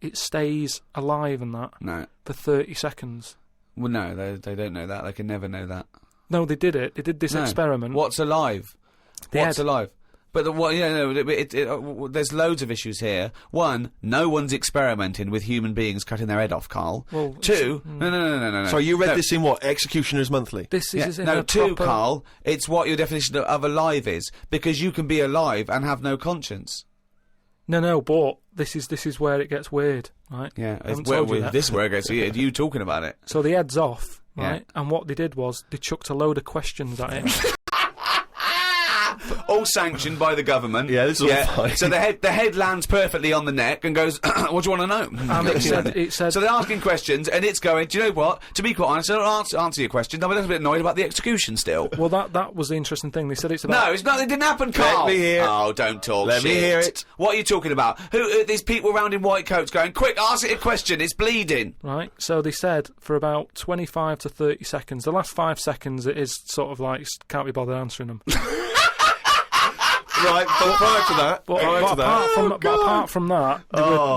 it stays alive and that for 30 seconds. Well, no, they don't know that. They can never know that. No, they did it. They did this experiment. What's alive? What's head. alive? But there's loads of issues here. One, no one's experimenting with human beings cutting their head off, Carl. Well, two, no. Sorry, you read this in what? Executioners Monthly? This is in no, a two, proper... Carl, it's what your definition of alive is. Because you can be alive and have no conscience. No, but this is where it gets weird, right? Yeah, this is where it gets weird. You talking about it. So the head's off, right? Yeah. And what they did was they chucked a load of questions at it. All sanctioned by the government. Yeah, this is all fine. So the head lands perfectly on the neck and goes, what do you want to know? It said... So they're asking questions and it's going, do you know what? To be quite honest, I don't answer your question. I'm a little bit annoyed about the execution still. Well, that was the interesting thing. They said it's about... No, it's not. It didn't happen, Carl. Let me hear it. Oh, don't talk Let shit. me hear it. What are you talking about? Who these people around in white coats going, quick, ask it a question. It's bleeding. Right. So they said for about 25 to 30 seconds. The last 5 seconds, it is sort of like, can't be bothered answering them. Right, but prior to that, apart from that,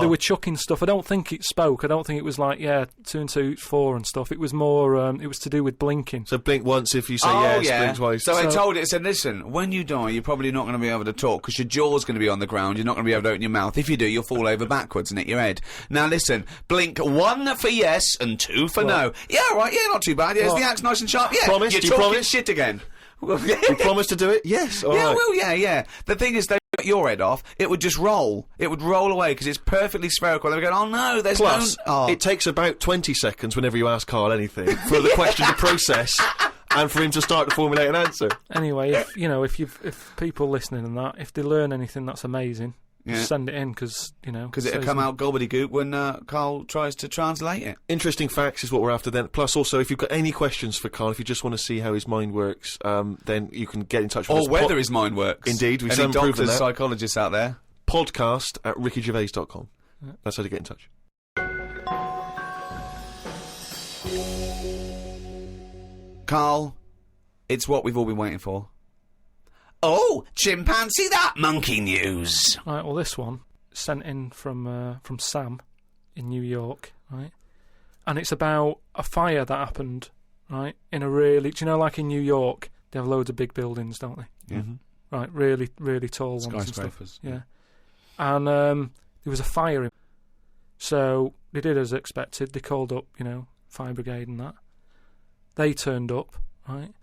they were chucking stuff. I don't think it spoke. I don't think it was like 2 and 2 is 4 and stuff. It was more. It was to do with blinking. So blink once if you say yes, blink twice. So I told it. Said, listen, when you die, you're probably not going to be able to talk because your jaw's going to be on the ground. You're not going to be able to open your mouth. If you do, you'll fall over backwards and hit your head. Now listen, blink 1 for yes and 2 for no. Yeah, right. Yeah, not too bad. Yeah, is the axe nice and sharp? Yeah. Promise? You're Do you talking promise? shit again. You promise to do it? Yes. All right. Well, yeah. The thing is, they cut your head off, it would just roll. It would roll away because it's perfectly spherical. They were going, oh no, there's Plus, no. it takes about 20 seconds whenever you ask Carl anything for the question to process and for him to start to formulate an answer. Anyway, if people listening and that, if they learn anything, that's amazing. Just send it in because it'll come out gobbledygook when Carl tries to translate it. Interesting facts is what we're after then. Plus, also, if you've got any questions for Carl, if you just want to see how his mind works, then you can get in touch with us. Or whether his mind works. Indeed, we've any proven doctors, that. psychologists out there. Podcast@rickygervais.com. That's how to get in touch. Carl, it's what we've all been waiting for. Oh, chimpanzee that monkey news. Right, well, this one sent in from Sam in New York, right? And it's about a fire that happened, right? In a really, do you know, like in New York, they have loads of big buildings, don't they? Yeah. Right, really, really tall ones. Skyscrapers. And stuff. Yeah. And there was a fire. So they did as expected. They called up, fire brigade and that. They turned up, right?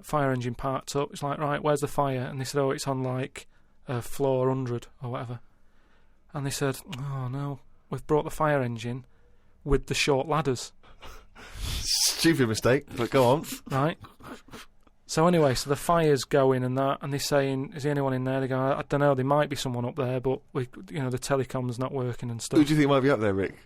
Fire engine parked up. It's like, right, where's the fire? And they said, oh, it's on like floor 100 or whatever. And they said, oh no, we've brought the fire engine with the short ladders. Stupid mistake, but go on. Right. So anyway, so the fire's going and that, and they're saying, is there anyone in there? They go, I don't know, there might be someone up there, but the telecom's not working and stuff. Who do you think might be up there, Rick?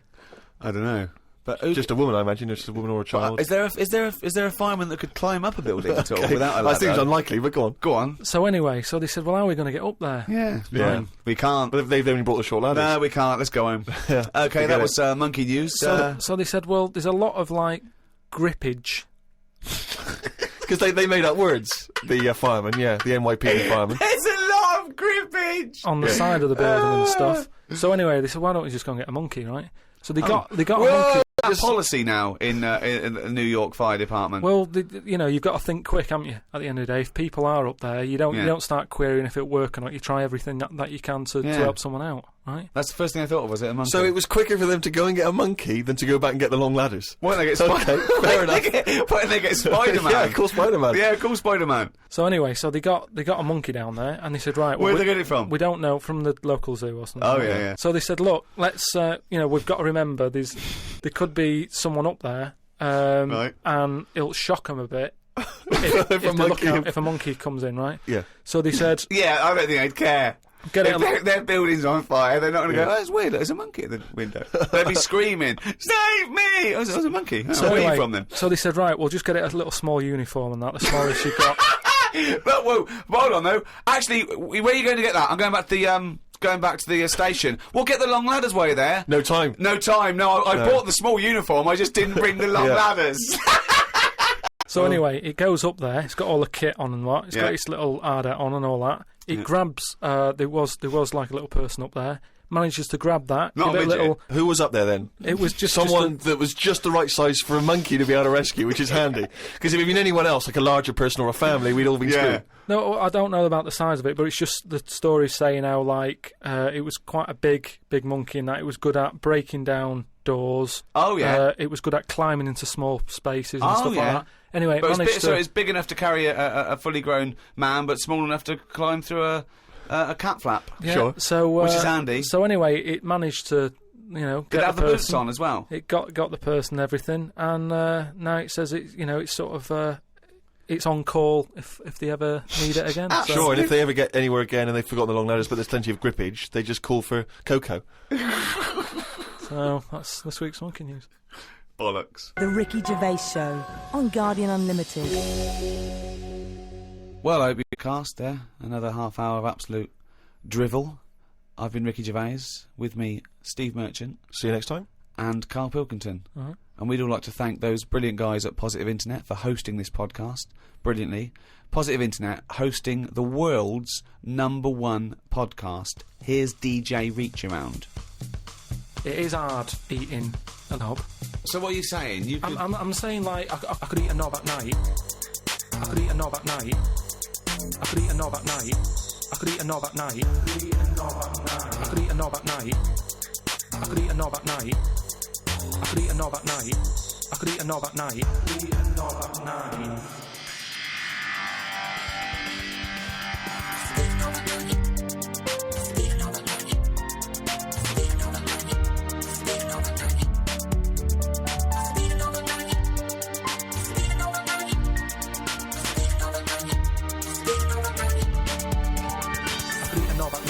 I don't know. But just a woman, I imagine. It's just a woman or a child. Is there a fireman that could climb up a building at all without a ladder? That seems unlikely, but go on. Go on. So anyway, so they said, well, how are we going to get up there? Yeah. We can't. But they've only brought the short ladders. No, we can't. Let's go home. Okay, that was monkey news. So they said, well, there's a lot of like grippage. Because they made up words. The firemen, the NYPD firemen. There's a lot of grippage on the side of the building and stuff. So anyway, they said, why don't we just go and get a monkey, right? So they got a monkey. That's policy now in the New York Fire Department. Well, you've got to think quick, haven't you? At the end of the day, if people are up there, you don't start querying if it works or not. You try everything that you can to help someone out, right? That's the first thing I thought of. Was it a monkey? So it was quicker for them to go and get a monkey than to go back and get the long ladders. Why don't they get fair enough. Why don't they get Spider-Man? Yeah, call Spider-Man. Yeah, call Spider-Man. So anyway, so they got a monkey down there, and they said, right, where did they get it from? We don't know, from the local zoo or something. Oh yeah. So they said, look, let's we've got to remember there could be someone up there, right, and it'll shock them a bit if a monkey comes in, right? Yeah. So they said, yeah, I don't think they'd care. Their building's on fire, they're not going to go, oh, it's weird, there's a monkey at the window. They'd be screaming, save me! Oh, there's a monkey. So where are you from then? So they said, right, we'll just get it a little small uniform and that, the smallest you've got. But, whoa, hold on though. Actually, where are you going to get that? I'm going back to the station. We'll get the long ladders while you're there. No time. No, I bought the small uniform, I just didn't bring the long ladders. So anyway, it goes up there, it's got all the kit on and what, it's got its little hard hat on and all that. It grabs, there was like a little person up there, manages to grab that. Not a midget. Who was up there then? It was just someone that was just the right size for a monkey to be able to rescue, which is handy. Because if it had been anyone else, like a larger person or a family, we'd all been screwed. No, I don't know about the size of it, but it's just the story saying how like it was quite a big monkey in that it was good at breaking down doors. Oh yeah. It was good at climbing into small spaces and stuff like that. Anyway, so it's big enough to carry a fully grown man, but small enough to climb through a cat flap. Yeah, sure. So which is handy. So anyway, it managed to get it have the boots on as well. It got the person and everything, and now it says it's sort of it's on call if they ever need it again. Sure, and if they ever get anywhere again and they've forgotten the long ladders, but there's plenty of grippage, they just call for Coco. So that's this week's monkey news. Bollocks. The Ricky Gervais Show on Guardian Unlimited. Well, I hope you cast there. Another half hour of absolute drivel. I've been Ricky Gervais. With me, Steve Merchant. See you next time. And Carl Pilkington. And we'd all like to thank those brilliant guys at Positive Internet for hosting this podcast brilliantly. Positive Internet hosting the world's #1 podcast. Here's DJ Reach Around. It is hard eating a knob. So what are you saying? I'm saying, like, I could eat a knob at night. I could eat a knob at night. I could eat a knob at night. I could eat a knob at night. I could eat a knob at night. I could eat a knob at night. I could eat a knob at night. I could eat a knob at night. I could eat a knob at night. I could eat a knob at night. I could eat a knob at night. I could eat a knob at night. I could eat a knob at night. I could eat a knob at night. I could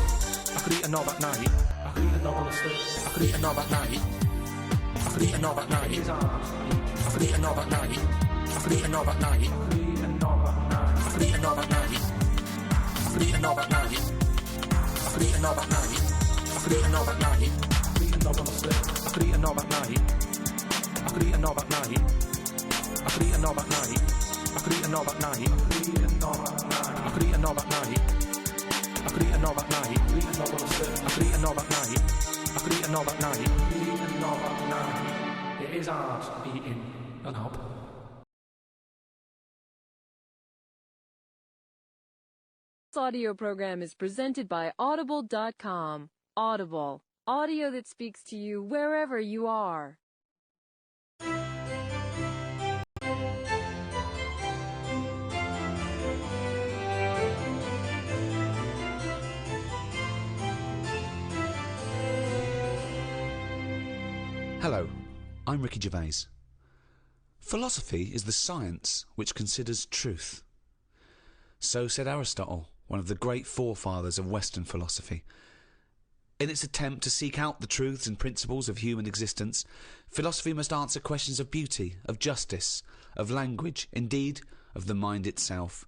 eat a knob at night. I could eat a knob on the stick. I could eat a knob at night. I could eat a knob at night. I could eat a knob at night. I could eat a knob at night. I could eat a knob at night. I could eat a knob at night. I could eat a knob at night. I could eat a knob at night. I could eat a knob at night. I could eat a knob on the stick. I could eat a knob at night. I could eat a knob at night. I could eat a knob at night. I could eat a knob at night. I could eat a knob at night. I could eat a knob at night. I could eat a knob at night. I could eat a knob on the stick. I could eat a knob at night. I could eat a knob at night. I could eat a knob at night. It is hard eating a knob. This audio program is presented by Audible.com. Audible. Audio that speaks to you wherever you are. Hello, I'm Ricky Gervais. Philosophy is the science which considers truth. So said Aristotle, one of the great forefathers of Western philosophy. In its attempt to seek out the truths and principles of human existence, philosophy must answer questions of beauty, of justice, of language, indeed, of the mind itself.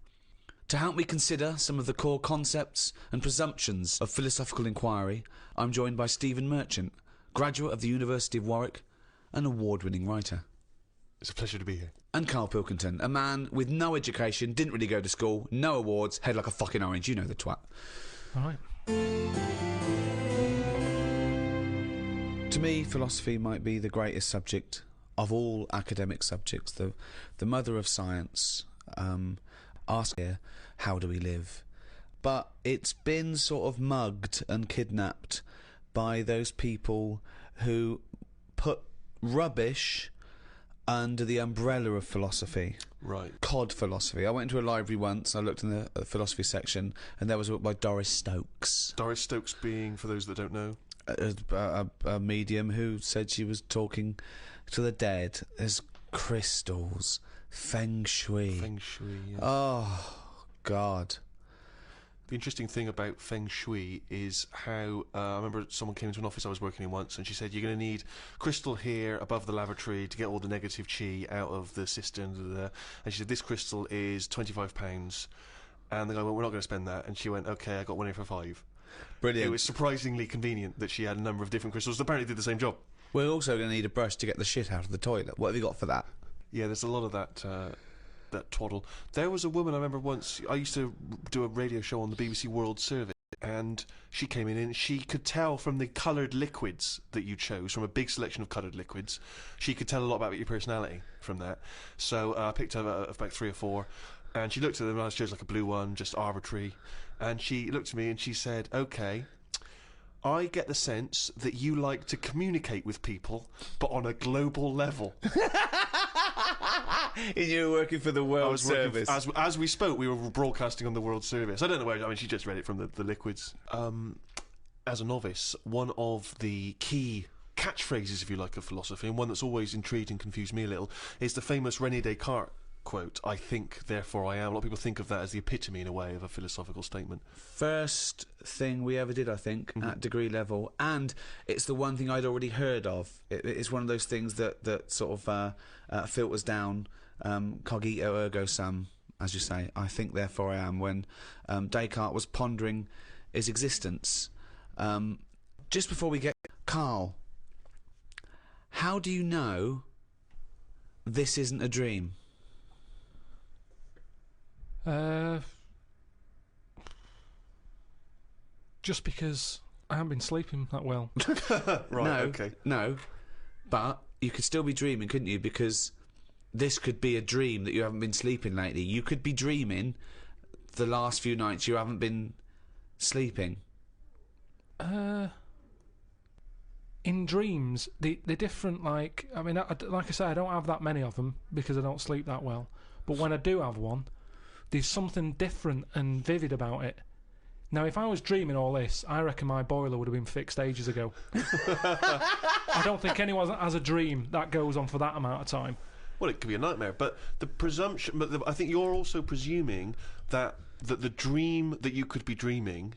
To help me consider some of the core concepts and presumptions of philosophical inquiry, I'm joined by Stephen Merchant, graduate of the University of Warwick, an award-winning writer. It's a pleasure to be here. And Carl Pilkington, a man with no education, didn't really go to school, no awards, head like a fucking orange, you know the twat. Right. To me, philosophy might be the greatest subject of all academic subjects, the mother of science. Ask here, how do we live? But it's been sort of mugged and kidnapped by those people who put rubbish under the umbrella of philosophy. Right. Cod philosophy. I went into a library once, I looked in the philosophy section, and there was a book by Doris Stokes. Doris Stokes being, for those that don't know? A medium who said she was talking to the dead. There's crystals, feng shui. Feng shui, yes. Oh, God. The interesting thing about feng shui is how I remember someone came into an office I was working in once, and she said, you're going to need crystal here above the lavatory to get all the negative chi out of the cistern. And she said, this crystal is £25. And the guy went, we're not going to spend that. And she went, okay, I got one here for £5. Brilliant. It was surprisingly convenient that she had a number of different crystals that apparently did the same job. We're also going to need a brush to get the shit out of the toilet. What have you got for that? Yeah, there's a lot of that twaddle. There was a woman I remember once, I used to do a radio show on the BBC World Service, and she came in and she could tell from the coloured liquids that you chose, from a big selection of coloured liquids, she could tell a lot about your personality from that. So I picked up about 3 or 4, and she looked at them and I chose like a blue one, just arbitrary, and she looked at me and she said, okay, I get the sense that you like to communicate with people, but on a global level. And you were working for the World Service. As we spoke, we were broadcasting on the World Service. I don't know where, I mean, she just read it from the liquids. As a novice, one of the key catchphrases, if you like, of philosophy, and one that's always intrigued and confused me a little, is the famous René Descartes quote, I think, therefore I am. A lot of people think of that as the epitome, in a way, of a philosophical statement. First thing we ever did, I think, at degree level, and it's the one thing I'd already heard of. It's one of those things that sort of filters down, cogito ergo sum, as you say, I think, therefore I am, when Descartes was pondering his existence. Just before we get... Carl, how do you know this isn't a dream? Just because I haven't been sleeping that well. No, but you could still be dreaming, couldn't you? Because this could be a dream that you haven't been sleeping lately. You could be dreaming the last few nights you haven't been sleeping. In dreams, they're different. Like, I mean, like I say, I don't have that many of them because I don't sleep that well. But when I do have one, there's something different and vivid about it. Now, if I was dreaming all this, I reckon my boiler would have been fixed ages ago. I don't think anyone has a dream that goes on for that amount of time. Well, it could be a nightmare, but the presumption... But I think you're also presuming that the dream that you could be dreaming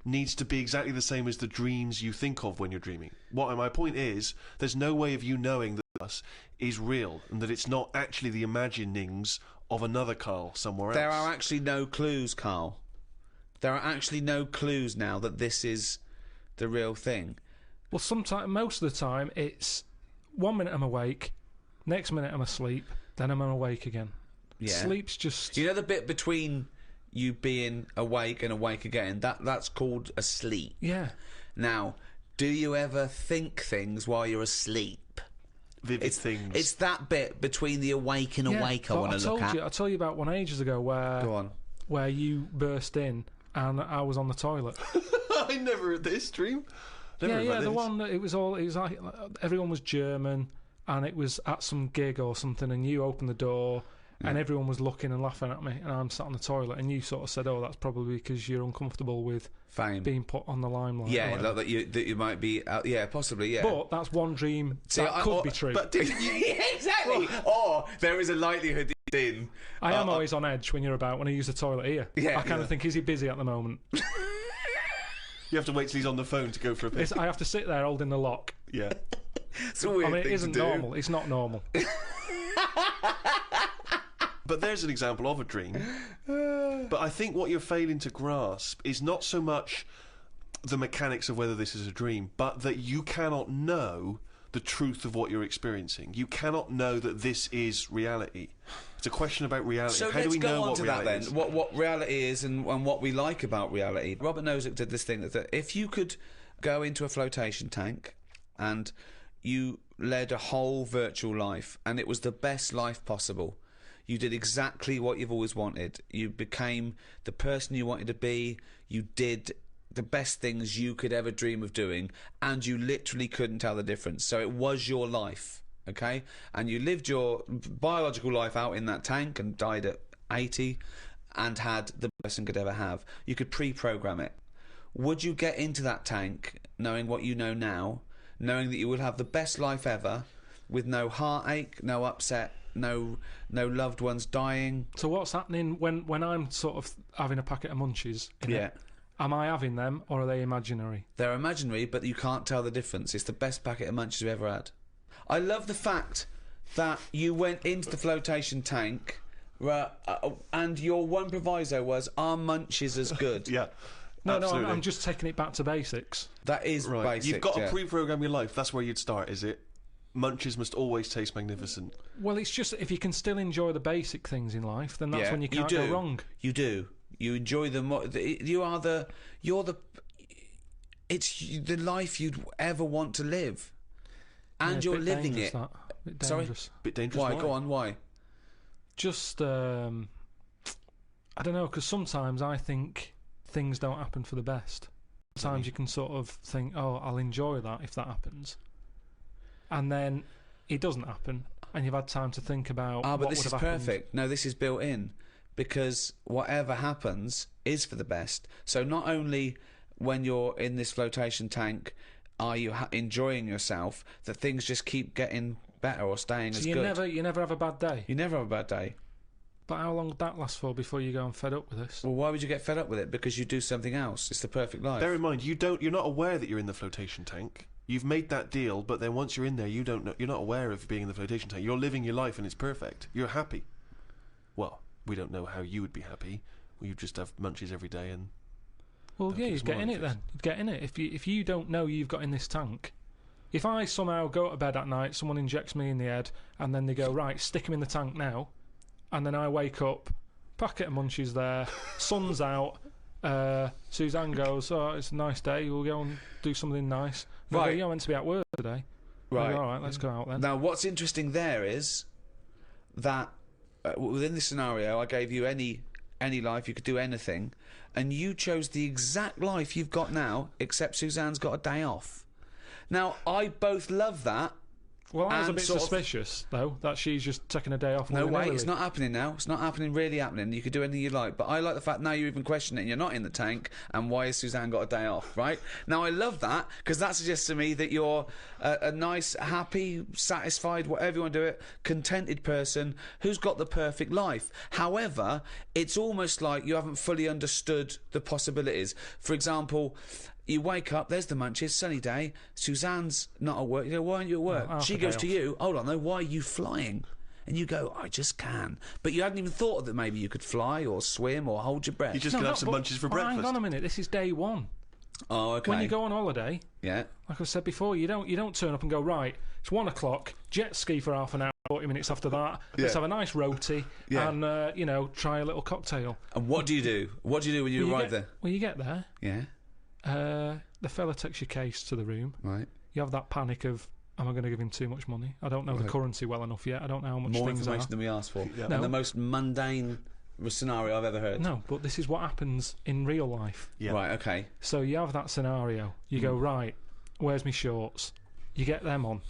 needs to be exactly the same as the dreams you think of when you're dreaming. My point is, there's no way of you knowing that us is real, and that it's not actually the imaginings of another Carl somewhere else. There are actually no clues, Carl. There are actually no clues now that this is the real thing. Well, most of the time, it's 1 minute I'm awake, next minute I'm asleep, then I'm awake again. Yeah. Sleep's just... You know the bit between you being awake and awake again? That's called a sleep. Yeah. Now, do you ever think things while you're asleep? Vivid things. It's that bit between the awake and awake I want to look at. I told you about one ages ago where... Go on. Where you burst in and I was on the toilet. I never had this dream. The one that it was like everyone was German and it was at some gig or something, and you opened the door and everyone was looking and laughing at me, and I'm sat on the toilet, and you sort of said, "Oh, that's probably because you're uncomfortable with fame being put on the limelight." Yeah, like that you might be. Possibly. Yeah, but that's one dream that could be true. But exactly. Or there is a likelihood. I am always on edge when I use the toilet here. Yeah, I kind of think, is he busy at the moment? You have to wait till he's on the phone to go for a piss. I have to sit there holding the lock. Yeah. It's a weird thing it isn't to do. normal. It's not normal. But there's an example of a dream. But I think what you're failing to grasp is not so much the mechanics of whether this is a dream, but that you cannot know the truth of what you're experiencing. You cannot know that this is reality. It's a question about reality. So how do we know what reality is? What reality is and what we like about reality. Robert Nozick did this thing that if you could go into a flotation tank and you led a whole virtual life and it was the best life possible, you did exactly what you've always wanted. You became the person you wanted to be. You did the best things you could ever dream of doing, and you literally couldn't tell the difference. So it was your life, okay? And you lived your biological life out in that tank and died at 80 and had the best person could ever have. You could pre-program it. Would you get into that tank knowing what you know now, knowing that you would have the best life ever, with no heartache, no upset, no loved ones dying? So what's happening when I'm sort of having a packet of munchies? Am I having them, or are they imaginary? They're imaginary, but you can't tell the difference. It's the best packet of munchies you've ever had. I love the fact that you went into the flotation tank, and your one proviso was, "Are munchies as good?" Yeah. No, I'm just taking it back to basics. That is right. Basics. You've got to pre-program your life. That's where you'd start, is it? Munchies must always taste magnificent. Well, it's just if you can still enjoy the basic things in life, then that's when you can't go wrong. You do. You enjoy them. It's the life you'd ever want to live, and you're living it. Bit dangerous. Sorry, bit dangerous. Why? Go on. Why? Just I don't know, because sometimes I think things don't happen for the best. Sometimes you can sort of think, "Oh, I'll enjoy that if that happens," and then it doesn't happen, and you've had time to think about. But this is perfect. No, this is built in. Because whatever happens is for the best. So not only when you're in this flotation tank are you enjoying yourself, that things just keep getting better or staying as good. You never have a bad day? You never have a bad day. But how long would that last for before you go and fed up with this? Well, why would you get fed up with it? Because you do something else. It's the perfect life. Bear in mind, you're not aware that you're in the flotation tank. You've made that deal, but then once you're in there, you don't know. You're not aware of being in the flotation tank. You're living your life and it's perfect. You're happy. Well, we don't know how you would be happy. Well, you just have munchies every day and. Well, yeah, you'd get in it then. You'd get in it if you don't know you've got in this tank. If I somehow go to bed at night, someone injects me in the head, and then they go, right, stick him in the tank now, and then I wake up, packet of munchies there, sun's out, Suzanne goes, oh, it's a nice day, we'll go and do something nice. And I go, yeah, I'm meant to be at work today. Right. Go, all right, let's go out then. Now, what's interesting there is that within this scenario, I gave you any life, you could do anything, and you chose the exact life you've got now, except Suzanne's got a day off. Now, I both love that. Well, I was a bit suspicious, though, that she's just taking a day off. No, wait, it's not happening now. It's not really happening. You could do anything you like. But I like the fact now you're even questioning it and you're not in the tank, and why has Suzanne got a day off, right? Now, I love that, because that suggests to me that you're a nice, happy, satisfied, whatever you want to do it, contented person who's got the perfect life. However, it's almost like you haven't fully understood the possibilities. For example, you wake up, there's the munchies, sunny day, Suzanne's not at work. You go, why aren't you at work? Oh, she goes to you, hold on though, why are you flying? And you go, I just can. But you hadn't even thought that maybe you could fly or swim or hold your breath. You just could have some munchies for breakfast. Hang on a minute, this is day one. Oh, okay. When you go on holiday, yeah, like I said before, you don't turn up and go, right, it's 1 o'clock, jet ski for half an hour, 40 minutes after that, let's have a nice roti, and, try a little cocktail. And what do you do? What do you do when you arrive there? Well, you get there. Yeah. The fella takes your case to the room. Right. You have that panic of, am I going to give him too much money? I don't know the currency well enough yet. I don't know how much More things information are. than we asked for. No. And the most mundane scenario I've ever heard. No, but this is what happens in real life. Yeah. Right, okay. So you have that scenario. You go, right, where's my shorts? You get them on.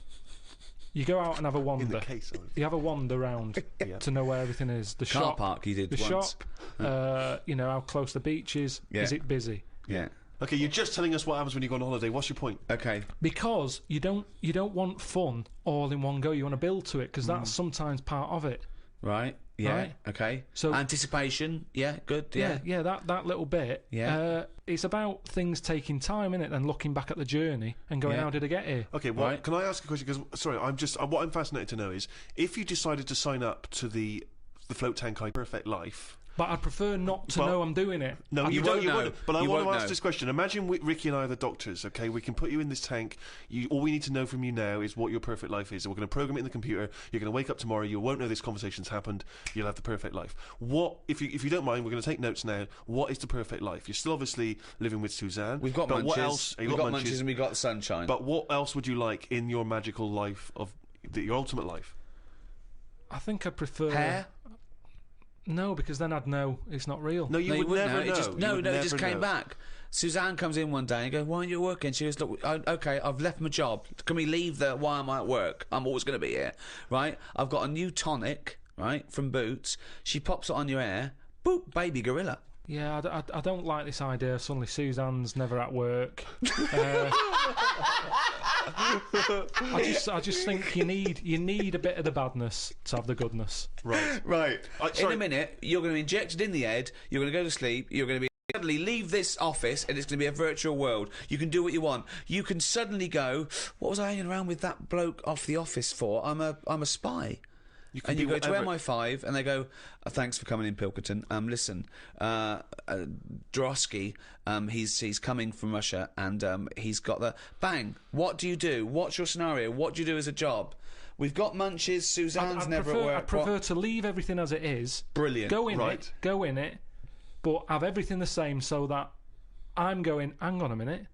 You go out and have a wander. In the case, you have a wander round to know where everything is. The Car shop, park you did the once. shop, how close the beach is. Yeah. Is it busy? Yeah. Okay, you're just telling us what happens when you go on holiday. What's your point? Okay. Because you don't want fun all in one go. You want to build to it, because that's sometimes part of it. Right. Yeah. Right? Okay. So anticipation. Yeah. Good. Yeah. Yeah. That little bit. Yeah. It's about things taking time, innit? And looking back at the journey and going, how did I get here? Okay. Well, can I ask a question? Because sorry, what I'm fascinated to know is if you decided to sign up to the float tank perfect life. But I'd prefer not to know I'm doing it. No, you won't won't. know. But I You want won't to ask know. this question. Imagine Ricky and I are the doctors, okay? We can put you in this tank. All we need to know from you now is what your perfect life is. And we're going to program it in the computer. You're going to wake up tomorrow. You won't know this conversation's happened. You'll have the perfect life. What, if you don't mind, we're going to take notes now. What is the perfect life? You're still obviously living with Suzanne. We've got but munchies. What else? We've got munchies and we've got sunshine. But what else would you like in your magical life, your ultimate life? I think I prefer... Hair? No, because then I'd know it's not real. No, you would never know. It just came back. Suzanne comes in one day and goes, why aren't you working? She goes, look, okay, I've left my job. Can we leave why am I at work? I'm always going to be here, right? I've got a new tonic, right, from Boots. She pops it on your hair. Boop, baby gorilla. Yeah, I don't like this idea. Suddenly Suzanne's never at work. I just think you need a bit of the badness to have the goodness. Right. In a minute, you're going to be injected in the head. You're going to go to sleep. You're going to be suddenly leave this office, and it's going to be a virtual world. You can do what you want. You can suddenly go, what was I hanging around with that bloke off the office for? I'm a spy. And you go to MI5, and they go, thanks for coming in, Pilkington. Listen, Drosky, he's coming from Russia, and he's got the... Bang! What do you do? What's your scenario? What do you do as a job? We've got munchies, Suzanne's never at work. I'd prefer to leave everything as it is. Brilliant. Go in it, but have everything the same so that I'm going, hang on a minute,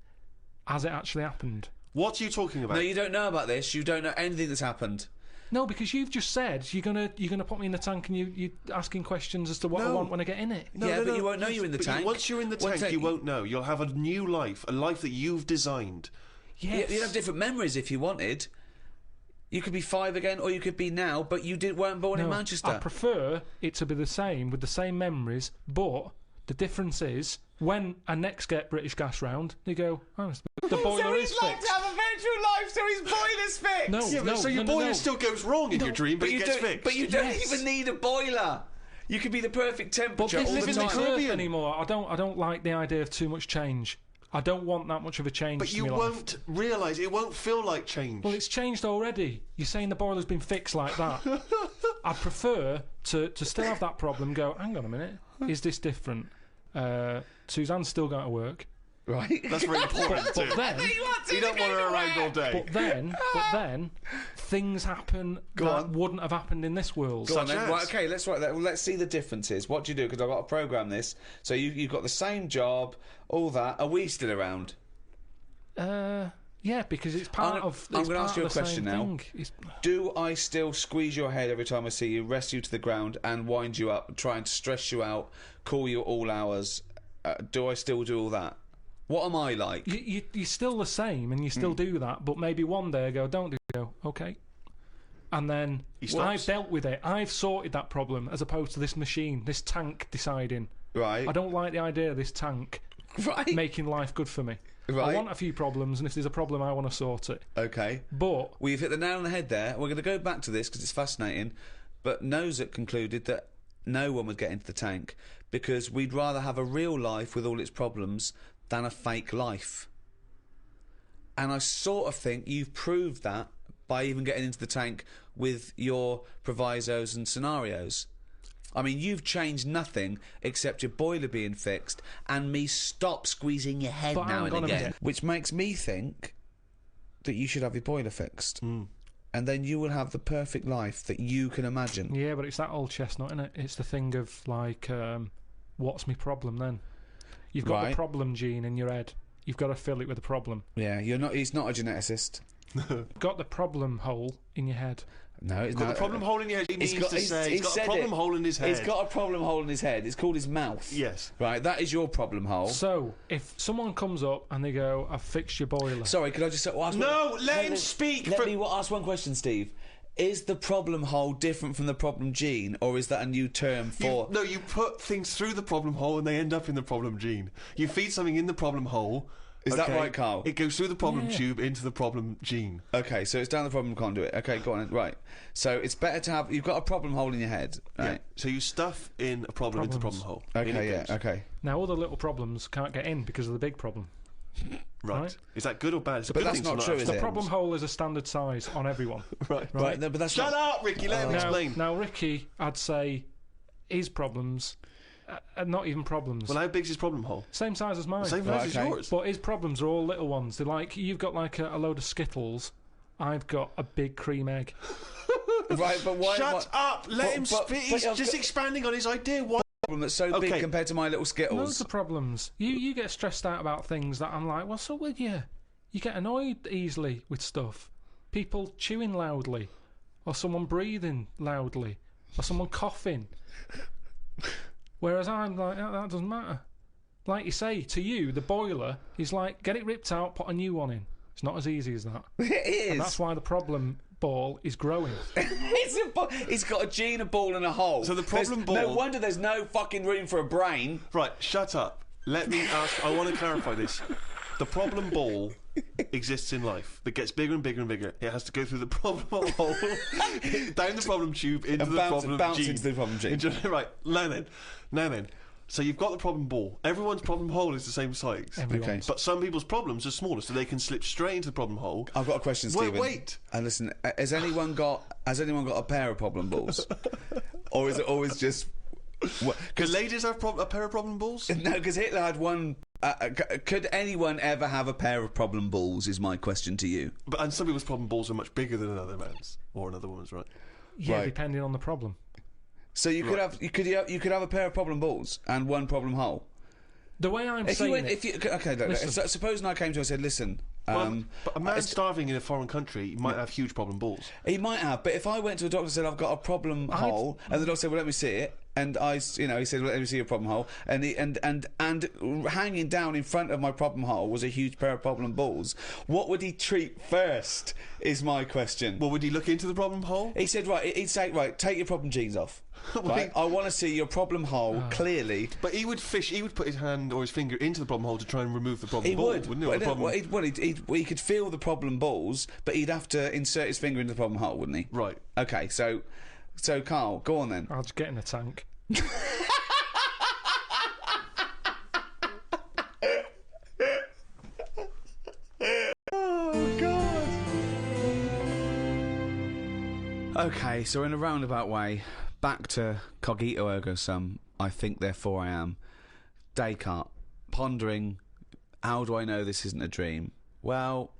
has it actually happened? What are you talking about? No, you don't know about this. You don't know anything that's happened. No, because you've just said you're gonna put me in the tank and you're asking questions as to what I want when I get in it. But you won't know you're in the tank. Once you're in the tank, you won't know. You'll have a new life, a life that you've designed. Yes. You'd have different memories if you wanted. You could be 5 again, or you could be now, but you weren't born in Manchester. I prefer it to be the same, with the same memories, but the difference is, when I next get British Gas round, they go, oh, the boiler is fixed. So he'd like to have a virtual life, so his boiler's fixed! So your boiler still goes wrong in your dream, but it gets fixed. But you don't even need a boiler! You could be the perfect temperature all the time. But this isn't Earth anymore. I don't like the idea of too much change. I don't want that much of a change. But you won't realise, it won't feel like change. Well, it's changed already. You're saying the boiler's been fixed like that. I prefer to still have that problem. Go, hang on a minute, is this different? Suzanne's still going to work. Right. That's very important but too. then You don't want her around all day. But then things happen that wouldn't have happened in this world. Go on then. Right, okay, let's write that. Well, let's see the differences. What do you do? Because I've got to program this. So you've got the same job, all that. Are we still around? Yeah, because it's part of. I'm going to ask you a question now. Do I still squeeze your head every time I see you, rest you to the ground, and wind you up, trying to stress you out, call you at all hours? Do I still do all that? What am I like? You're still the same, and you still do that, but maybe one day I go, don't do it, okay. And then I've dealt with it. I've sorted that problem, as opposed to this machine, this tank deciding. Right. I don't like the idea of this tank making life good for me. Right. I want a few problems, and if there's a problem, I want to sort it. Okay. But... Well, you've hit the nail on the head there. We're going to go back to this, because it's fascinating. But Nozak concluded that no one would get into the tank, because we'd rather have a real life with all its problems than a fake life. And I sort of think you've proved that by even getting into the tank with your provisos and scenarios. I mean, you've changed nothing except your boiler being fixed and me stop squeezing your head now and again. Which makes me think that you should have your boiler fixed. And then you will have the perfect life that you can imagine. Yeah, but it's that old chestnut, isn't it? It's the thing of, like, what's my problem then? You've got the problem gene in your head. You've got to fill it with a problem. Yeah, he's not a geneticist. Got the problem hole in your head. No, it's got not. The problem hole in your head. He's got a problem hole in his head. He's got a problem hole in his head. It's called his mouth. Yes. Right, that is your problem hole. So, if someone comes up and they go, I've fixed your boiler. Sorry, could I just ask let him speak. Let me ask one question, Steve. Is the problem hole different from the problem gene, or is that a new term for... You put things through the problem hole and they end up in the problem gene. You feed something in the problem hole... Is that right, Carl? It goes through the problem tube into the problem gene. Okay, so it's down the problem conduit. Okay, go on. Right. So it's better to have... You've got a problem hole in your head, right? Yeah. So you stuff in a problem into the problem hole. Okay, yeah, okay. Now, all the little problems can't get in because of the big problem. Right. Is that good or bad? But that's not true, is it? The problem hole is a standard size on everyone. Right. No, but that's Shut up, Ricky. Let him explain. Now, Ricky, I'd say his problems... not even problems. Well, how big's his problem hole? Same size as mine. Same size as yours. But his problems are all little ones. They're like, you've got like a load of Skittles. I've got a big cream egg. Right, but why... Shut up! Let him speak. He's just expanding on his idea. What problem that's so big compared to my little Skittles? Loads of problems. You get stressed out about things that I'm like, what's up with you? You get annoyed easily with stuff. People chewing loudly. Or someone breathing loudly. Or someone coughing. Whereas I'm like, that doesn't matter. Like you say, to you, the boiler is like, get it ripped out, put a new one in. It's not as easy as that. It is. And that's why the problem ball is growing. It's got a gene, a ball and a hole. So the problem ball... No wonder there's no fucking room for a brain. Right, shut up. Let me ask... I want to clarify this. The problem ball exists in life. That gets bigger and bigger and bigger. It has to go through the problem hole, down the problem tube, into the problem gene. Into the problem gene. Right, now then. So you've got the problem ball. Everyone's problem hole is the same size. Okay. But some people's problems are smaller, so they can slip straight into the problem hole. I've got a question, Stephen. Wait. And listen, has anyone got a pair of problem balls? Or is it always just... Because ladies have a pair of problem balls? No, because Hitler had one... could anyone ever have a pair of problem balls, is my question to you. And some people's problem balls are much bigger than another man's. Or another woman's, right? Yeah, Right. depending on the problem. So you could have you could have a pair of problem balls and one problem hole. The way I'm If you saying went, it... if you okay, look, supposing I came to you and said, listen, but a man starving in a foreign country might have huge problem balls. He might have, but if I went to a doctor and said I've got a problem hole, and the doctor said, well, let me see it, and he said, well, let me see your problem hole, and hanging down in front of my problem hole was a huge pair of problem balls. What would he treat first? Is my question. Well, would he look into the problem hole? He said, he'd say, right, take your problem genes off. Right, I want to see your problem hole clearly. But he would put his hand or his finger into the problem hole to try and remove the problem ball, wouldn't he? He could feel the problem balls, but he'd have to insert his finger into the problem hole, wouldn't he? Right. Okay, so Carl, go on then. I'll just get in a tank. Okay, so in a roundabout way, back to cogito ergo sum, I think therefore I am. Descartes, pondering, how do I know this isn't a dream? Well,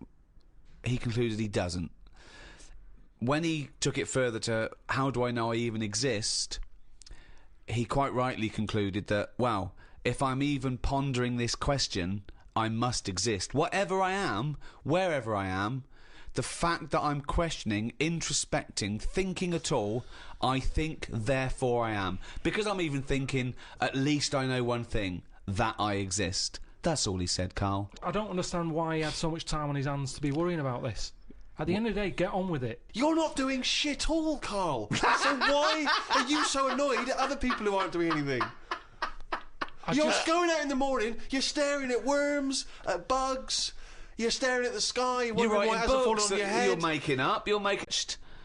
he concluded he doesn't. When he took it further to how do I know I even exist, he quite rightly concluded that, well, if I'm even pondering this question, I must exist. Whatever I am, wherever I am, the fact that I'm questioning, introspecting, thinking at all, I think, therefore I am. Because I'm even thinking, at least I know one thing, that I exist. That's all he said, Carl. I don't understand why he had so much time on his hands to be worrying about this. At the end of the day, get on with it. You're not doing shit all, Carl. So why are you so annoyed at other people who aren't doing anything? You're going out in the morning, you're staring at worms, at bugs, you're staring at the sky, You're wondering why writing it hasn't fallen books on your that head. you're making up. You're making...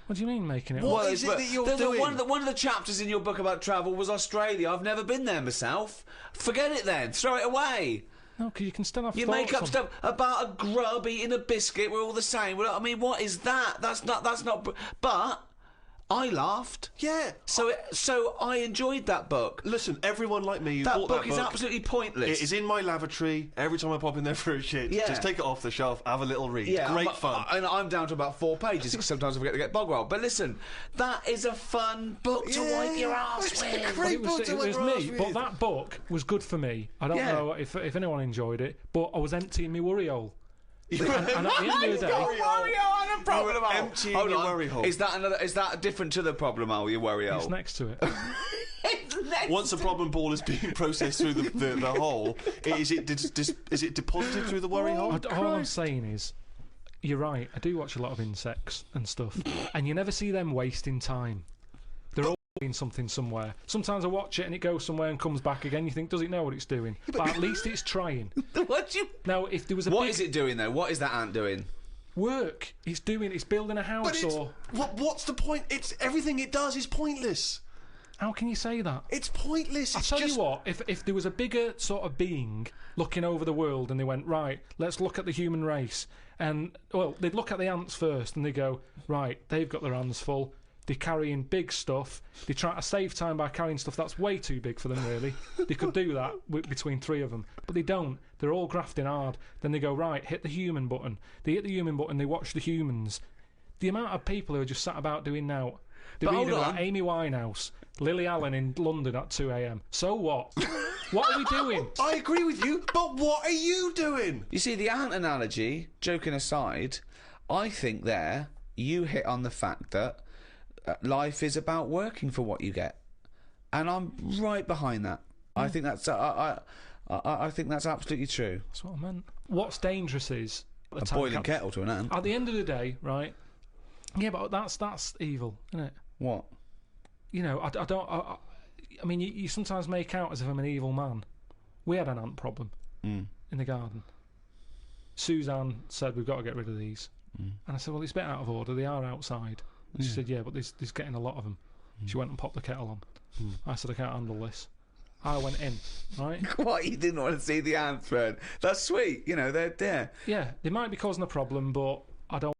What do you mean making it What up? is it that you're doing? One of the chapters in your book about travel was Australia. I've never been there myself. Forget it then. Throw it away. No, because you can still have You thoughts make up on... stuff about a grub eating a biscuit. We're all the same. I mean, what is that? That's not. But I laughed. Yeah. So I enjoyed that book. Listen, everyone like me who bought book is absolutely pointless. It is in my lavatory every time I pop in there for a shit. Yeah. Just take it off the shelf, have a little read. Yeah, Great fun. And I'm down to about 4 pages because sometimes I forget to get bog roll. But listen, that is a fun book to wipe your ass it's with. a great book to wipe It your was ass me, with. but that book was good for me. I don't know if anyone enjoyed it, but I was emptying my worry hole. And at the end of the day, Emptying your worry hole. Is that different to the problem hole? Your worry hole. it's next to it. Once a problem ball is being processed through the hole, is it deposited through the worry hole? All I'm saying is, you're right. I do watch a lot of insects and stuff, and you never see them wasting time. They're all doing something somewhere. Sometimes I watch it and it goes somewhere and comes back again. You think, does it know what it's doing? But at least it's trying. What do you? Now, if there was a What is it doing though? What is that ant doing? work, it's building a house or... What's the point? It's everything it does is pointless. How can you say that? It's pointless. I'll tell you what, if there was a bigger sort of being looking over the world and they went, right, let's look at the human race, and, well, they'd look at the ants first and they go, right, they've got their hands full, they're carrying big stuff, they try to save time by carrying stuff that's way too big for them, really. They could do that between three of them, but they don't. They're all grafting hard. Then they go, right, hit the human button. They hit the human button, they watch the humans. The amount of people who are just sat about doing now, they're reading about Amy Winehouse, Lily Allen in London at 2 a.m. So what? What are we doing? I agree with you, but what are you doing? You see, the ant analogy, joking aside, I think there you hit on the fact that life is about working for what you get, and I'm right behind that. I think that's I think that's absolutely true. That's what I meant. What's dangerous is a boiling kettle to an ant. At the end of the day, right? Yeah, but that's evil, isn't it? What? You know, I mean, you sometimes make out as if I'm an evil man. We had an ant problem in the garden. Suzanne said, we've got to get rid of these. And I said, well, it's a bit out of order. They are outside. And she said, yeah, but there's getting a lot of them. She went and popped the kettle on. I said, I can't handle this. I went in, right? What? You didn't want to see the ants burn? That's sweet. You know, they're there. Yeah, they might be causing a problem, but I don't